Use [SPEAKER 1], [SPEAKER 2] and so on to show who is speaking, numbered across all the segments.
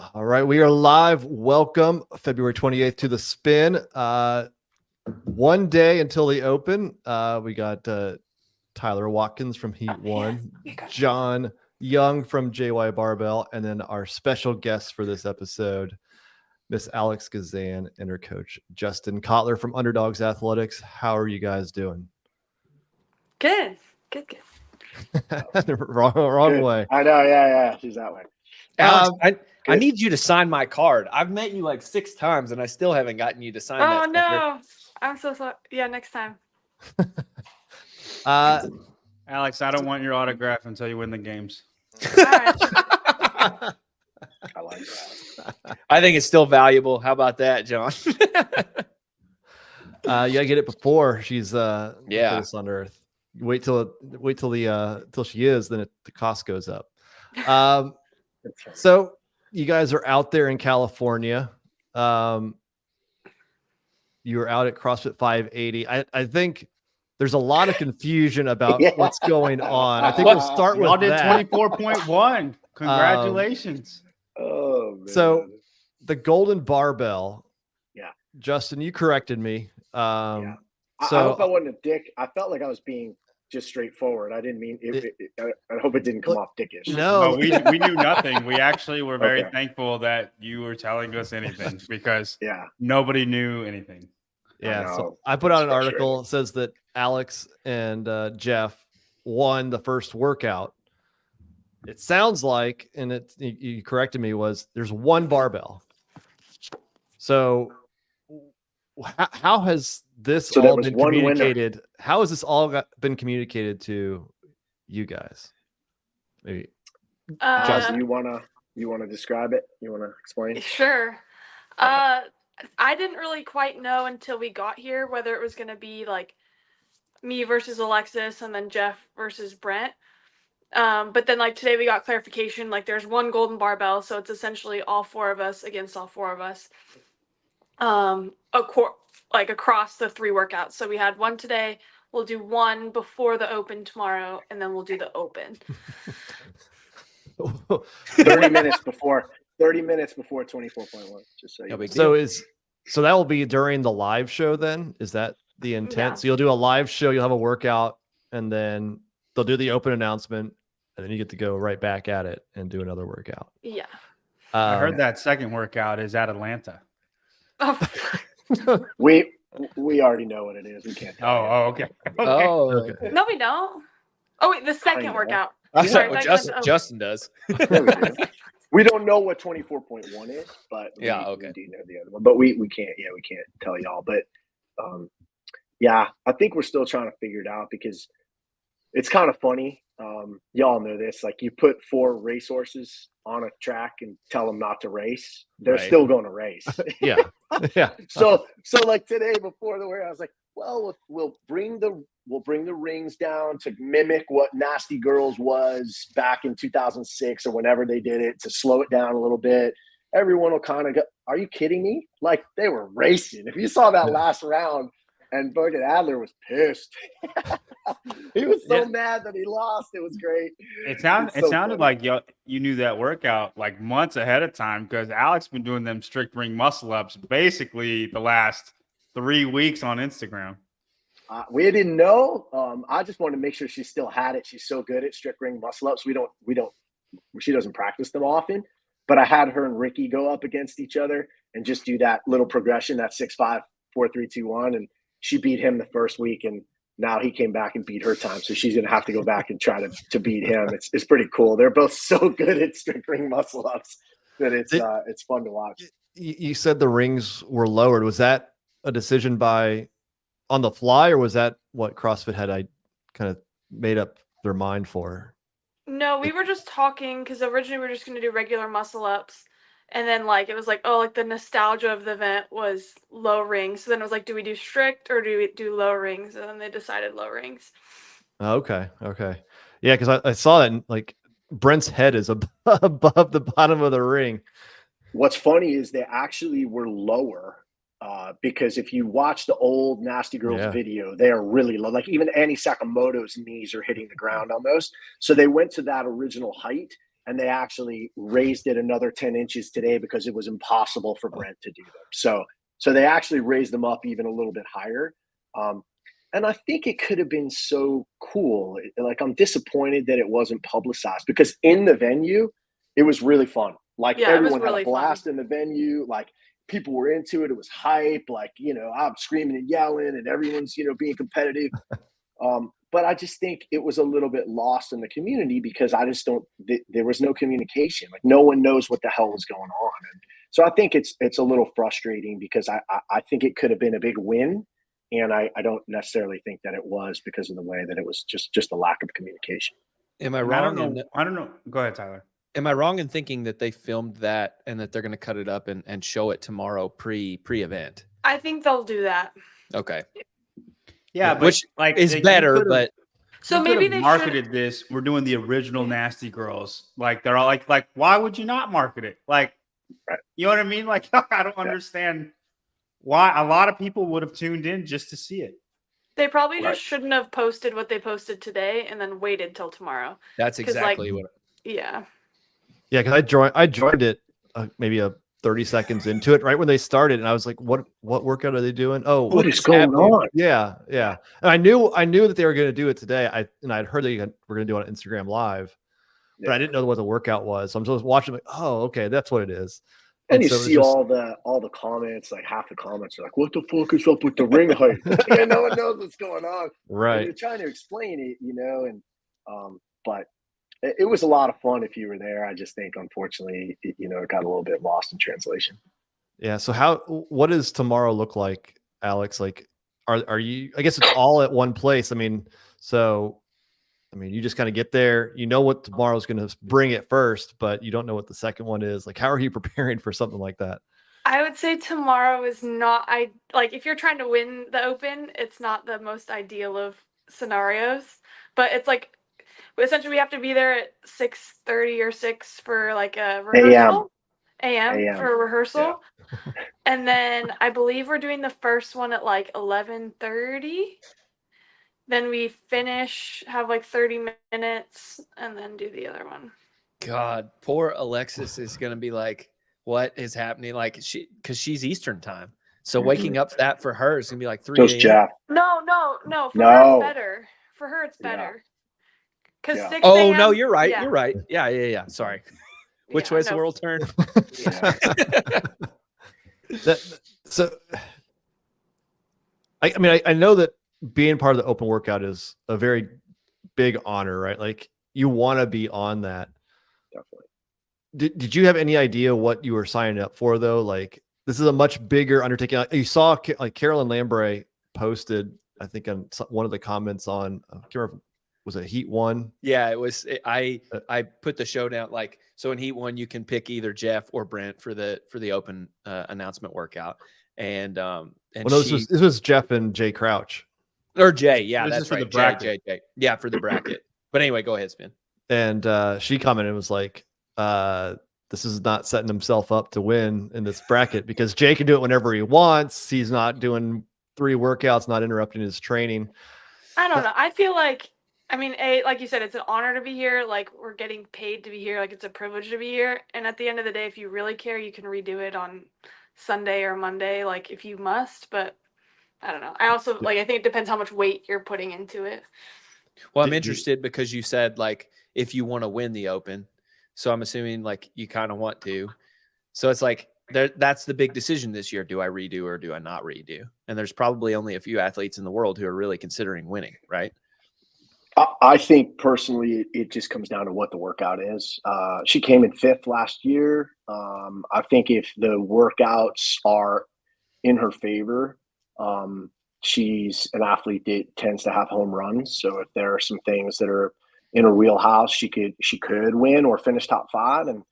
[SPEAKER 1] All right, we are live. Welcome, February 28th to the Spin. One day until the Open. We got Tyler Watkins from Heat One, John Young from JY Barbell, and then our special guest for this episode, Miss Alex Gazan and her coach, Justin Cotler from Underdogs Athletics. How are you guys doing?
[SPEAKER 2] Good.
[SPEAKER 1] wrong
[SPEAKER 3] Good.
[SPEAKER 1] way.
[SPEAKER 3] I know. Yeah. She's that way.
[SPEAKER 4] Alex, I need you to sign my card. I've met you like 6 times, and I still haven't gotten you to sign that.
[SPEAKER 2] Oh, no. I'm so sorry. Yeah, next time.
[SPEAKER 5] Alex, I don't want your autograph until you win the games.
[SPEAKER 2] All right.
[SPEAKER 3] I like that.
[SPEAKER 4] I think it's still valuable. How about that, John?
[SPEAKER 1] You gotta get it before she's face on Earth. Wait till she is, then the cost goes up. So you guys are out there in California. You were out at CrossFit 580. I think there's a lot of confusion about what's going on. I think we'll start with
[SPEAKER 5] Y'all did
[SPEAKER 1] that.
[SPEAKER 5] 24.1. Congratulations.
[SPEAKER 3] Oh, man.
[SPEAKER 1] So the golden barbell.
[SPEAKER 3] Yeah.
[SPEAKER 1] Justin, you corrected me.
[SPEAKER 3] I
[SPEAKER 1] So
[SPEAKER 3] hope I wasn't a dick. I felt like I was being just straightforward. I didn't mean it. I hope it didn't come off dickish.
[SPEAKER 1] no,
[SPEAKER 5] We knew nothing. We actually were very thankful that you were telling us anything because nobody knew anything.
[SPEAKER 1] Yeah, so I put out an article. It says that Alex and Jeff won the first workout. It sounds like, and you corrected me, was there's one barbell. So how has this all been communicated? Winner. How has this all been communicated to you guys? Maybe
[SPEAKER 3] Justin, you wanna describe it? You wanna explain?
[SPEAKER 2] Sure. I didn't really quite know until we got here whether it was going to be like me versus Alexis and then Jeff versus Brent. But then like today we got clarification, like there's one golden barbell. So it's essentially all 4 of us against all 4 of us. Across the 3 workouts. So we had one today. We'll do one before the Open tomorrow, and then we'll do the Open.
[SPEAKER 3] 30 minutes before 24.1. Just so you know.
[SPEAKER 1] So that will be during the live show then? Is that the intent? Yeah. So you'll do a live show, you'll have a workout, and then they'll do the Open announcement, and then you get to go right back at it and do another workout.
[SPEAKER 2] Yeah.
[SPEAKER 5] I heard that second workout is at Atlanta.
[SPEAKER 2] Oh.
[SPEAKER 3] We already know what it is. We can't tell.
[SPEAKER 5] Okay.
[SPEAKER 1] Okay.
[SPEAKER 2] No, we don't. Oh wait, the second workout.
[SPEAKER 4] Justin does.
[SPEAKER 3] We don't know what 24.1 is, but we do know the other one. But we can't tell y'all. But I think we're still trying to figure it out because it's kind of funny. Y'all know this. Like you put 4 racehorses on a track and tell them not to race, they're still going to race.
[SPEAKER 1] Yeah.
[SPEAKER 3] So like today before the workout, I was like, well, we'll bring the rings down to mimic what Nasty Girls was back in 2006 or whenever they did it, to slow it down a little bit. Everyone will kind of go, are you kidding me? Like they were racing. If you saw that last round, and fucking Adler was pissed. He was so mad that he lost. It was great.
[SPEAKER 5] It sounded like you knew that workout like months ahead of time because Alex been doing them strict ring muscle ups basically the last 3 weeks on Instagram.
[SPEAKER 3] We didn't know. I just wanted to make sure she still had it. She's so good at strict ring muscle ups. She doesn't practice them often, but I had her and Ricky go up against each other and just do that little progression, that 6-5, 4-3-2-1, and she beat him the first week, and now he came back and beat her time. So she's going to have to go back and try to beat him. It's pretty cool. They're both so good at strict ring muscle ups that it's fun to watch.
[SPEAKER 1] You said the rings were lowered. Was that a decision on the fly, or was that what CrossFit had kind of made up their mind for?
[SPEAKER 2] No, we were just talking because originally we were just going to do regular muscle ups. And then it was the nostalgia of the event was low rings. So then it was like, do we do strict or do we do low rings? And then they decided low rings.
[SPEAKER 1] Okay. Yeah, because I saw that Brent's head is above the bottom of the ring.
[SPEAKER 3] What's funny is they actually were lower because if you watch the old Nasty Girls video, they are really low. Like even Annie Sakamoto's knees are hitting the ground almost. So they went to that original height. and they actually raised it another 10 inches today because it was impossible for Brent to do them. So they actually raised them up even a little bit higher. And I think it could have been so cool. Like, I'm disappointed that it wasn't publicized, because in the venue, it was really fun. Like, everyone had a blast in the venue. Like, people were into it. It was hype. Like, I'm screaming and yelling, and everyone's, being competitive. But I just think it was a little bit lost in the community, because there was no communication. Like, no one knows what the hell was going on. And so I think it's a little frustrating, because I think it could have been a big win. And I don't necessarily think that it was, because of the way that it was just a lack of communication.
[SPEAKER 4] Am I wrong?
[SPEAKER 5] I don't know. Go ahead, Tyler.
[SPEAKER 4] Am I wrong in thinking that they filmed that and that they're going to cut it up and show it tomorrow pre-event?
[SPEAKER 2] I think they'll do that.
[SPEAKER 4] Okay.
[SPEAKER 5] Yeah, but
[SPEAKER 4] which is better, but
[SPEAKER 2] so maybe they
[SPEAKER 5] marketed this. We're doing the original Nasty Girls. Like, they're all like, why would you not market it? Like, you know what I mean? Like, I don't understand why a lot of people would have tuned in just to see it.
[SPEAKER 2] They probably just shouldn't have posted what they posted today and then waited till tomorrow.
[SPEAKER 4] That's exactly what.
[SPEAKER 2] Yeah.
[SPEAKER 1] Yeah, because I joined it maybe 30 seconds into it, right when they started, and I was like, "What workout are they doing? Oh,
[SPEAKER 3] what is going on?"
[SPEAKER 1] Yeah. And I knew that they were going to do it today. I'd heard they were going to do it on Instagram Live, but I didn't know what the workout was. So I'm just watching, like, oh, okay, that's what it is.
[SPEAKER 3] And you see all the comments, like half the comments are like, "What the fuck is up with the ring height?" And no one knows what's going on.
[SPEAKER 1] Right.
[SPEAKER 3] And you're trying to explain it, and but it was a lot of fun if you were there. I just think, unfortunately, it got a little bit lost in translation.
[SPEAKER 1] Yeah. So what does tomorrow look like, Alex? Like, are you? I guess it's all at one place. I mean, you just kind of get there. You know what tomorrow's going to bring it first, but you don't know what the second one is. Like, how are you preparing for something like that?
[SPEAKER 2] I would say tomorrow is not. If you're trying to win the Open, it's not the most ideal of scenarios. But it's like, essentially, we have to be there at 6:30 or 6 for like a rehearsal. AM for a rehearsal. Yeah. And then I believe we're doing the first one at like 11:30. Then we finish, have like 30 minutes, and then do the other one.
[SPEAKER 4] God, poor Alexis is going to be like, what is happening? Like, because she's Eastern time. So waking up that for her is going to be like 3 a.m.
[SPEAKER 3] Jeff.
[SPEAKER 2] No. For her, it's better. For her, it's better. Because 6 a.m.
[SPEAKER 4] Oh, no, you're right. Yeah. You're right. Yeah. Sorry. Which way's the world turn?
[SPEAKER 1] I know that being part of the open workout is a very big honor, right? Like, you want to be on that.
[SPEAKER 3] Definitely.
[SPEAKER 1] Did you have any idea what you were signing up for, though? Like, this is a much bigger undertaking. You saw, like, Carolyn Lambre posted, I think, on one of the comments on, I can't remember, was it Heat 1?
[SPEAKER 4] Yeah, it was. I put the showdown, like, so in Heat 1 you can pick either Jeff or Brent for the open announcement workout, and
[SPEAKER 1] this was Jeff and Jay Crouch.
[SPEAKER 4] Or Jay, yeah,
[SPEAKER 5] this
[SPEAKER 4] that's
[SPEAKER 5] is for
[SPEAKER 4] right.
[SPEAKER 5] The bracket.
[SPEAKER 4] Jay. Yeah, for the bracket. But anyway, go ahead, Spin.
[SPEAKER 1] And she commented and was like, this is not setting himself up to win in this bracket, because Jay can do it whenever he wants. He's not doing 3 workouts, not interrupting his training.
[SPEAKER 2] I don't know. I feel like, like you said, it's an honor to be here. Like, we're getting paid to be here. Like, it's a privilege to be here. And at the end of the day, if you really care, you can redo it on Sunday or Monday, like, if you must. But I don't know. I also, I think it depends how much weight you're putting into it.
[SPEAKER 4] Well, I'm interested because you said, like, if you want to win the Open. So I'm assuming, like, you kind of want to. So it's like, that's the big decision this year. Do I redo or do I not redo? And there's probably only a few athletes in the world who are really considering winning, right?
[SPEAKER 3] I think personally, it just comes down to what the workout is. She came in 5th last year. I think if the workouts are in her favor, she's an athlete that tends to have home runs. So if there are some things that are in her wheelhouse, she could win or finish top 5. And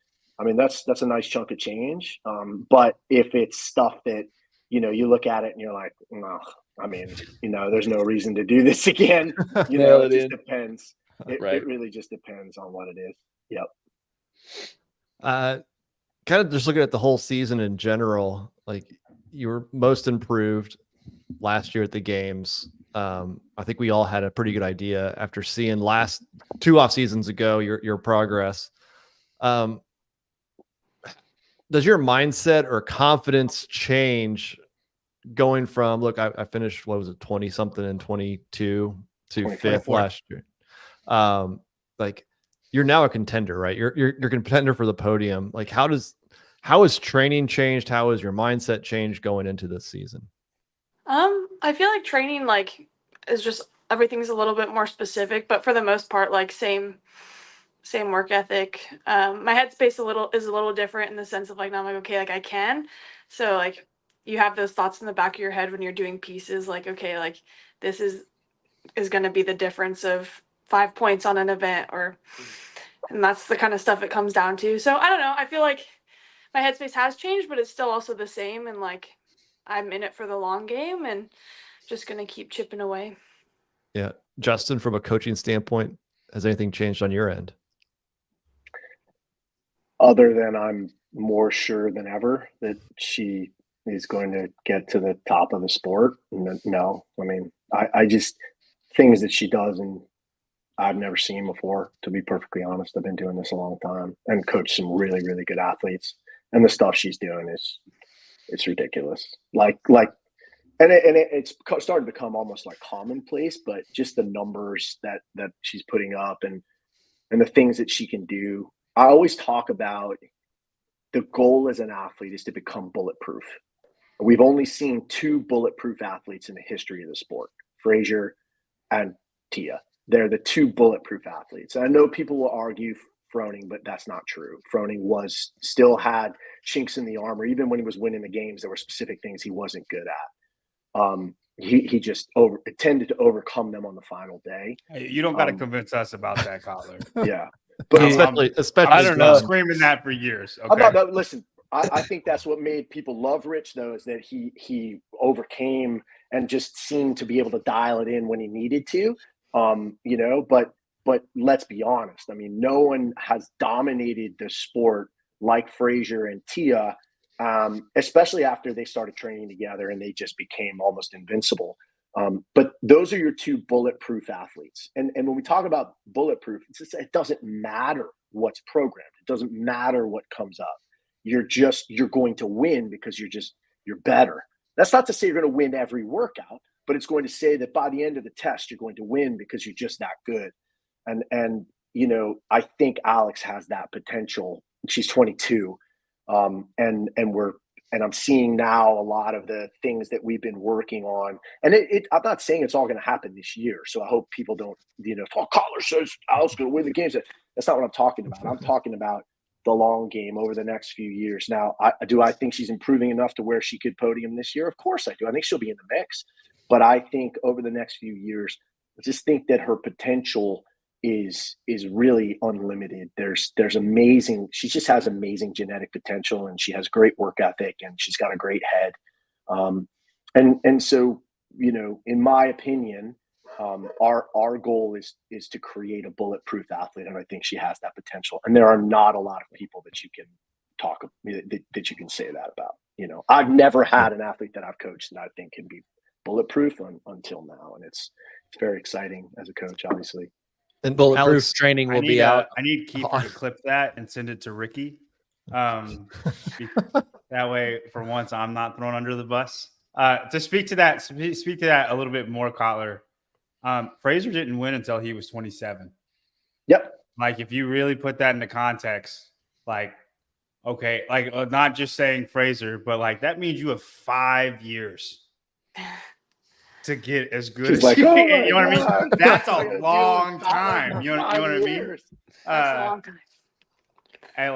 [SPEAKER 3] that's a nice chunk of change. But if it's stuff that, you look at it and you're like, no, there's no reason to do this again. It just depends. It really just depends on what it is. Yep.
[SPEAKER 1] Kind of just looking at the whole season in general, like, you were most improved last year at the games. I think we all had a pretty good idea after seeing last 2 off seasons ago your progress. Does your mindset or confidence change going from, look, I finished, what was it, 20 something and 22 to fifth last year? Like, you're now a contender, right? You're a contender for the podium. Like, how has training changed? How has your mindset changed going into this season?
[SPEAKER 2] I feel like training like is just everything's a little bit more specific, but for the most part, like same work ethic. My headspace is a little different in the sense of like, now I'm like, okay, like I can. So like you have those thoughts in the back of your head when you're doing pieces, like, okay, like this is going to be the difference of 5 points on an event, and that's the kind of stuff it comes down to. So I don't know. I feel like my headspace has changed, but it's still also the same. And like, I'm in it for the long game and just going to keep chipping away.
[SPEAKER 1] Yeah. Justin, from a coaching standpoint, has anything changed on your end?
[SPEAKER 3] Other than I'm more sure than ever that she is going to get to the top of the sport. No, I mean, I just, things that she does and I've never seen before, to be perfectly honest. I've been doing this a long time and coached some really, really good athletes, and the stuff she's doing it's ridiculous. It's starting to become almost like commonplace, but just the numbers that she's putting up and the things that she can do. I always talk about the goal as an athlete is to become bulletproof. We've only seen 2 bulletproof athletes in the history of the sport, Fraser and Tia. They're the 2 bulletproof athletes. I know people will argue Froning, but that's not true. Froning still had chinks in the armor. Even when he was winning the games, there were specific things he wasn't good at. He just tended to overcome them on the final day.
[SPEAKER 5] Hey, you don't got to convince us about that, Cotler.
[SPEAKER 3] Yeah. But
[SPEAKER 1] especially
[SPEAKER 5] I don't know. Screaming that for years. Okay.
[SPEAKER 3] Listen, I think that's what made people love Rich, though, is that he overcame and just seemed to be able to dial it in when he needed to. But let's be honest. I mean, no one has dominated the sport like Fraser and Tia, especially after they started training together and they just became almost invincible. But those are your 2 bulletproof athletes. And when we talk about bulletproof, it doesn't matter what's programmed. It doesn't matter what comes up. You're going to win because you're better. That's not to say you're going to win every workout, but it's going to say that by the end of the test, you're going to win because you're just that good. And I think Alex has that potential. She's 22. And I'm seeing now a lot of the things that we've been working on. And I'm not saying it's all going to happen this year. So I hope people don't, Cotler says Alex going to win the games. That's not what I'm talking about. I'm talking about the long game over the next few years. Now, do I think she's improving enough to where she could podium this year? Of course I do. I think she'll be in the mix. But I think over the next few years, I just think that her potential is really unlimited. There's amazing. She just has amazing genetic potential, and she has great work ethic, and she's got a great head. And so, in my opinion, our goal is to create a bulletproof athlete, and I think she has that potential. And there are not a lot of people that you can that you can say that about. I've never had an athlete that I've coached that I think can be bulletproof until now, and it's very exciting as a coach, obviously.
[SPEAKER 4] And bulletproof
[SPEAKER 1] Alex,
[SPEAKER 4] training will be out.
[SPEAKER 5] I need Kiefer to clip that and send it to Ricky. That way, for once, I'm not thrown under the bus. To speak to that a little bit more, Cotler. Fraser didn't win until he was 27.
[SPEAKER 3] Yep.
[SPEAKER 5] Like, if you really put that into context, like, okay, like not just saying Fraser, but like that means you have 5 years to get as good as you know what I mean? That's a long time. You know what I mean?
[SPEAKER 2] That's a long time.
[SPEAKER 5] And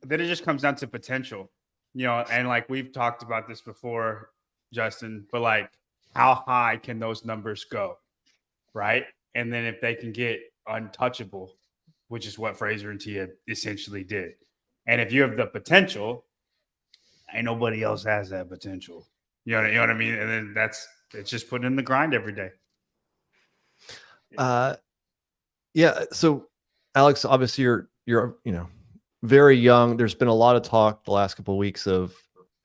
[SPEAKER 5] then it just comes down to potential, and like we've talked about this before, Justin, but like how high can those numbers go? Right. And then if they can get untouchable, which is what Fraser and Tia essentially did. And if you have the potential, ain't nobody else has that potential. You know what I mean? And then it's just putting in the grind every day.
[SPEAKER 1] Yeah. So Alex, obviously you're very young. There's been a lot of talk the last couple of weeks of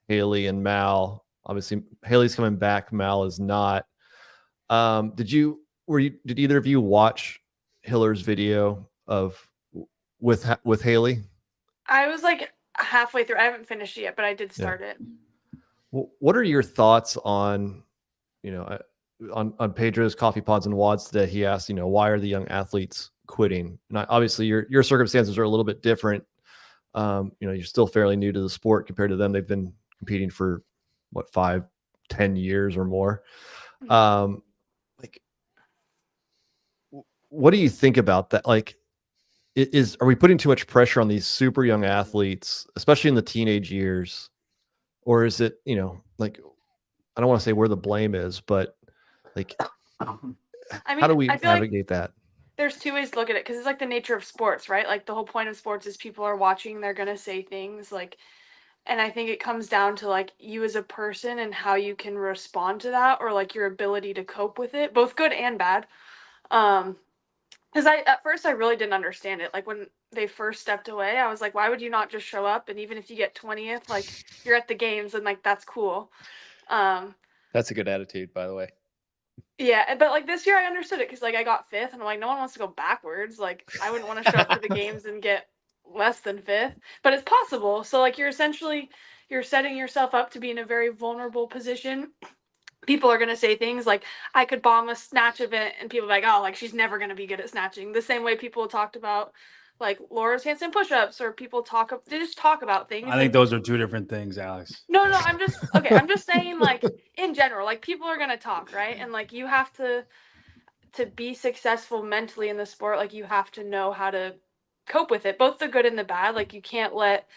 [SPEAKER 1] Haley and Mal. Obviously Haley's coming back. Mal is not. Did either of you watch Hiller's video of with Haley?
[SPEAKER 2] I was like halfway through. I haven't finished it yet, but I did start it.
[SPEAKER 1] What are your thoughts on, on Pedro's Coffee Pods and Wads today? He asked, why are the young athletes quitting? And obviously your circumstances are a little bit different. You're still fairly new to the sport compared to them. They've been competing for 5-10 years or more. Like, what do you think about that? Like, are we putting too much pressure on these super young athletes, especially in the teenage years? Or is it, like, I don't want to say where the blame is, but like,
[SPEAKER 2] I mean,
[SPEAKER 1] how do we
[SPEAKER 2] I feel
[SPEAKER 1] navigate that?
[SPEAKER 2] There's two ways to look at it, because it's like the nature of sports, right? Like the whole point of sports is people are watching, they're going to say things like, and I think it comes down to like you as a person and how you can respond to that, or like your ability to cope with it, both good and bad. Because at first I really didn't understand it. Like when they first stepped away, I was like, why would you not just show up? And even if you get 20th, like you're at the games and like that's cool.
[SPEAKER 4] That's a good attitude, by the way.
[SPEAKER 2] Yeah, but like this year I understood it, because like I got 5th and I'm like, no one wants to go backwards. Like I wouldn't want to show up to the games and get less than 5th, but it's possible. So like you're setting yourself up to be in a very vulnerable position. People are going to say things like, I could bomb a snatch event, and people are like, oh, like she's never going to be good at snatching. The same way people talked about like Laura's handstand push-ups, or people they just talk about things.
[SPEAKER 5] I think those are two different things, Alex.
[SPEAKER 2] No, I'm just saying, like in general, like people are going to talk, right? And like you have to be successful mentally in the sport, like you have to know how to cope with it, both the good and the bad. Like you can't let,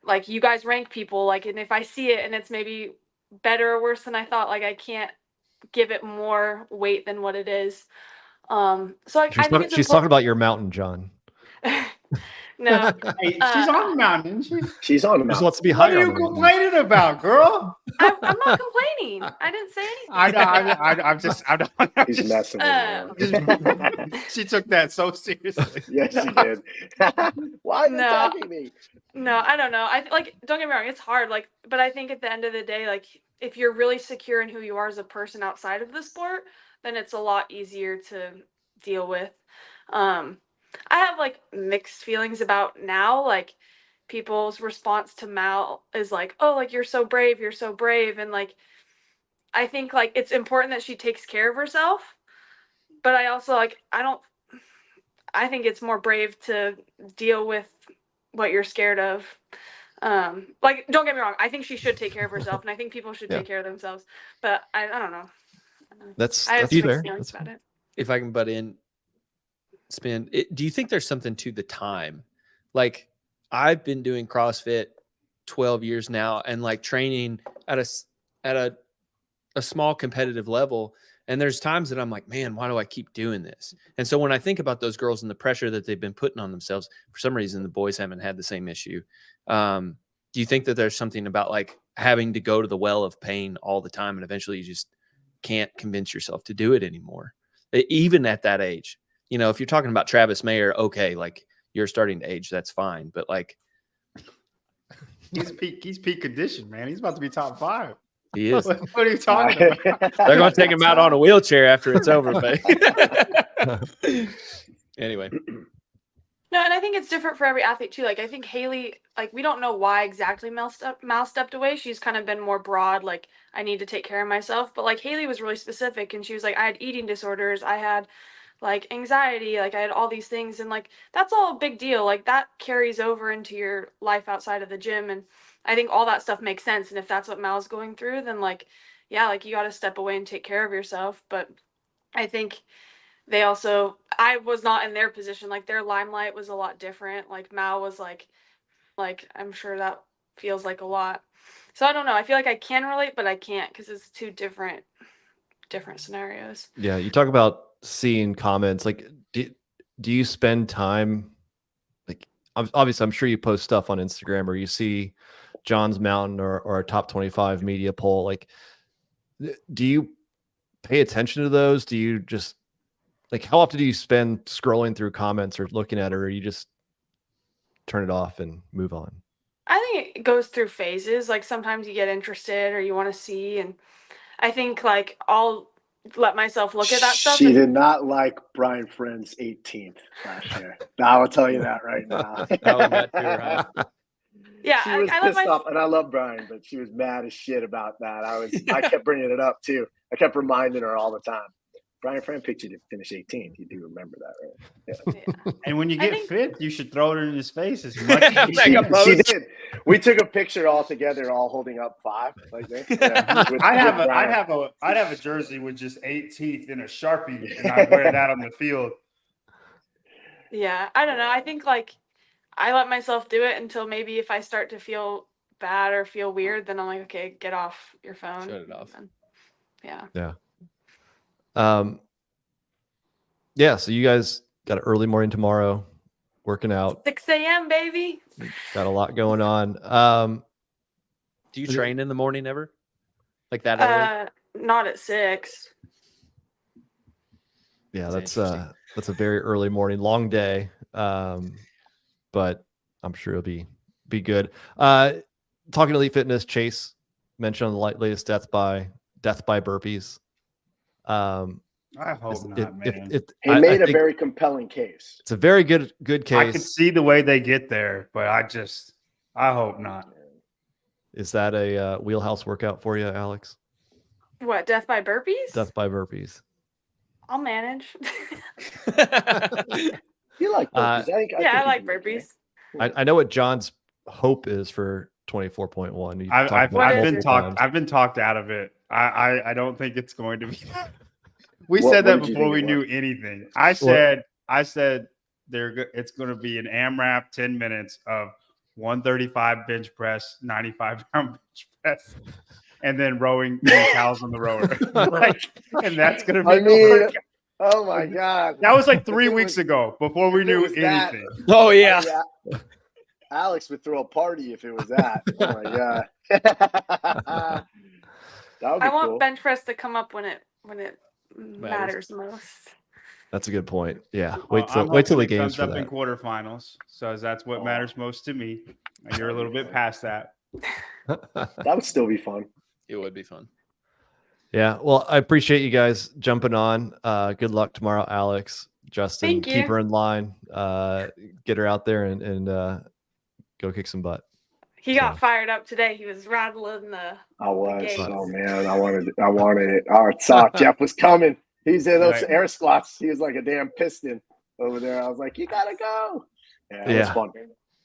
[SPEAKER 2] like you guys rank people, like, and if I see it and it's maybe better or worse than I thought, like I can't give it more weight than what it is. So like,
[SPEAKER 1] she's talking about your mountain, John.
[SPEAKER 2] No,
[SPEAKER 5] hey, she's on the mountain, isn't she?
[SPEAKER 3] She's on the
[SPEAKER 1] Just
[SPEAKER 3] mountain.
[SPEAKER 1] wants to be
[SPEAKER 5] What
[SPEAKER 1] higher.
[SPEAKER 5] are you complaining about, girl?
[SPEAKER 2] I'm not complaining. I didn't say anything.
[SPEAKER 5] I know.
[SPEAKER 3] He's messing with you.
[SPEAKER 5] She took that so seriously.
[SPEAKER 3] Yes, she did. Why are you attacking me?
[SPEAKER 2] No, I don't know. Don't get me wrong, it's hard. Like, but I think at the end of the day, like if you're really secure in who you are as a person outside of the sport, then it's a lot easier to deal with. I have like mixed feelings about now, like people's response to Mal is like, oh, like you're so brave, and like I think like it's important that she takes care of herself, but I also like I think it's more brave to deal with what you're scared of. Like don't get me wrong, I think she should take care of herself, and I think people should take care of themselves, but I don't know. I have mixed feelings about it.
[SPEAKER 4] If I can butt in, Spin, do you think there's something to the time? Like I've been doing CrossFit 12 years now, and like training at a small competitive level, and there's times that I'm like, man, why do I keep doing this? And so when I think about those girls and the pressure that they've been putting on themselves, for some reason the boys haven't had the same issue. Do you think that there's something about like having to go to the well of pain all the time, and eventually you just can't convince yourself to do it anymore, even at that age? If you're talking about Travis Mayer, okay, like you're starting to age, that's fine. But like,
[SPEAKER 5] he's peak condition, man. He's about to be top 5.
[SPEAKER 4] He is.
[SPEAKER 5] What are you talking about?
[SPEAKER 4] They're going to take him out on a wheelchair after it's over, but anyway.
[SPEAKER 2] No, and I think it's different for every athlete too. Like I think Haley, like we don't know why exactly Mal stepped away. She's kind of been more broad, like I need to take care of myself. But like Haley was really specific, and she was like, I had eating disorders, I had like anxiety, like I had all these things, and like that's all a big deal. Like that carries over into your life outside of the gym, and I think all that stuff makes sense. And if that's what Mal's going through, then like yeah, like you got to step away and take care of yourself. But I think I was not in their position. Like their limelight was a lot different. Like Mal was like I'm sure that feels like a lot. So I don't know, I feel like I can relate, but I can't, because it's two different scenarios.
[SPEAKER 1] Yeah, you talk about seeing comments, like do you spend time, like obviously I'm sure you post stuff on Instagram, or you see John's Mountain or a top 25 media poll, like do you pay attention to those? Do you just like, how often do you spend scrolling through comments or looking at it, or you just turn it off and move on?
[SPEAKER 2] I think it goes through phases. Like sometimes you get interested or you want to see, and I think like I'll let myself look at that stuff.
[SPEAKER 3] She did not like Brian Friend's 18th last year. I will tell you that right now.
[SPEAKER 4] That was that too, right?
[SPEAKER 2] Yeah,
[SPEAKER 3] She was
[SPEAKER 2] I let
[SPEAKER 3] pissed off, and I love Brian, but she was mad as shit about that. I kept bringing it up too. I kept reminding her all the time. Brian Friend picked you to finish 18th. You do remember that, right?
[SPEAKER 2] Yeah.
[SPEAKER 5] And when you
[SPEAKER 2] I
[SPEAKER 5] get
[SPEAKER 2] think-
[SPEAKER 5] fifth, you should throw it in his face as much as you
[SPEAKER 4] Make a
[SPEAKER 5] can.
[SPEAKER 4] post.
[SPEAKER 3] She did. We took a picture all together, all holding up 5 like this. Yeah, with
[SPEAKER 5] I'd
[SPEAKER 3] Brian.
[SPEAKER 5] have a jersey with just 8 teeth and a Sharpie, and I'd wear that on the field.
[SPEAKER 2] Yeah, I don't know. I think like I let myself do it until maybe if I start to feel bad or feel weird, then I'm like, okay, get off your phone.
[SPEAKER 4] Shut it off.
[SPEAKER 2] And, yeah.
[SPEAKER 1] Yeah. So you guys got an early morning tomorrow, working out.
[SPEAKER 2] 6 a.m. baby.
[SPEAKER 1] Got a lot going on.
[SPEAKER 4] Do you train in the morning ever? Like that early?
[SPEAKER 2] Not at 6.
[SPEAKER 1] Yeah,
[SPEAKER 4] That's
[SPEAKER 1] that's a very early morning, long day. But I'm sure it'll be good. Talking Elite Fitness, Chase mentioned on the latest death by burpees.
[SPEAKER 5] I hope not, man.
[SPEAKER 3] He made a very compelling case.
[SPEAKER 1] It's a very good case.
[SPEAKER 5] I could see the way they get there, but I hope not.
[SPEAKER 1] Is that a wheelhouse workout for you, Alex?
[SPEAKER 2] What, death by burpees?
[SPEAKER 1] Death by burpees.
[SPEAKER 2] I'll manage.
[SPEAKER 3] You like burpees?
[SPEAKER 2] I like burpees.
[SPEAKER 1] I know what John's hope is for 24.1.
[SPEAKER 5] I've been talked out of it. I don't think it's going to be. We
[SPEAKER 3] What
[SPEAKER 5] said that
[SPEAKER 3] did you
[SPEAKER 5] before
[SPEAKER 3] think
[SPEAKER 5] we
[SPEAKER 3] it
[SPEAKER 5] knew
[SPEAKER 3] was?
[SPEAKER 5] anything. I said it's going to be an AMRAP 10 minutes of 135 bench press, 95-pound bench press, and then rowing cows on the rower. And that's going to be.
[SPEAKER 3] I mean, oh my god,
[SPEAKER 5] that was like 3 weeks ago before we knew
[SPEAKER 3] that-
[SPEAKER 5] anything.
[SPEAKER 4] Oh yeah.
[SPEAKER 3] Alex would throw a party if it was that. Oh my god. That would be
[SPEAKER 2] I want
[SPEAKER 3] cool.
[SPEAKER 2] bench press to come up when it matters most.
[SPEAKER 1] That's a good point. Yeah.
[SPEAKER 5] Well,
[SPEAKER 1] Wait till the
[SPEAKER 5] it
[SPEAKER 1] games
[SPEAKER 5] comes
[SPEAKER 1] for
[SPEAKER 5] up
[SPEAKER 1] that.
[SPEAKER 5] in quarterfinals. So that's what matters most to me. You're a little bit past that.
[SPEAKER 3] That would still be fun.
[SPEAKER 4] It would be fun.
[SPEAKER 1] Yeah. Well, I appreciate you guys jumping on. Good luck tomorrow, Alex. Justin,
[SPEAKER 2] Thank you.
[SPEAKER 1] keep her in line. Get her out there and go kick some butt.
[SPEAKER 2] He got fired up today. He was rattling the.
[SPEAKER 3] I was.
[SPEAKER 2] gates.
[SPEAKER 3] Oh man, I wanted it. Oh, it sucked. Jeff was coming. He's in those
[SPEAKER 5] Right.
[SPEAKER 3] air squats. He was like a damn piston over there. I was like, you gotta go. Yeah, it was fun.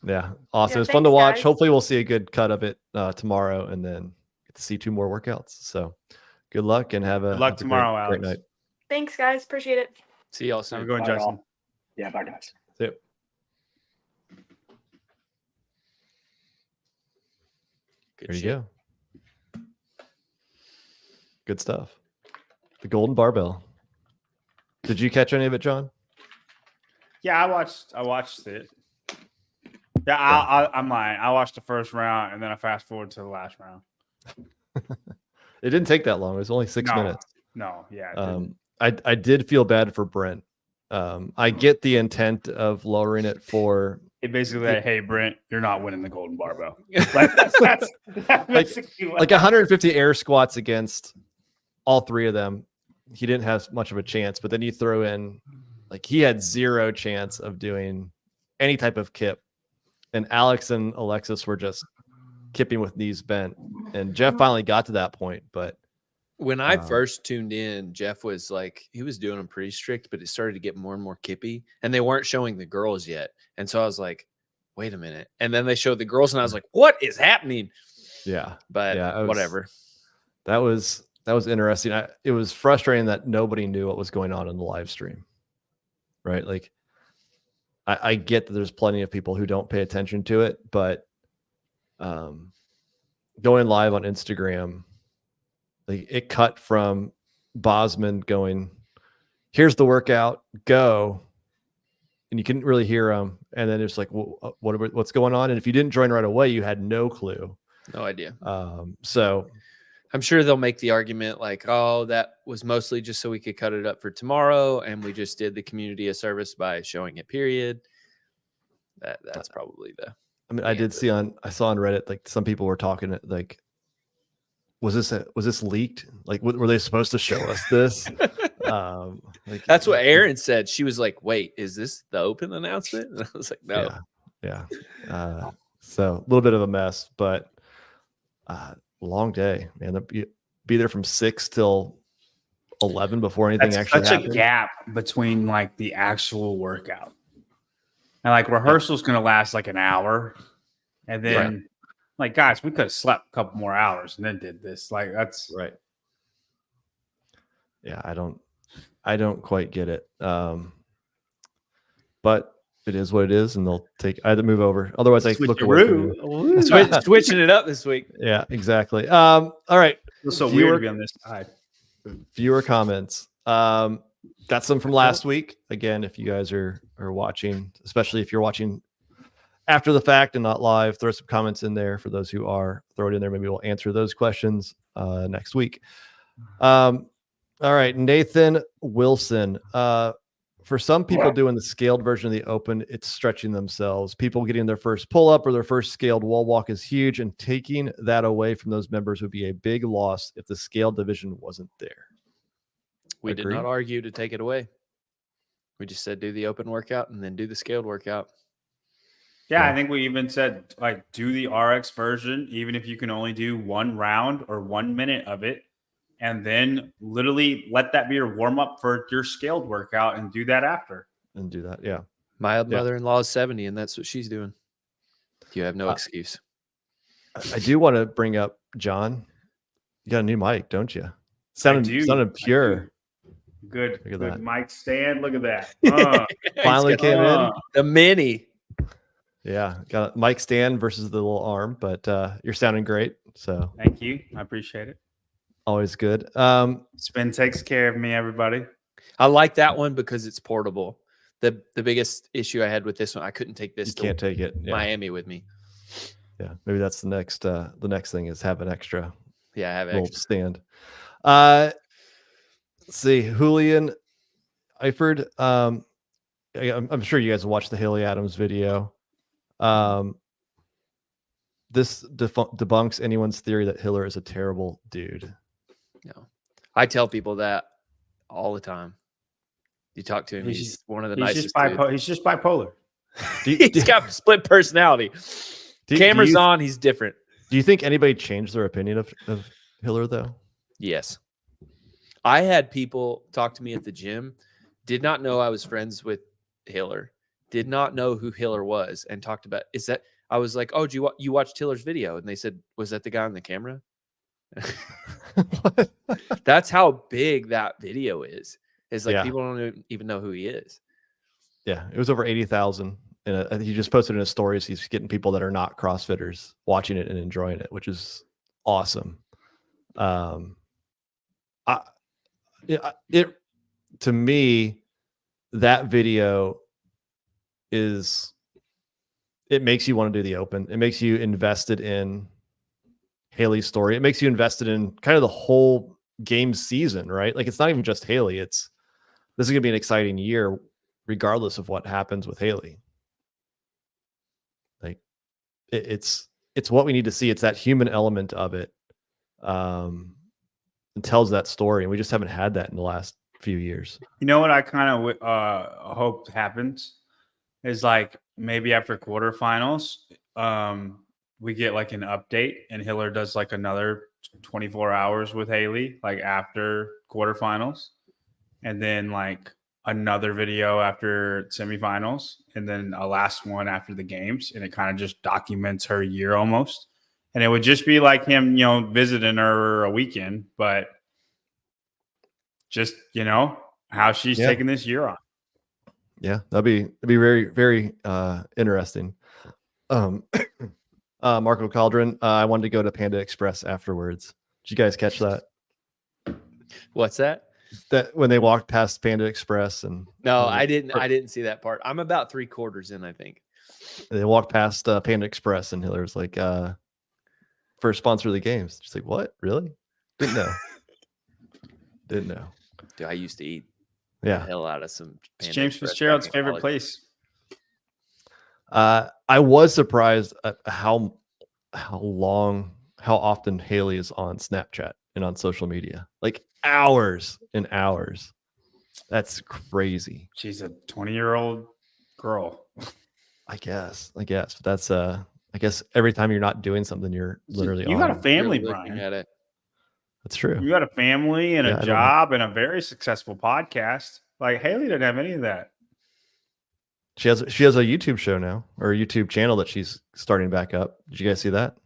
[SPEAKER 1] Yeah. Awesome.
[SPEAKER 2] Yeah,
[SPEAKER 1] It's fun to
[SPEAKER 2] thanks,
[SPEAKER 1] watch.
[SPEAKER 2] guys.
[SPEAKER 1] Hopefully we'll see a good cut of it tomorrow and then get to see 2 more workouts. So good luck and have a
[SPEAKER 5] Good luck tomorrow,
[SPEAKER 1] great
[SPEAKER 5] Alex.
[SPEAKER 1] night.
[SPEAKER 2] Thanks, guys. Appreciate it.
[SPEAKER 4] See y'all
[SPEAKER 5] Have a
[SPEAKER 4] soon.
[SPEAKER 5] good one,
[SPEAKER 3] Bye,
[SPEAKER 5] Justin.
[SPEAKER 3] all. Yeah, bye guys.
[SPEAKER 1] See ya.
[SPEAKER 4] Good
[SPEAKER 1] There you
[SPEAKER 4] shit.
[SPEAKER 1] go. Good stuff. The golden barbell. Did you catch any of it, John?
[SPEAKER 5] Yeah, I watched it. Yeah, I'm lying. I watched the first round and then I fast forward to the last round.
[SPEAKER 1] It didn't take that long. It was only 6 minutes.
[SPEAKER 5] No, yeah. it didn't.
[SPEAKER 1] I did feel bad for Brent. I get the intent of lowering it for
[SPEAKER 5] It basically said, hey, Brent, you're not winning the golden barbell. Like, that's basically what
[SPEAKER 1] like 150 air squats against all 3 of them. He didn't have much of a chance, but then you throw in like he had 0 chance of doing any type of kip. And Alex and Alexis were just kipping with knees bent. And Jeff finally got to that point, but
[SPEAKER 4] When I first tuned in, Jeff was like, he was doing them pretty strict, but it started to get more and more kippy, and they weren't showing the girls yet. And so I was like, wait a minute. And then they showed the girls, and I was like, what is happening?
[SPEAKER 1] yeah.
[SPEAKER 4] But
[SPEAKER 1] Yeah,
[SPEAKER 4] whatever.
[SPEAKER 1] That was interesting. It was frustrating that nobody knew what was going on in the live stream, right? Like, I get that there's plenty of people who don't pay attention to it, but going live on Instagram, like it cut from Bosman going, "Here's the workout, go," and you couldn't really hear him, and then it's like, well, what's going on? And if you didn't join right away, you had no clue.
[SPEAKER 4] No idea.
[SPEAKER 1] So
[SPEAKER 4] I'm sure they'll make the argument like, oh, that was mostly just so we could cut it up for tomorrow, and we just did the community a service by showing it, period. That's probably the
[SPEAKER 1] I mean, I saw on Reddit, like some people were talking like was this leaked? Like, were they supposed to show us this?
[SPEAKER 4] That's what Erin said. She was like, "Wait, is this the open announcement?" And I was like, "No."
[SPEAKER 1] Yeah. So a little bit of a mess, but long day, man. Be there from 6 till 11 before anything actually
[SPEAKER 5] such
[SPEAKER 1] happens.
[SPEAKER 5] a gap between like the actual workout and like rehearsal's going to last like an hour, and then like, guys, we could have slept a couple more hours and then did this. Like, that's
[SPEAKER 1] right. Yeah, I don't quite get it. But it is what it is, and they'll take. I had to move over. Otherwise, I look away from you.
[SPEAKER 4] Switching it up this week.
[SPEAKER 1] Yeah, exactly. All right.
[SPEAKER 5] It's so weird to be on this side.
[SPEAKER 1] Viewer comments. Got some from last week. Again, if you guys are watching, especially if you're watching after the fact and not live, throw some comments in there. For those who are, throw it in there. Maybe we'll answer those questions next week. All right, Nathan Wilson. For some people doing the scaled version of the open, it's stretching themselves. People getting their first pull-up or their first scaled wall walk is huge, and taking that away from those members would be a big loss if the scaled division wasn't there.
[SPEAKER 4] We did
[SPEAKER 1] Agree?
[SPEAKER 4] not argue to take it away. We just said do the open workout and then do the scaled workout.
[SPEAKER 5] Yeah, I think we even said, like, do the RX version, even if you can only do 1 round or 1 minute of it. And then literally let that be your warm up for your scaled workout and do that after.
[SPEAKER 1] And do that. Yeah.
[SPEAKER 4] My mother-in-law is 70, and that's what she's doing. You have no excuse.
[SPEAKER 1] I do want to bring up John. You got a new mic, don't you? Sounded pure.
[SPEAKER 5] Good.
[SPEAKER 1] Look at
[SPEAKER 5] Good
[SPEAKER 1] that.
[SPEAKER 5] mic stand. Look at that.
[SPEAKER 1] Finally came in.
[SPEAKER 4] The mini.
[SPEAKER 1] Yeah. Got a mic stand versus the little arm, but you're sounding great. So
[SPEAKER 5] thank you. I appreciate it.
[SPEAKER 1] Always good.
[SPEAKER 5] Spin takes care of me, everybody.
[SPEAKER 4] I like that one because it's portable. The biggest issue I had with this one, I couldn't take this.
[SPEAKER 1] You can't take it. Yeah.
[SPEAKER 4] Miami with me.
[SPEAKER 1] Yeah, maybe that's the next thing is have an extra.
[SPEAKER 4] Yeah, have
[SPEAKER 1] little
[SPEAKER 4] extra
[SPEAKER 1] stand. Let's see, Julian Eifert. I'm sure you guys watched the Haley Adams video. This debunks anyone's theory that Hiller is a terrible dude.
[SPEAKER 4] No, I tell people that all the time. You talk to him, he's one of the nicest.
[SPEAKER 5] He's just bipolar.
[SPEAKER 4] He's got split personality. Camera's on, he's different.
[SPEAKER 1] Do you think anybody changed their opinion of Hiller though?
[SPEAKER 4] Yes. I had people talk to me at the gym, did not know I was friends with Hiller, did not know who Hiller was, and talked about, I was like, oh, you watched Hiller's video? And they said, was that the guy on the camera? That's how big that video is. It's like people don't even know who he is. Yeah,
[SPEAKER 1] it was over 80,000. And he just posted in his stories. He's getting people that are not CrossFitters watching it and enjoying it, which is awesome. To me, that video it makes you want to do the open. It makes you invested in Haley's story. It makes you invested in kind of the whole game season, right? Like, it's not even just Haley. This is going to be an exciting year, regardless of what happens with Haley. Like, it's what we need to see. It's that human element of it. It tells that story, and we just haven't had that in the last few years.
[SPEAKER 5] You know what I kind of hope happens is, like, maybe after quarterfinals, we get like an update and Hiller does like another 24 hours with Haley, like after quarterfinals, and then like another video after semifinals, and then a last one after the games. And it kind of just documents her year almost. And it would just be like him, visiting her a weekend, but just, how she's taking this year on.
[SPEAKER 1] Yeah, that'd be very, very interesting. Marco Caldron, I wanted to go to Panda Express afterwards. Did you guys catch that?
[SPEAKER 4] What's that?
[SPEAKER 1] That when they walked past Panda Express and
[SPEAKER 4] no, I didn't see that part. I'm about 3/4 in, I think.
[SPEAKER 1] They walked past Panda Express and Hiller's like, first sponsor of the games. She's like, what? Really? Didn't know. Didn't know.
[SPEAKER 4] Dude, I used to eat
[SPEAKER 1] the
[SPEAKER 4] hell out of some Panda
[SPEAKER 5] James
[SPEAKER 4] Express
[SPEAKER 5] Fitzgerald's favorite place.
[SPEAKER 1] I was surprised at how how often Haley is on Snapchat and on social media. Like hours and hours. That's crazy.
[SPEAKER 5] She's a 20-year-old girl.
[SPEAKER 1] I guess. But that's I guess every time you're not doing something, you're literally
[SPEAKER 5] You
[SPEAKER 1] on.
[SPEAKER 5] got a family,
[SPEAKER 4] Really looking
[SPEAKER 5] Brian.
[SPEAKER 4] at it.
[SPEAKER 1] That's true.
[SPEAKER 5] You got a family and
[SPEAKER 1] Yeah, I
[SPEAKER 5] a
[SPEAKER 1] don't
[SPEAKER 5] job and a very successful podcast. Like Haley didn't have any of that.
[SPEAKER 1] She has a YouTube show now, or a YouTube channel that she's starting back up. Did you guys see that?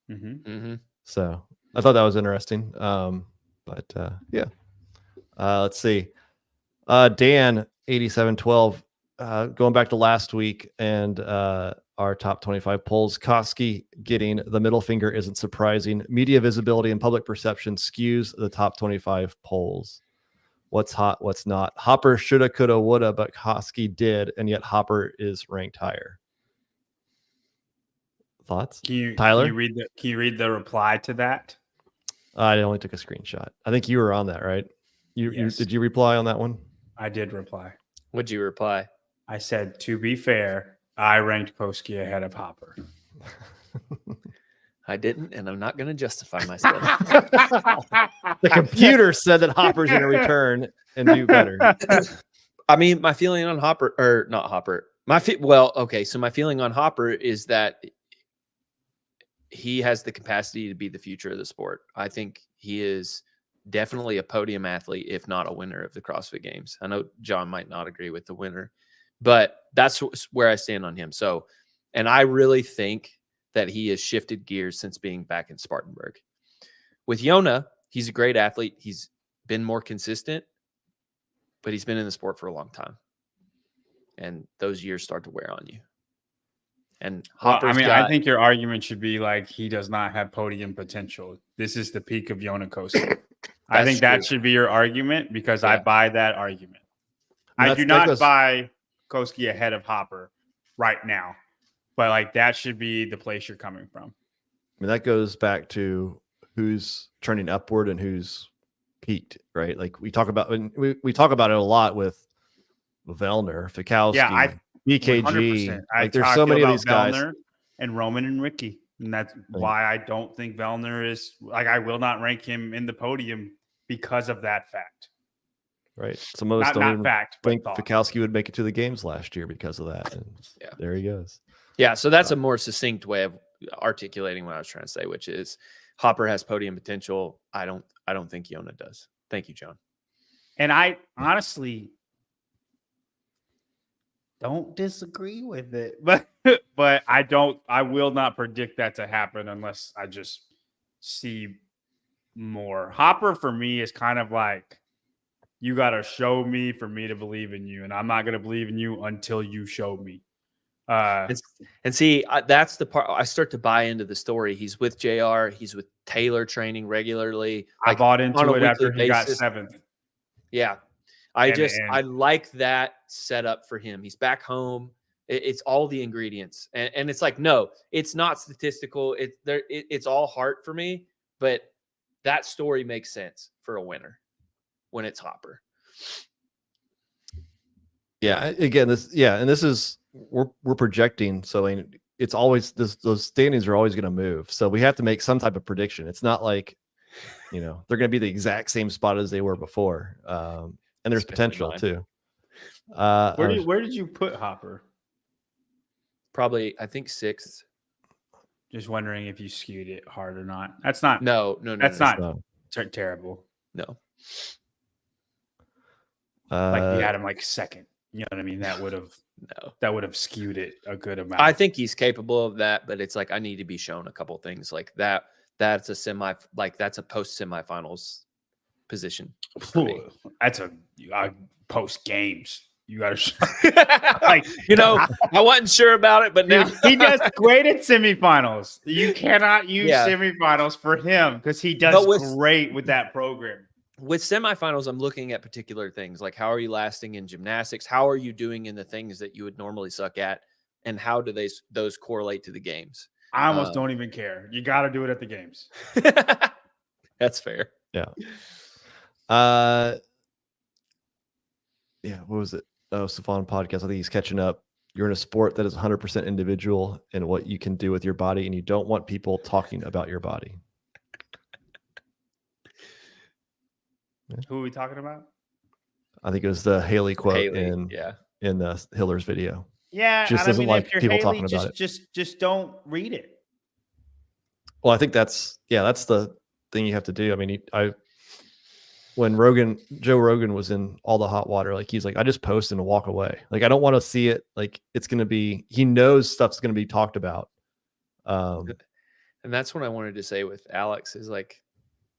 [SPEAKER 5] Mm-hmm.
[SPEAKER 1] So I thought that was interesting. But yeah. Let's see. Dan 8712. Going back to last week and our top 25 polls, Koski getting the middle finger isn't surprising. Media visibility and public perception skews the top 25 polls. What's hot, what's not. Hopper shoulda, coulda, woulda, but Koski did, and yet Hopper is ranked higher. Thoughts? Tyler?
[SPEAKER 5] Can you read the reply to that?
[SPEAKER 1] I only took a screenshot. I think you were on that, right?
[SPEAKER 5] Yes.
[SPEAKER 1] Did you reply on that one?
[SPEAKER 5] I did reply.
[SPEAKER 4] What'd you reply?
[SPEAKER 5] I said, to be fair, I ranked Koski ahead of Hopper.
[SPEAKER 4] I didn't, and I'm not going to justify myself.
[SPEAKER 1] The computer said that Hopper's going to return and do better.
[SPEAKER 4] I mean, my feeling on Hopper, or not Hopper, so my feeling on Hopper is that he has the capacity to be the future of the sport. I think he is definitely a podium athlete, if not a winner of the CrossFit Games. I know John might not agree with the winner, but that's where I stand on him. So, and I really think that he has shifted gears since being back in Spartanburg. With Yona, he's a great athlete. He's been more consistent, but he's been in the sport for a long time. And those years start to wear on you. And
[SPEAKER 5] I think your argument should be like, he does not have podium potential. This is the peak of Yona Koski. I think that should be your argument, because I buy that argument. I do not buy Koski ahead of Hopper right now, but like that should be the place you're coming from.
[SPEAKER 1] I mean, that goes back to who's trending upward and who's peaked, right? Like we talk about it a lot with Vellner, Fikowski,
[SPEAKER 5] Yeah,
[SPEAKER 1] BKG.
[SPEAKER 5] Like
[SPEAKER 1] there's so many of these guys.
[SPEAKER 5] Vellner and Roman and Ricky. And that's why I don't think Vellner is like, I will not rank him in the podium because of that fact.
[SPEAKER 1] Right. So most don't even think
[SPEAKER 5] thought.
[SPEAKER 1] Fikowski would make it to the games last year because of that. And there he goes.
[SPEAKER 4] Yeah. So that's a more succinct way of articulating what I was trying to say, which is Hopper has podium potential. I don't think Yona does. Thank you, John.
[SPEAKER 5] And I honestly don't disagree with it, but I will not predict that to happen unless I just see more. Hopper for me is kind of like, you got to show me for me to believe in you, and I'm not going to believe in you until you show me.
[SPEAKER 4] And see, that's the part I start to buy into the story. He's with JR. He's with Taylor training regularly.
[SPEAKER 5] I bought into it after he got 7th.
[SPEAKER 4] Yeah. I like that setup for him. He's back home. It's all the ingredients. And it's like, no, it's not statistical. It's all heart for me, but that story makes sense for a winner when it's Hopper.
[SPEAKER 1] Yeah. Again, this is, we're projecting. So I mean, it's always those standings are always going to move. So we have to make some type of prediction. It's not like, they're going to be the exact same spot as they were before. And there's potential too.
[SPEAKER 5] Where did you put Hopper?
[SPEAKER 4] Probably, I think 6th.
[SPEAKER 5] Just wondering if you skewed it hard or not. That's not.
[SPEAKER 4] No.
[SPEAKER 5] That's not terrible.
[SPEAKER 4] No.
[SPEAKER 5] Like you had him like 2nd. You know what I mean? That would have skewed it a good amount.
[SPEAKER 4] I think he's capable of that, but it's like I need to be shown a couple things like that. That's a post semifinals position.
[SPEAKER 5] That's a post games. You got to
[SPEAKER 4] I wasn't sure about it, but now
[SPEAKER 5] he does great at semifinals. You cannot use semifinals for him because he does great with that program.
[SPEAKER 4] With semifinals, I'm looking at particular things like how are you lasting in gymnastics? How are you doing in the things that you would normally suck at? And how do those correlate to the games?
[SPEAKER 5] I almost don't even care. You got to do it at the games.
[SPEAKER 4] That's fair.
[SPEAKER 1] Yeah. What was it? Oh, Stefan podcast. I think he's catching up. You're in a sport that is 100% individual in what you can do with your body, and you don't want people talking about your body.
[SPEAKER 5] Who are we talking about?
[SPEAKER 1] I think it was the Haley quote
[SPEAKER 4] Haley,
[SPEAKER 1] in
[SPEAKER 4] yeah.
[SPEAKER 1] the Hiller's video.
[SPEAKER 5] Yeah,
[SPEAKER 1] Just
[SPEAKER 5] and
[SPEAKER 1] doesn't like
[SPEAKER 5] if you're
[SPEAKER 1] people
[SPEAKER 5] Haley,
[SPEAKER 1] talking about it.
[SPEAKER 5] just don't read it.
[SPEAKER 1] Well, I think that's the thing you have to do. I mean, when Joe Rogan was in all the hot water, like he's like, I just post and walk away. Like I don't want to see it. Like it's gonna be. He knows stuff's gonna be talked about.
[SPEAKER 4] And that's what I wanted to say with Alex is like,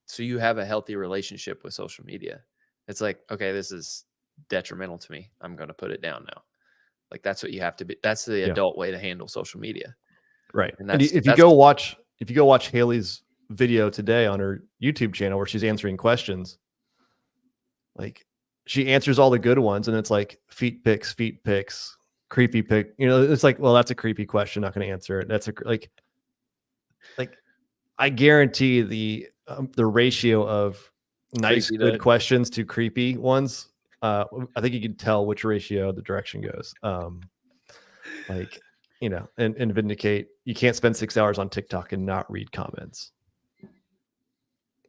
[SPEAKER 4] so you have a healthy relationship with social media. It's like, okay, this is detrimental to me. I'm going to put it down now. Like that's what you have to be. That's the adult way to handle social media.
[SPEAKER 1] Right.
[SPEAKER 4] And
[SPEAKER 1] if you go watch Haley's video today on her YouTube channel where she's answering questions, like she answers all the good ones, and it's like feet pics, creepy pic. You know, it's like, well, that's a creepy question. Not going to answer it. That's like I guarantee the ratio of nice, good questions to creepy ones. I think you can tell which ratio the direction goes. Like, you know, and Vindicate, you can't spend 6 hours on TikTok and not read comments.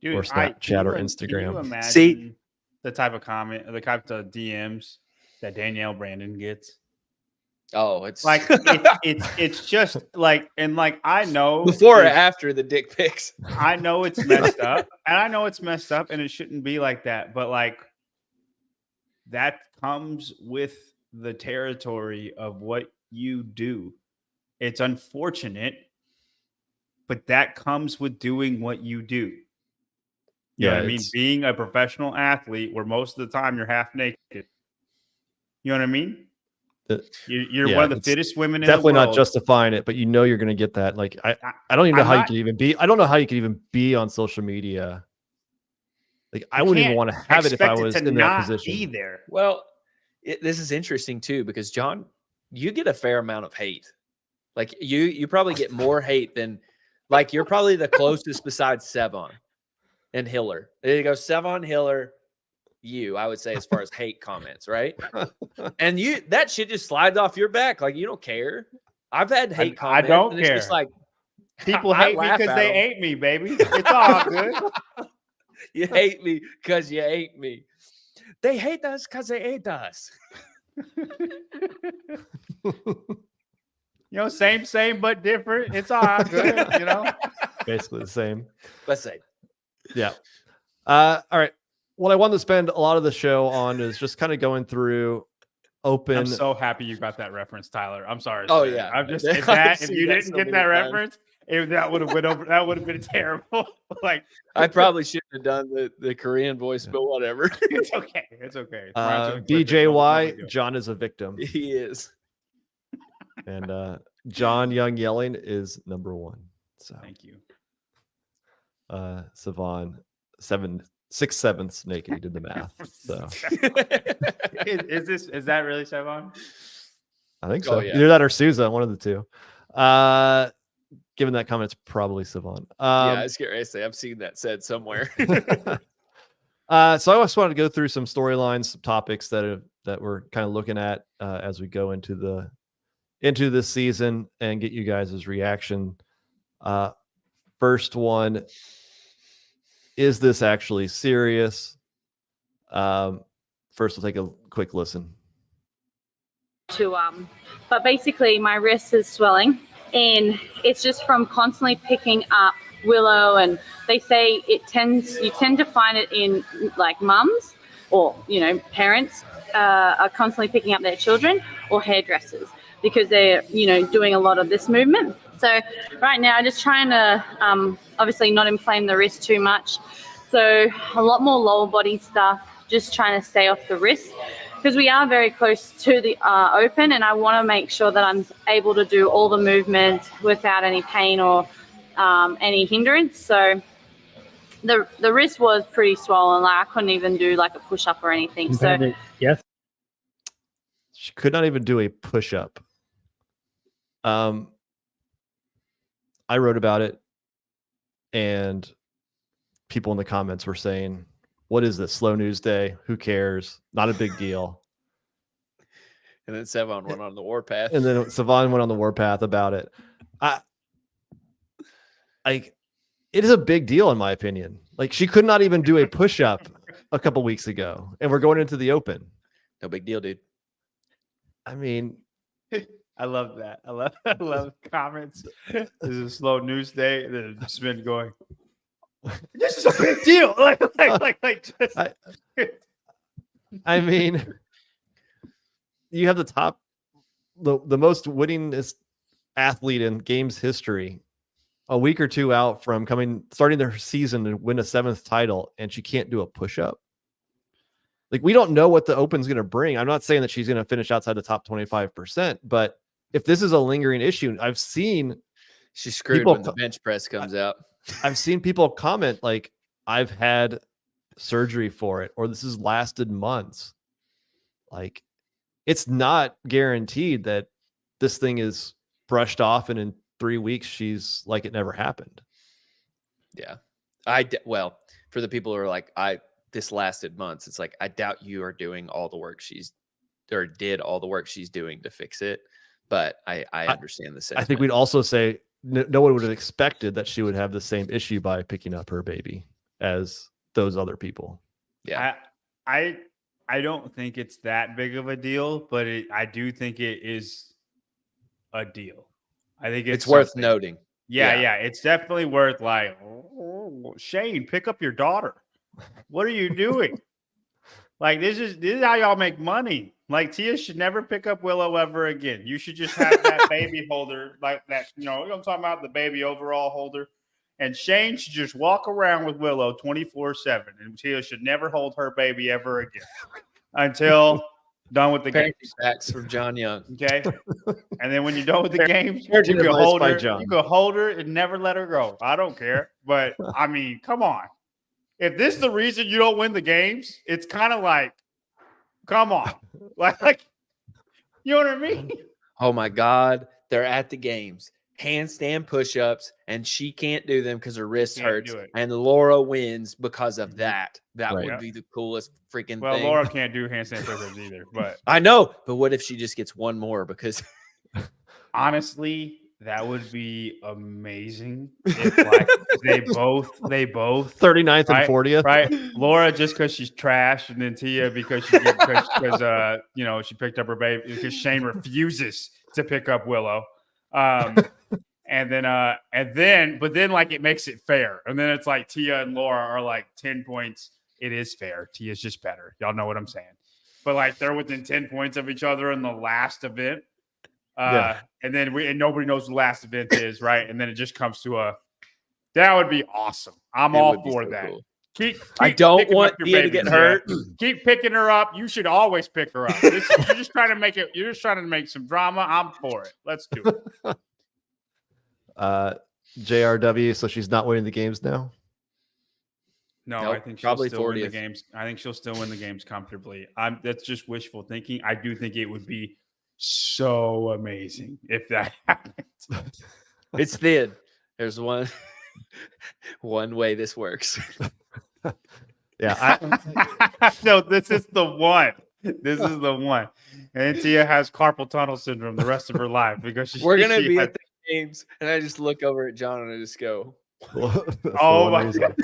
[SPEAKER 5] Dude,
[SPEAKER 1] or Snapchat or Instagram.
[SPEAKER 5] Can you imagine the type of comment, the type of DMs that Danielle Brandon gets?
[SPEAKER 4] Oh, it's
[SPEAKER 5] like it's just like, and like I know
[SPEAKER 4] before or after the dick pics.
[SPEAKER 5] I know it's messed up, and it shouldn't be like that. But like that comes with the territory of what you do. It's unfortunate, but that comes with doing what you do. You know what I mean? Being a professional athlete where most of the time you're half naked. You know what I mean? You're one of the fittest women in the world.
[SPEAKER 1] Definitely not justifying it, but you know you're going to get that. Like I don't even know how you could even be. I don't know how you could even be on social media. Like I wouldn't even want to have it if I was in that position.
[SPEAKER 5] Either.
[SPEAKER 4] Well, this is interesting too because John, you get a fair amount of hate. Like you probably get more hate than like you're probably the closest besides Sevon and Hiller. There you go, Sevon, Hiller. I would say as far as hate comments, right? And that shit just slides off your back. Like you don't care. I've had hate comments.
[SPEAKER 5] I don't
[SPEAKER 4] and
[SPEAKER 5] care.
[SPEAKER 4] It's just like
[SPEAKER 5] people hate me because they ate me, baby. It's all good.
[SPEAKER 4] You hate me because you ate me. They hate us because they ate us.
[SPEAKER 5] You know, same but different. It's all good. You know,
[SPEAKER 1] basically the same.
[SPEAKER 4] Let's say,
[SPEAKER 1] yeah. All right. What I wanted to spend a lot of the show on is just kind of going through open.
[SPEAKER 5] I'm so happy you got that reference, Tyler. I'm sorry.
[SPEAKER 4] Oh
[SPEAKER 5] sir.
[SPEAKER 4] yeah.
[SPEAKER 5] I'm just if you didn't get that reference, that would have went over. That would have been terrible. Like
[SPEAKER 4] I probably shouldn't have done the Korean voice, but whatever.
[SPEAKER 5] It's okay. It's okay.
[SPEAKER 1] BJY, John is a victim.
[SPEAKER 4] He is.
[SPEAKER 1] And John Young yelling is number one. So
[SPEAKER 5] thank you.
[SPEAKER 1] Savon 6/7 naked. He did the math. So
[SPEAKER 5] is that really Savon?
[SPEAKER 1] I think so.
[SPEAKER 4] Oh, yeah.
[SPEAKER 1] Either that or Souza, one of the two. Given that comment, it's probably Savon.
[SPEAKER 4] Yeah, I was going to say I've seen that said somewhere.
[SPEAKER 1] So I just wanted to go through some storylines, some topics that we're kind of looking at as we go into this season and get you guys' reaction. First one, is this actually serious? First, we'll take a quick listen.
[SPEAKER 6] But basically my wrist is swelling and it's just from constantly picking up willow, and they say you tend to find it in like mums or parents are constantly picking up their children or hairdressers because they're doing a lot of this movement. So right now I'm just trying to obviously not inflame the wrist too much, so a lot more lower body stuff, just trying to stay off the wrist because we are very close to the open, and I want to make sure that I'm able to do all the movement without any pain or any hindrance. So the wrist was pretty swollen. Like I couldn't even do like a push up or anything. So
[SPEAKER 1] yes, she could not even do a push up. I wrote about it, and people in the comments were saying, "What is this? Slow news day? Who cares? Not a big deal."
[SPEAKER 4] And then Sevon went on the warpath.
[SPEAKER 1] And then Savon went on the warpath about it. It is a big deal in my opinion. Like she could not even do a push-up a couple weeks ago, and we're going into the Open.
[SPEAKER 4] No big deal, dude.
[SPEAKER 1] I mean,
[SPEAKER 5] I love that. I love comments. This is a slow news day. And then it's been going. This is a big deal.
[SPEAKER 1] I mean, you have the most winningest athlete in games history a week or two out from starting their season to win a 7th title, and she can't do a push-up. Like, we don't know what the Open's going to bring. I'm not saying that she's going to finish outside the top 25%, but if this is a lingering issue, I've seen
[SPEAKER 4] she's screwed when the bench press comes out.
[SPEAKER 1] I've seen people comment like, I've had surgery for it, or this has lasted months. Like, it's not guaranteed that this thing is brushed off and in 3 weeks she's like it never happened.
[SPEAKER 4] Yeah. Well, for the people who are like, this lasted months, it's like, I doubt you are doing all the work did all the work she's doing to fix it. But I understand the sentiment.
[SPEAKER 1] I think we'd also say no one would have expected that she would have the same issue by picking up her baby as those other people.
[SPEAKER 4] Yeah.
[SPEAKER 5] I don't think it's that big of a deal, but I do think it is a deal. I think it's
[SPEAKER 4] worth noting.
[SPEAKER 5] Yeah. It's definitely worth like, Shane, pick up your daughter. What are you doing? Like, this is how y'all make money. Like, Tia should never pick up Willow ever again. You should just have that baby holder, like that, you know what I'm talking about, the baby overall holder. And Shane should just walk around with Willow 24/7. And Tia should never hold her baby ever again until done with the games.
[SPEAKER 4] Facts from John Young.
[SPEAKER 5] Okay. And then when you're done with the games, you can hold her. You can hold her and never let her go. I don't care. But I mean, come on. If this is the reason you don't win the games, it's kind of like, come on. Like, you know what I mean?
[SPEAKER 4] Oh my God. They're at the games. Handstand push-ups, and she can't do them because her wrist hurts. And Laura wins because of that. That would be the coolest freaking thing.
[SPEAKER 5] Well, Laura can't do handstand push-ups either. But
[SPEAKER 4] I know. But what if she just gets one more? Because
[SPEAKER 5] honestly, that would be amazing. If like they both
[SPEAKER 1] 39th and 40th,
[SPEAKER 5] right? Laura just because she's trash, and then Tia because she picked up her baby because Shane refuses to pick up Willow. But then like it makes it fair. And then it's like Tia and Laura are like 10 points. It is fair. Tia's just better. Y'all know what I'm saying. But like they're within 10 points of each other in the last event. And then nobody knows the last event is, right? And then it just comes to that would be awesome. I'm all for that. Cool. Keep
[SPEAKER 4] I don't want Tia to get hurt.
[SPEAKER 5] Keep picking her up. You should always pick her up. You're just trying to make it. You're just trying to make some drama. I'm for it. Let's do it.
[SPEAKER 1] JRW. So she's not winning the games now.
[SPEAKER 5] No,
[SPEAKER 4] nope,
[SPEAKER 5] I think she'll
[SPEAKER 4] probably
[SPEAKER 5] still
[SPEAKER 4] 40th.
[SPEAKER 5] win the games. I think she'll still win the games comfortably. That's just wishful thinking. I do think it would be so amazing if that happens.
[SPEAKER 4] It's thin. There's one way this works.
[SPEAKER 1] Yeah.
[SPEAKER 5] No, this is the one. This is the one. And Tia has carpal tunnel syndrome the rest of her life because
[SPEAKER 4] we're gonna be at the games, and I just look over at John and I just go,
[SPEAKER 5] "Oh my God."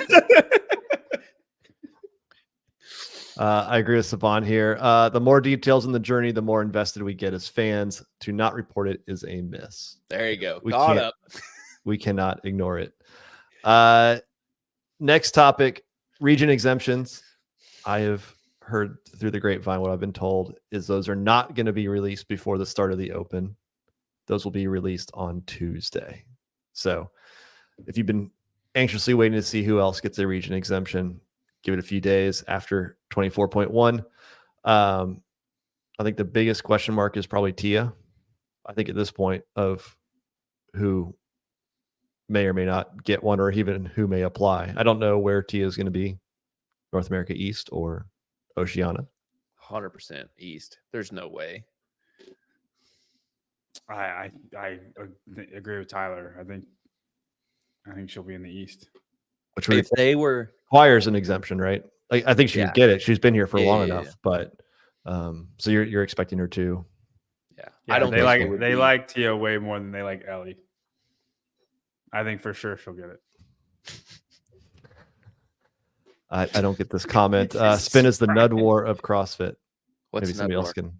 [SPEAKER 1] I agree with Saban here. The more details in the journey, the more invested we get as fans. To not report it is a miss.
[SPEAKER 4] There you go.
[SPEAKER 1] Caught
[SPEAKER 4] up.
[SPEAKER 1] We cannot ignore it. Next topic, region exemptions. I have heard through the grapevine, what I've been told is those are not going to be released before the start of the Open. Those will be released on Tuesday. So if you've been anxiously waiting to see who else gets a region exemption, give it a few days after 24.1. I think the biggest question mark is probably Tia. I think at this point of who may or may not get one, or even who may apply. I don't know where Tia is going to be, North America East or Oceania.
[SPEAKER 4] 100% East. There's no way.
[SPEAKER 5] I agree with Tyler. I think she'll be in the East.
[SPEAKER 1] Which
[SPEAKER 4] if they were
[SPEAKER 1] requires an exemption, right? Like, I think she would get it. She's been here for long enough,
[SPEAKER 4] yeah.
[SPEAKER 1] But so you're expecting her to.
[SPEAKER 5] Yeah,
[SPEAKER 4] I don't
[SPEAKER 5] they
[SPEAKER 4] think it would be-
[SPEAKER 5] like Tia way more than they like Ellie. I think for sure she'll get it.
[SPEAKER 1] I don't get this comment. Spin is the nud war of CrossFit.
[SPEAKER 4] What's
[SPEAKER 1] Maybe somebody
[SPEAKER 4] Nud
[SPEAKER 1] else
[SPEAKER 4] War?
[SPEAKER 1] can.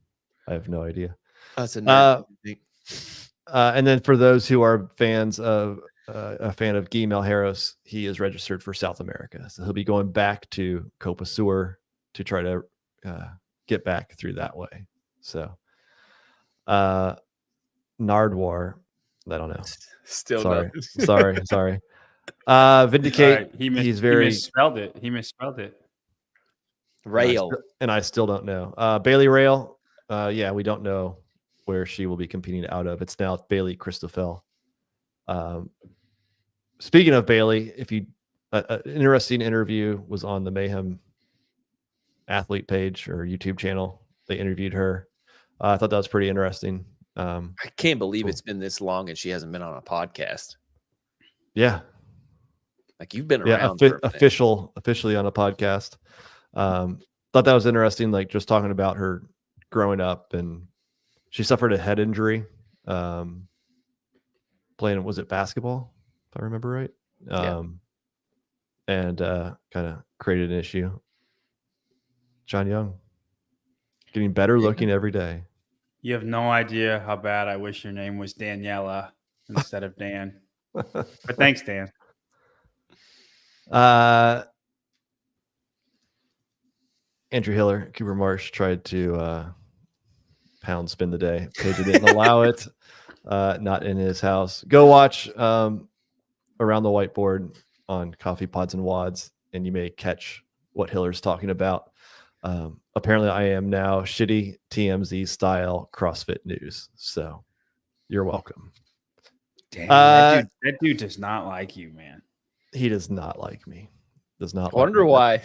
[SPEAKER 1] I have no idea.
[SPEAKER 4] That's a nerd thing.
[SPEAKER 1] And then for those who are fans of a fan of Guy Malheiros, he is registered for South America, so he'll be going back to Copa Sur to try to get back through that way. So, Nardwar, I don't know.
[SPEAKER 4] Still
[SPEAKER 1] Sorry,
[SPEAKER 4] nothing.
[SPEAKER 1] sorry. Vindicate. He's very
[SPEAKER 5] he misspelled it. He misspelled it.
[SPEAKER 4] Rail.
[SPEAKER 1] and I still don't know. Bailey Rail. Yeah, we don't know where she will be competing out of. It's now Bailey Christoffel. Speaking of Bailey, if you an interesting interview was on the Mayhem athlete page or YouTube channel. They interviewed her. I thought that was pretty interesting.
[SPEAKER 4] I can't believe it's been this long and she hasn't been on a podcast.
[SPEAKER 1] Yeah.
[SPEAKER 4] Like you've been around for a minute.
[SPEAKER 1] officially on a podcast. Thought that was interesting. Like just talking about her growing up, and she suffered a head injury. Playing, was it basketball? If I remember right. And kind of created an issue. John Young getting better looking every day.
[SPEAKER 5] You have no idea how bad I wish your name was Daniela instead of Dan. But thanks, Dan.
[SPEAKER 1] Andrew Hiller, Cooper Marsh tried to pound spin the day. Paige didn't allow it. Not in his house. Go watch Around the Whiteboard on Coffee Pods and Wads, and you may catch what Hiller's talking about. Apparently, I am now shitty TMZ style CrossFit news. So you're welcome.
[SPEAKER 5] Damn, that dude does not like you, man.
[SPEAKER 1] He does not like me. Does not.
[SPEAKER 4] Wonder why.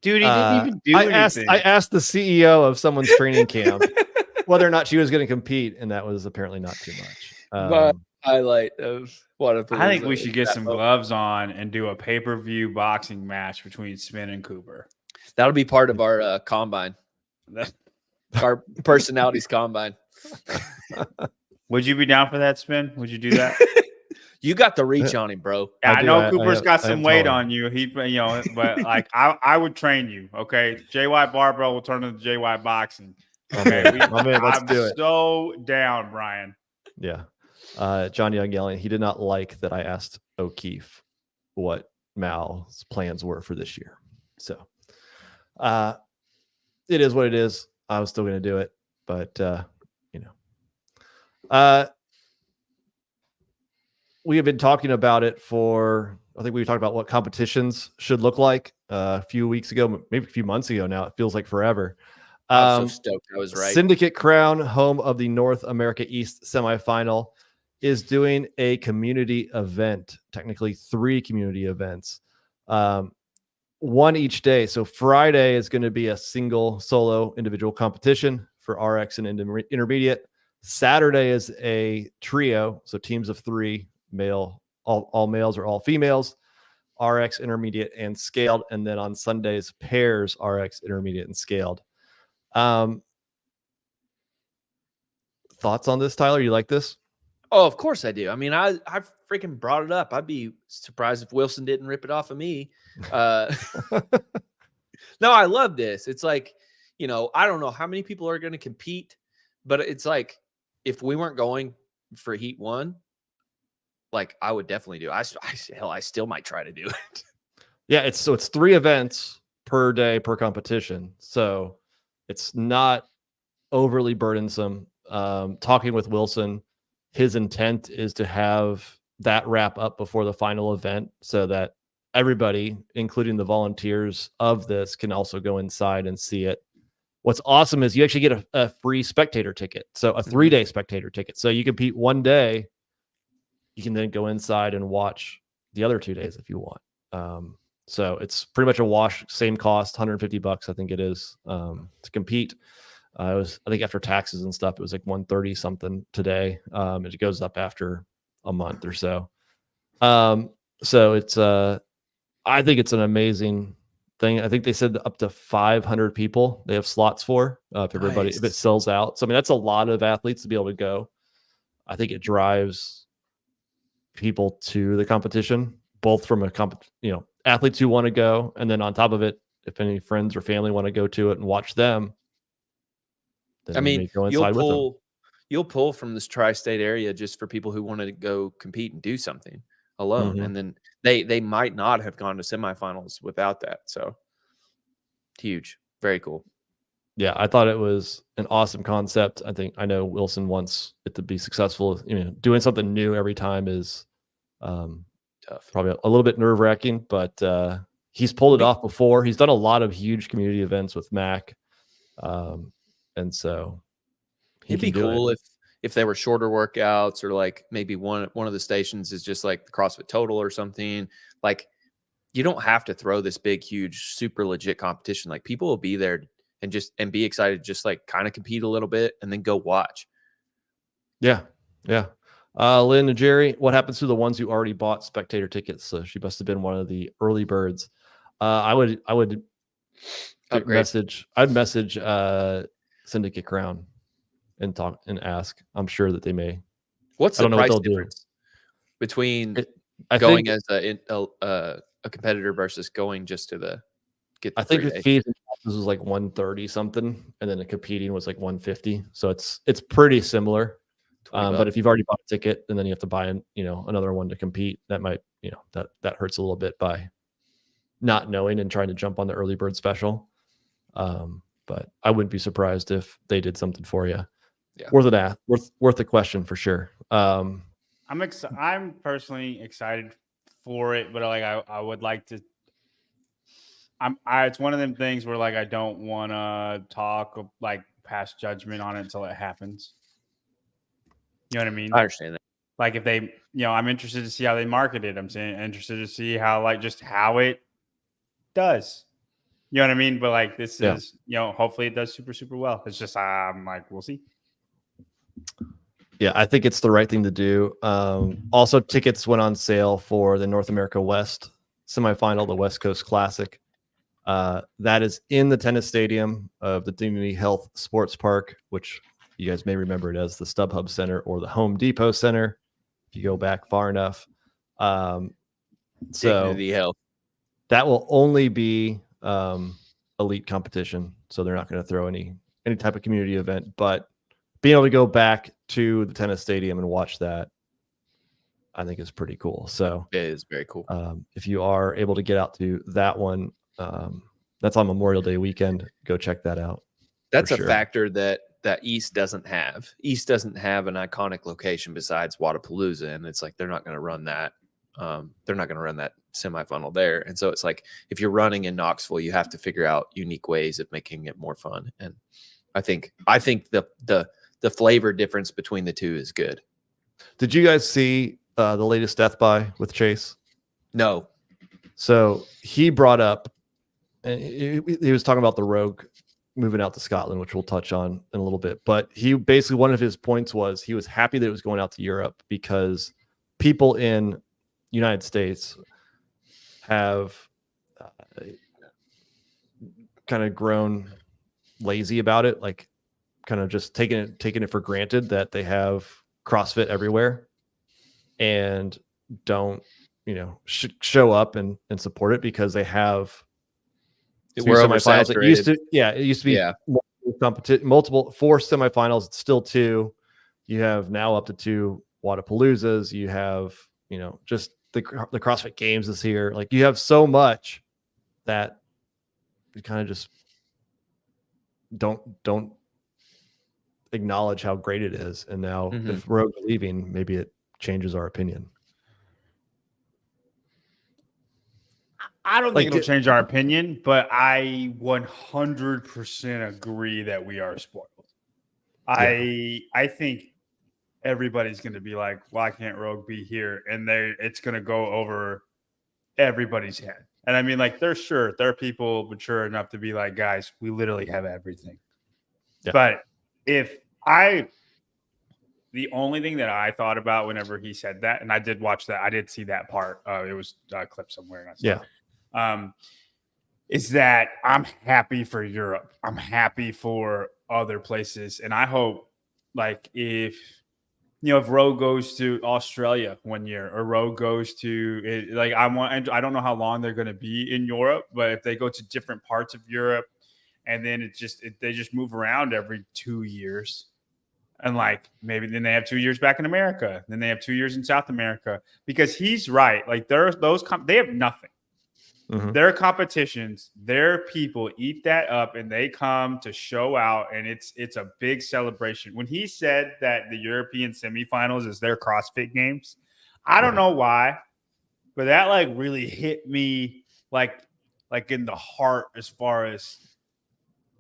[SPEAKER 5] Dude, he didn't even do anything.
[SPEAKER 1] I asked the CEO of someone's training camp whether or not she was going to compete, and that was apparently not too much.
[SPEAKER 4] Highlight of what if
[SPEAKER 5] I think we should get some gloves on and do a pay-per-view boxing match between Spin and Cooper.
[SPEAKER 4] That'll be part of our combine. Our personalities combine.
[SPEAKER 5] Would you be down for that, Spin? Would you do that?
[SPEAKER 4] You got the reach on him, bro.
[SPEAKER 5] Yeah, I know Cooper's
[SPEAKER 1] have,
[SPEAKER 5] got some weight
[SPEAKER 1] taller.
[SPEAKER 5] on you. He, but like I would train you. Okay, JY Barbell will turn into JY Boxing. Okay,
[SPEAKER 1] let's do it.
[SPEAKER 5] So down, Brian.
[SPEAKER 1] Yeah. John Young yelling. He did not like that I asked O'Keefe what Mal's plans were for this year. So it is what it is. I was still going to do it, but we have been talking about it for, I think we talked about what competitions should look like a few weeks ago, maybe a few months ago now. It feels like forever.
[SPEAKER 4] I'm so stoked I was right.
[SPEAKER 1] Syndicate Crown, home of the North America East semifinal, is doing a community event, technically 3 community events, one each day. So Friday is going to be a single solo individual competition for RX and intermediate. Saturday is a trio, so teams of 3, male, all males or all females, RX, intermediate, and scaled. And then on Sundays, pairs, RX, intermediate, and scaled. Thoughts on this, Tyler? You like this?
[SPEAKER 4] Oh, of course I do. I mean, I freaking brought it up. I'd be surprised if Wilson didn't rip it off of me. No, I love this. It's like, I don't know how many people are going to compete, but it's like, if we weren't going for heat 1, like I would definitely do. I still might try to do it.
[SPEAKER 1] Yeah, it's 3 events per day per competition, so it's not overly burdensome. Talking with Wilson, his intent is to have that wrap up before the final event, so that everybody, including the volunteers of this, can also go inside and see it. What's awesome is you actually get a free spectator ticket. So a 3-day spectator ticket. So you compete one day, you can then go inside and watch the other 2 days if you want. So it's pretty much a wash, same cost, $150, I think it is, to compete. I think after taxes and stuff, it was like 130 something today. It goes up after a month or so. So it's I think it's an amazing thing. I think they said up to 500 people they have slots for if everybody if it
[SPEAKER 4] Nice.
[SPEAKER 1] sells out. So I mean that's a lot of athletes to be able to go. I think it drives people to the competition, both from a athletes who want to go, and then on top of it, if any friends or family want to go to it and watch them, then
[SPEAKER 4] I
[SPEAKER 1] they may
[SPEAKER 4] mean,
[SPEAKER 1] go inside with them.
[SPEAKER 4] you'll pull from this tri-state area just for people who want to go compete and do something alone,
[SPEAKER 1] Mhm.
[SPEAKER 4] and then they might not have gone to semifinals without that. So huge, very cool.
[SPEAKER 1] Yeah, I thought it was an awesome concept. I know Wilson wants it to be successful. Doing something new every time is
[SPEAKER 4] Tough.
[SPEAKER 1] probably a little bit nerve-wracking, but he's pulled it off before. He's done a lot of huge community events with Mac, and so
[SPEAKER 4] It'd be cool if they were shorter workouts, or like maybe one of the stations is just like the CrossFit Total or something. Like, you don't have to throw this big, huge, super legit competition. Like, people will be there and be excited, just like kind of compete a little bit and then go watch.
[SPEAKER 1] Yeah. Lynn and Jerry, what happens to the ones who already bought spectator tickets? So she must have been one of the early birds. I would
[SPEAKER 4] Upgrade.
[SPEAKER 1] I'd message Syndicate Crown and talk and ask. I'm sure that they may.
[SPEAKER 4] What's
[SPEAKER 1] I
[SPEAKER 4] the
[SPEAKER 1] don't know what
[SPEAKER 4] price
[SPEAKER 1] they'll do.
[SPEAKER 4] difference between
[SPEAKER 1] I
[SPEAKER 4] going
[SPEAKER 1] think,
[SPEAKER 4] as a competitor versus going just to get the
[SPEAKER 1] I think the
[SPEAKER 4] 3-day?
[SPEAKER 1] fees and taxes was like 130 something, and then the competing was like 150. So it's pretty similar. But if you've already bought a ticket and then you have to buy another one to compete, that might that hurts a little bit by not knowing and trying to jump on the early bird special. But I wouldn't be surprised if they did something for you.
[SPEAKER 4] Yeah.
[SPEAKER 1] Worth the question for sure.
[SPEAKER 5] I'm personally excited for it, but like I would like to. It's one of them things where like I don't want to talk like pass judgment on it until it happens. You know what I mean?
[SPEAKER 4] I understand that.
[SPEAKER 5] Like if they, I'm interested to see how they market it. I'm interested to see how how it does. You know what I mean? But like this is, hopefully it does super, super well. It's just I'm like, we'll see.
[SPEAKER 1] Yeah, I think it's the right thing to do. Also, tickets went on sale for the North America West semifinal, the West Coast Classic. That is in the tennis stadium of the Dignity Health Sports Park, which you guys may remember it as the StubHub Center or the Home Depot Center, if you go back far enough. So
[SPEAKER 4] Dignity Health.
[SPEAKER 1] That will only be elite competition, so they're not going to throw any type of community event. But being able to go back to the tennis stadium and watch that, I think is pretty cool. So
[SPEAKER 4] it is very cool.
[SPEAKER 1] If you are able to get out to that one, that's on Memorial Day weekend. Go check that out.
[SPEAKER 4] That's a factor that East doesn't have. East doesn't have an iconic location besides Wadapalooza, and it's like they're not going to run that. They're not going to run that semifinal there, and so it's like if you're running in Knoxville, you have to figure out unique ways of making it more fun. And I think the flavor difference between the two is good.
[SPEAKER 1] Did you guys see the latest Death By with Chase?
[SPEAKER 4] No.
[SPEAKER 1] So he brought up, and he was talking about the Rogue moving out to Scotland, which we'll touch on in a little bit. But he basically, one of his points was he was happy that it was going out to Europe because people in United States have kind of grown lazy about it, like kind of just taking it for granted that they have CrossFit everywhere and don't show up and support it because they have
[SPEAKER 4] we're
[SPEAKER 1] semifinals. It used to be multiple 4 semifinals. It's still 2. You have now up to 2 Wadapaloozas. You have just the CrossFit Games this year. Like you have so much that you kind of just don't acknowledge how great it is. And now if Rogue's leaving, maybe it changes our opinion.
[SPEAKER 5] I don't think it'll change our opinion, but I 100% agree that we are spoiled. Yeah. I think everybody's going to be like, why can't Rogue be here? And it's going to go over everybody's head. And I mean, like, there are people mature enough to be like, guys, we literally have everything. Yeah. But the only thing that I thought about whenever he said that, and I did watch that, I did see that part. It was a clip somewhere. And I saw it. is that I'm happy for Europe. I'm happy for other places. And I hope, like, if Rogue goes to Australia one year or Rogue goes to it, like, I don't know how long they're going to be in Europe, but if they go to different parts of Europe and then they just move around every 2 years. And like maybe then they have 2 years back in America. Then they have 2 years in South America, because he's right. Like they have nothing.
[SPEAKER 1] Mhm.
[SPEAKER 5] Their competitions, their people eat that up and they come to show out. And it's a big celebration. When he said that the European semifinals is their CrossFit Games, I don't know why, but that like really hit me like in the heart, as far as,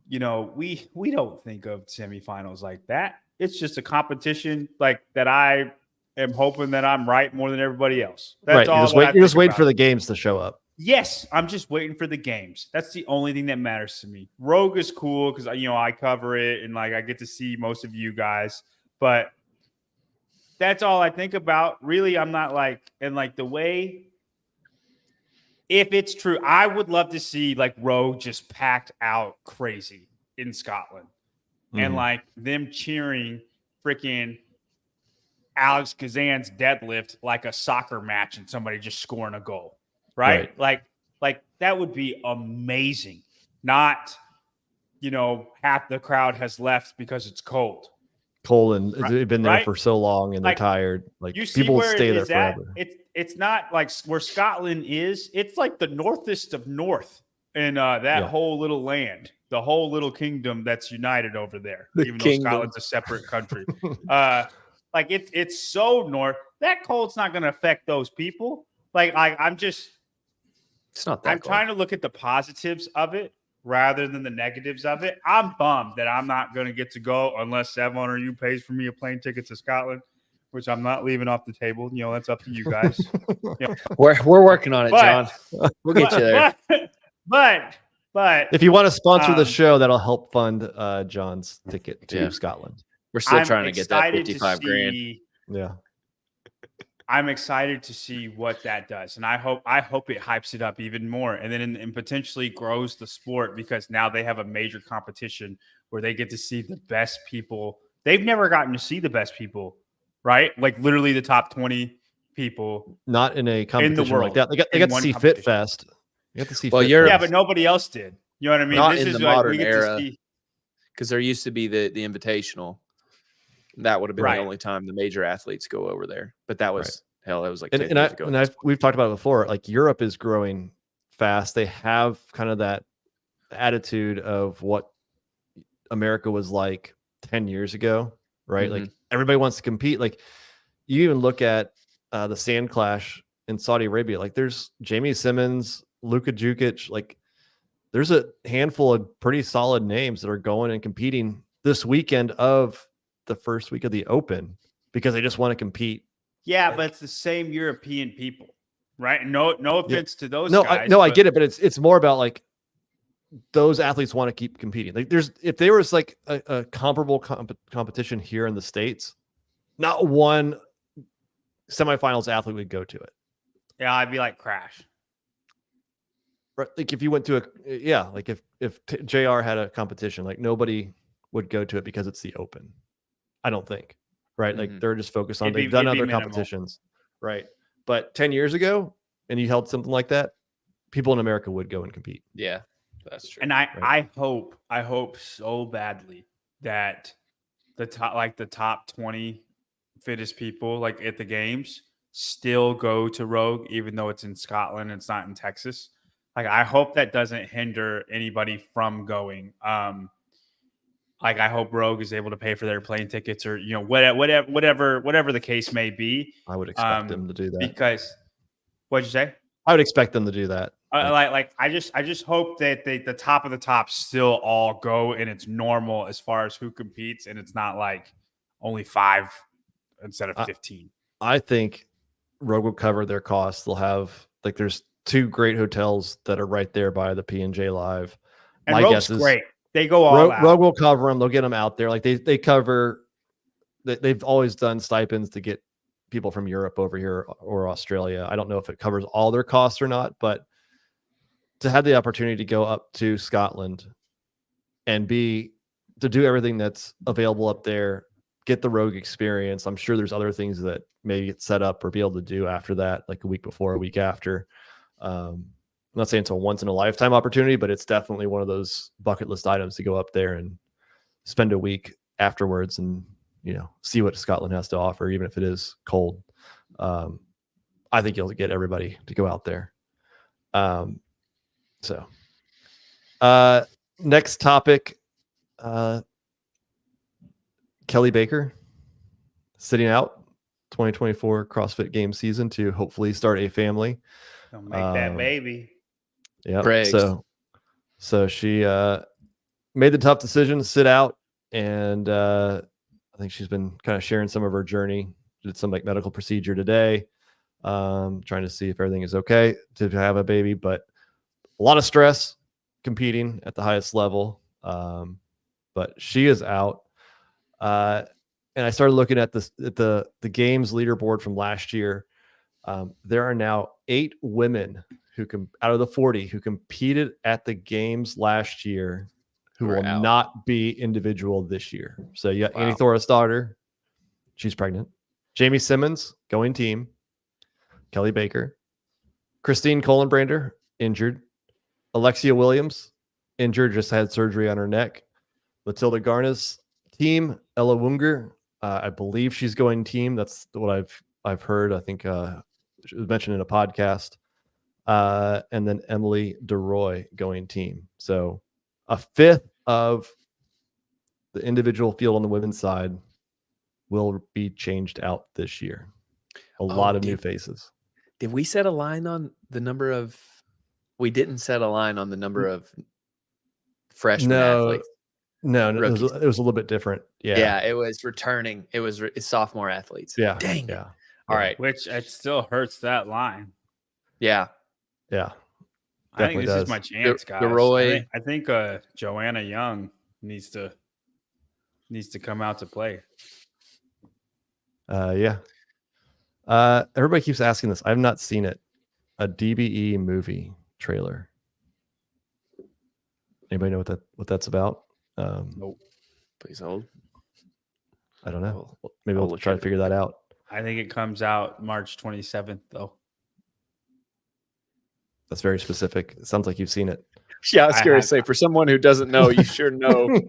[SPEAKER 5] we don't think of semifinals like that. It's just a competition like that. I am hoping that I'm right more than everybody else. That's all.
[SPEAKER 1] You're just waiting for the games to show up.
[SPEAKER 5] Yes, I'm just waiting for the games. That's the only thing that matters to me. Rogue is cool because I cover it and like I get to see most of you guys, but that's all I think about. Really, I'm not like, and like the way, if it's true, I would love to see like Rogue just packed out crazy in Scotland. And like them cheering freaking Alex Gazan's deadlift like a soccer match and somebody just scoring a goal, right? Like that would be amazing. Not, half the crowd has left because it's cold.
[SPEAKER 1] And they've been there for so long and they're tired. Like people will stay there forever.
[SPEAKER 5] It's not like where Scotland is. It's like the northest of north in that whole little land. The whole little kingdom that's united over there, even though Scotland's a separate country. Like it's so north. That cold's not going to affect those people. Like it's not that. I'm trying to look at the positives of it rather than the negatives of it. I'm bummed that I'm not going to get to go unless Sevon or you pays for me a plane ticket to Scotland, which I'm not leaving off the table. That's up to you guys.
[SPEAKER 4] We're working on it, John. We'll get you there.
[SPEAKER 5] But
[SPEAKER 1] if you want to sponsor the show, that'll help fund John's ticket to Scotland.
[SPEAKER 4] We're still trying to get that 55 grand.
[SPEAKER 1] Yeah.
[SPEAKER 5] I'm excited to see what that does. And I hope it hypes it up even more. And then and potentially grows the sport, because now they have a major competition where they get to see the best people. They've never gotten to see the best people, right? Like literally the top 20 people.
[SPEAKER 1] Not in a competition
[SPEAKER 5] in the world,
[SPEAKER 1] like that. They got to see Fit Fest. You have to see.
[SPEAKER 5] Yeah, but nobody else did. You know what I mean?
[SPEAKER 4] Not
[SPEAKER 5] this
[SPEAKER 4] in
[SPEAKER 5] is
[SPEAKER 4] the
[SPEAKER 5] like
[SPEAKER 4] modern
[SPEAKER 5] we get
[SPEAKER 4] era,
[SPEAKER 5] to see,
[SPEAKER 4] because there used to be the Invitational. That would have been the only time the major athletes go over there. But that was hell. That was like 10 years ago.
[SPEAKER 1] We've talked about it before. Like Europe is growing fast. They have kind of that attitude of what America was like 10 years ago, right? Like everybody wants to compete. Like you even look at the Sand Clash in Saudi Arabia. Like there's Jamie Simmons, Luka Jukic. Like there's a handful of pretty solid names that are going and competing this weekend of the first week of the Open, because they just want to compete.
[SPEAKER 5] Yeah, but it's the same European people, right? No offense to those guys.
[SPEAKER 1] I get it, but it's more about like those athletes want to keep competing. Like if there was like a comparable competition here in the States, not one semifinals athlete would go to it.
[SPEAKER 5] Yeah, I'd be like Crash.
[SPEAKER 1] Right, like if you went to like if JR had a competition, like nobody would go to it because it's the Open. I don't think, right? Like they're just focused on, they've done other competitions, right? But 10 years ago, and you held something like that, people in America would go and compete.
[SPEAKER 4] Yeah, that's true.
[SPEAKER 5] And I hope so badly that the top 20 fittest people like at the games still go to Rogue, even though it's in Scotland, it's not in Texas. Like I hope that doesn't hinder anybody from going. Like I hope Rogue is able to pay for their plane tickets, or whatever the case may be.
[SPEAKER 1] I would expect them to do that.
[SPEAKER 5] Because what'd you say?
[SPEAKER 1] I would expect them to do that.
[SPEAKER 5] I just hope that the top of the top still all go, and it's normal as far as who competes, and it's not like only 5 instead of 15.
[SPEAKER 1] I think Rogue will cover their costs. They'll have like there's 2 great hotels that are right there by the P&J Live.
[SPEAKER 5] And
[SPEAKER 1] my
[SPEAKER 5] Rogue's
[SPEAKER 1] guess is
[SPEAKER 5] great. They go all out.
[SPEAKER 1] Rogue will cover them. They'll get them out there. Like they cover. They've always done stipends to get people from Europe over here or Australia. I don't know if it covers all their costs or not, but to have the opportunity to go up to Scotland and to do everything that's available up there, get the Rogue experience. I'm sure there's other things that maybe get set up or be able to do after that, like a week before, a week after. I'm not saying it's a once in a lifetime opportunity, but it's definitely one of those bucket list items to go up there and spend a week afterwards and, see what Scotland has to offer, even if it is cold. I think you'll get everybody to go out there. Next topic, Kelly Baker sitting out 2024 CrossFit Games season to hopefully start a family.
[SPEAKER 5] Don't make that baby.
[SPEAKER 1] Yeah. So she made the tough decision to sit out, and I think she's been kind of sharing some of her journey. Did some medical procedure today, trying to see if everything is okay to have a baby, but a lot of stress competing at the highest level. But she is out. And I started looking at the games leaderboard from last year. There are now 8 women out of the 40 who competed at the games last year who will not be individual this year. So you got Annie Thorisdottir, she's pregnant. Jamie Simmons going team. Kelly Baker, Christine Kohlenbrander injured. Alexia Williams injured, just had surgery on her neck. Matilda Garnes team. Ella Wunger, I believe she's going team. That's what I've heard. I think it was mentioned in a podcast. And then Emily DeRoy going team. So a fifth of the individual field on the women's side will be changed out this year. A lot of new faces.
[SPEAKER 4] Did we set a line on the number of? We didn't set a line on the number of freshman athletes.
[SPEAKER 1] No, it was a little bit different.
[SPEAKER 4] Yeah, it was returning. It was sophomore athletes.
[SPEAKER 1] Yeah.
[SPEAKER 4] Dang.
[SPEAKER 1] Yeah.
[SPEAKER 4] All right.
[SPEAKER 5] Which it still hurts that line.
[SPEAKER 4] Yeah.
[SPEAKER 1] Yeah.
[SPEAKER 5] I think this is my chance, guys. I think Joanna Young needs to come out to play.
[SPEAKER 1] Yeah. Everybody keeps asking this. I have not seen it. A DBE movie trailer. Anybody know what that's about?
[SPEAKER 4] Nope. Please hold.
[SPEAKER 1] I don't know. Maybe we'll try to figure that out.
[SPEAKER 5] I think it comes out March 27th, though.
[SPEAKER 1] That's very specific. It sounds like you've seen it.
[SPEAKER 4] Yeah, I was going to say, for someone who doesn't know, you sure know.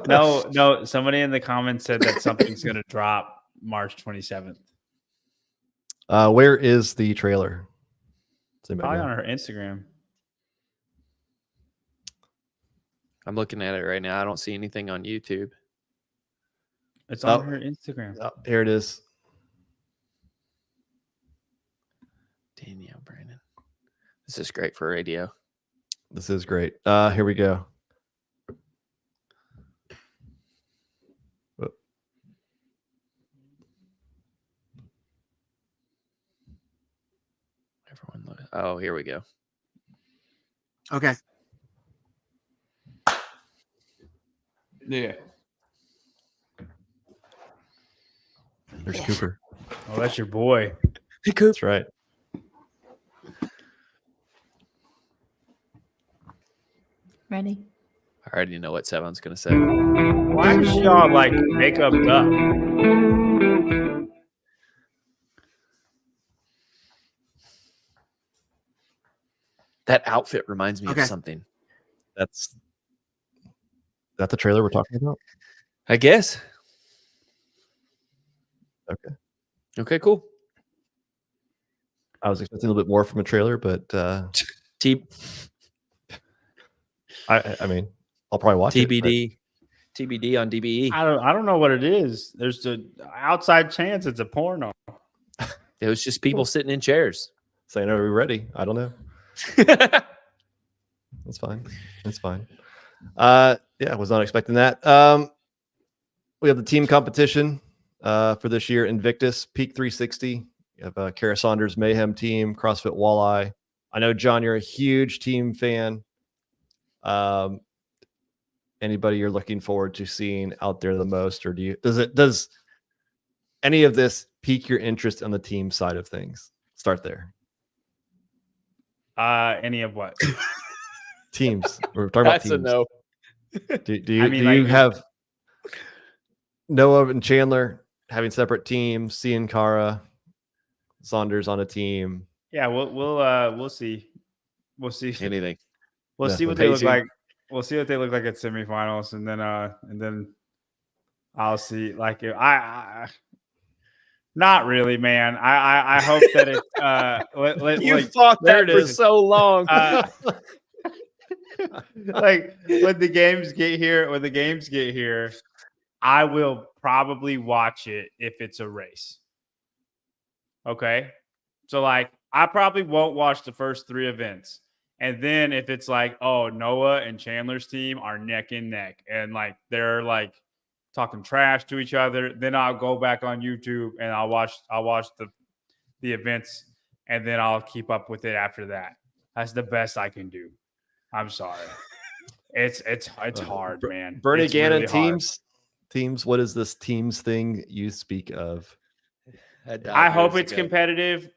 [SPEAKER 5] No. Somebody in the comments said that something's going to drop March 27th.
[SPEAKER 1] Where is the trailer?
[SPEAKER 5] Probably on her Instagram.
[SPEAKER 4] I'm looking at it right now. I don't see anything on YouTube.
[SPEAKER 5] It's on her Instagram.
[SPEAKER 1] Oh, here it is.
[SPEAKER 4] Danielle Brandon. This is great for radio.
[SPEAKER 1] This is great. Here we go.
[SPEAKER 4] Everyone look. Oh, here we go.
[SPEAKER 7] Okay.
[SPEAKER 5] Yeah.
[SPEAKER 1] There's Cooper.
[SPEAKER 5] Oh, that's your boy.
[SPEAKER 4] Hey, Coop.
[SPEAKER 1] That's right.
[SPEAKER 8] Ready?
[SPEAKER 4] I already know what Sevon's going to say.
[SPEAKER 5] Why does she all like makeup up?
[SPEAKER 4] That outfit reminds me of something.
[SPEAKER 1] That's the trailer we're talking about?
[SPEAKER 4] I guess.
[SPEAKER 1] Okay.
[SPEAKER 4] Okay, cool.
[SPEAKER 1] I was expecting a little bit more from a trailer, but I mean, I'll probably watch
[SPEAKER 4] TBD. TBD on DBE.
[SPEAKER 5] I don't know what it is. There's an outside chance it's a porno.
[SPEAKER 4] It was just people sitting in chairs.
[SPEAKER 1] Saying, are we ready? I don't know. That's fine. That's fine. Yeah, I was not expecting that. We have the team competition for this year. Invictus, Peak 360. You have Kara Saunders' Mayhem team, CrossFit Walleye. I know, John, you're a huge team fan. Anybody you're looking forward to seeing out there the most, or does any of this pique your interest on the team side of things? Start there.
[SPEAKER 5] Any of what?
[SPEAKER 1] teams. We're talking about
[SPEAKER 4] That's a
[SPEAKER 1] teams.
[SPEAKER 4] no.
[SPEAKER 1] Do you,
[SPEAKER 5] I mean,
[SPEAKER 1] do you
[SPEAKER 5] like-
[SPEAKER 1] have Noah and Chandler having separate teams? Cian Cara, Saunders on a team.
[SPEAKER 5] Yeah, we'll see. We'll see.
[SPEAKER 4] Anything.
[SPEAKER 5] We'll see what
[SPEAKER 1] Nothing.
[SPEAKER 5] they look like. We'll see what they look like at semifinals, and then I'll see. Like I not really, man. I hope that it's
[SPEAKER 4] You
[SPEAKER 5] like,
[SPEAKER 4] fought
[SPEAKER 1] there
[SPEAKER 4] that
[SPEAKER 1] it
[SPEAKER 4] for
[SPEAKER 1] is.
[SPEAKER 4] so long.
[SPEAKER 5] like when the games get here, I will probably watch it if it's a race. Okay. So like I probably won't watch the first 3 events. And then if it's like, oh, Noah and Chandler's team are neck and neck and like they're like talking trash to each other, then I'll go back on YouTube and I'll watch the events and then I'll keep up with it after that. That's the best I can do. I'm sorry. It's hard, man.
[SPEAKER 1] Bernie
[SPEAKER 5] It's
[SPEAKER 1] Gannon
[SPEAKER 5] really hard.
[SPEAKER 1] teams. What is this teams thing you speak of?
[SPEAKER 5] I hope it's competitive.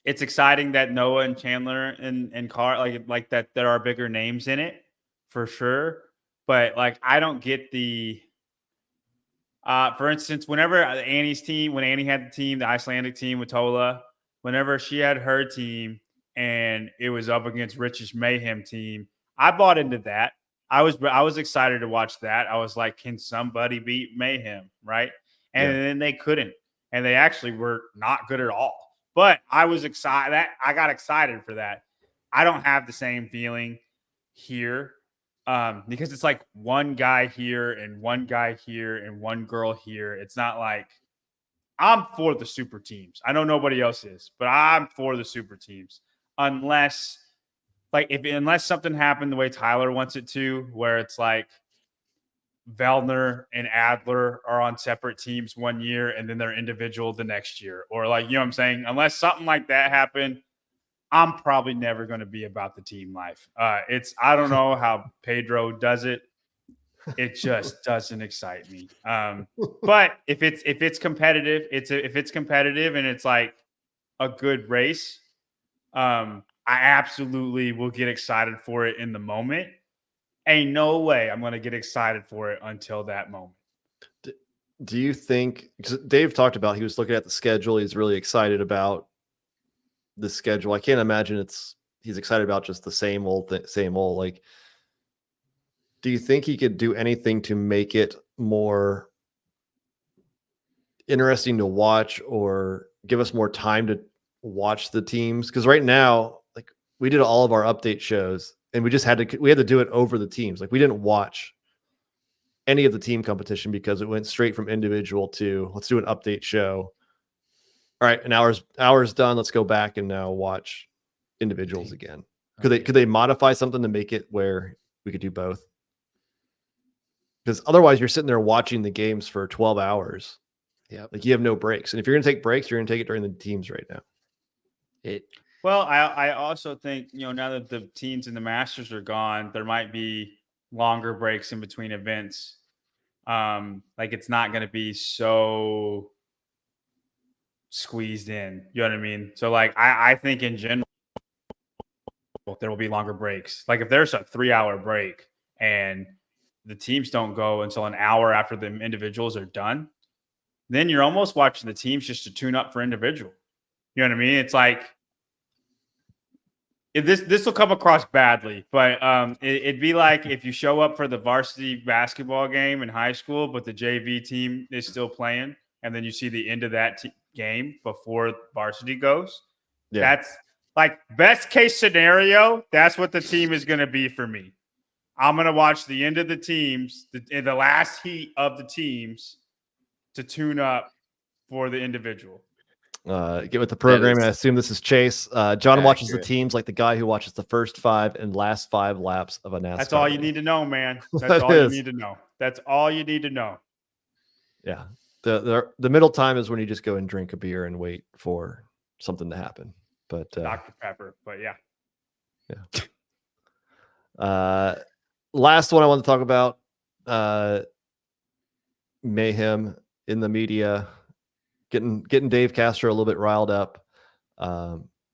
[SPEAKER 5] It's exciting that Noah and Chandler and Carr like that there are bigger names in it for sure. But like I don't get the for instance, whenever Annie's team, when Annie had the team, the Icelandic team with Tola, whenever she had her team and it was up against Rich's Mayhem team, I bought into that. I was excited to watch that. I was like, can somebody beat Mayhem, right? And then they couldn't. And they actually were not good at all. But I was excited. I got excited for that. I don't have the same feeling here because it's like one guy here and one guy here and one girl here. It's not like I'm for the super teams. I know nobody else is, but I'm for the super teams. Unless something happened the way Tyler wants it to, where it's like Vellner and Adler are on separate teams one year and then they're individual the next year. Or like, you know what I'm saying? Unless something like that happened, I'm probably never going to be about the team life. I don't know how Pedro does it. It just doesn't excite me. But if it's competitive, if it's competitive and it's like a good race, I absolutely will get excited for it in the moment. Ain't no way I'm going to get excited for it until that moment.
[SPEAKER 1] Do you think, because Dave talked about, he was looking at the schedule. He's really excited about the schedule. I can't imagine he's excited about just the same old thing, same old. Like, do you think he could do anything to make it more interesting to watch or give us more time to watch the teams? Because right now, like, we did all of our update shows and we had to do it over the teams. Like, we didn't watch any of the team competition because it went straight from individual to let's do an update show. All right, an hour's done. Let's go back and now watch individuals again. Could they modify something to make it where we could do both? Because otherwise you're sitting there watching the games for 12 hours.
[SPEAKER 4] Yeah.
[SPEAKER 1] Like, you have no breaks. And if you're going to take breaks, you're going to take it during the teams right now.
[SPEAKER 5] Well, I also think, now that the teams and the masters are gone, there might be longer breaks in between events. Like, it's not going to be so squeezed in. You know what I mean? So like, I think in general, there will be longer breaks. Like, if there's a 3-hour break and the teams don't go until an hour after the individuals are done, then you're almost watching the teams just to tune up for individual. You know what I mean? It's like, this will come across badly, but it'd be like if you show up for the varsity basketball game in high school, but the JV team is still playing, and then you see the end of that game before varsity goes. Yeah. That's like best case scenario. That's what the team is going to be for me. I'm going to watch the end of the teams, the last heat of the teams, to tune up for the individual.
[SPEAKER 1] Get with the program. I assume this is Chase. John watches the teams like the guy who watches the first 5 and last 5 laps of a NASCAR.
[SPEAKER 5] That's all you need to know, man. That's all you need to know. That's all you need to know.
[SPEAKER 1] Yeah. The middle time is when you just go and drink a beer and wait for something to happen. But
[SPEAKER 5] Dr. Pepper. But yeah.
[SPEAKER 1] Last one I want to talk about, Mayhem in the media, getting Dave Castro a little bit riled up.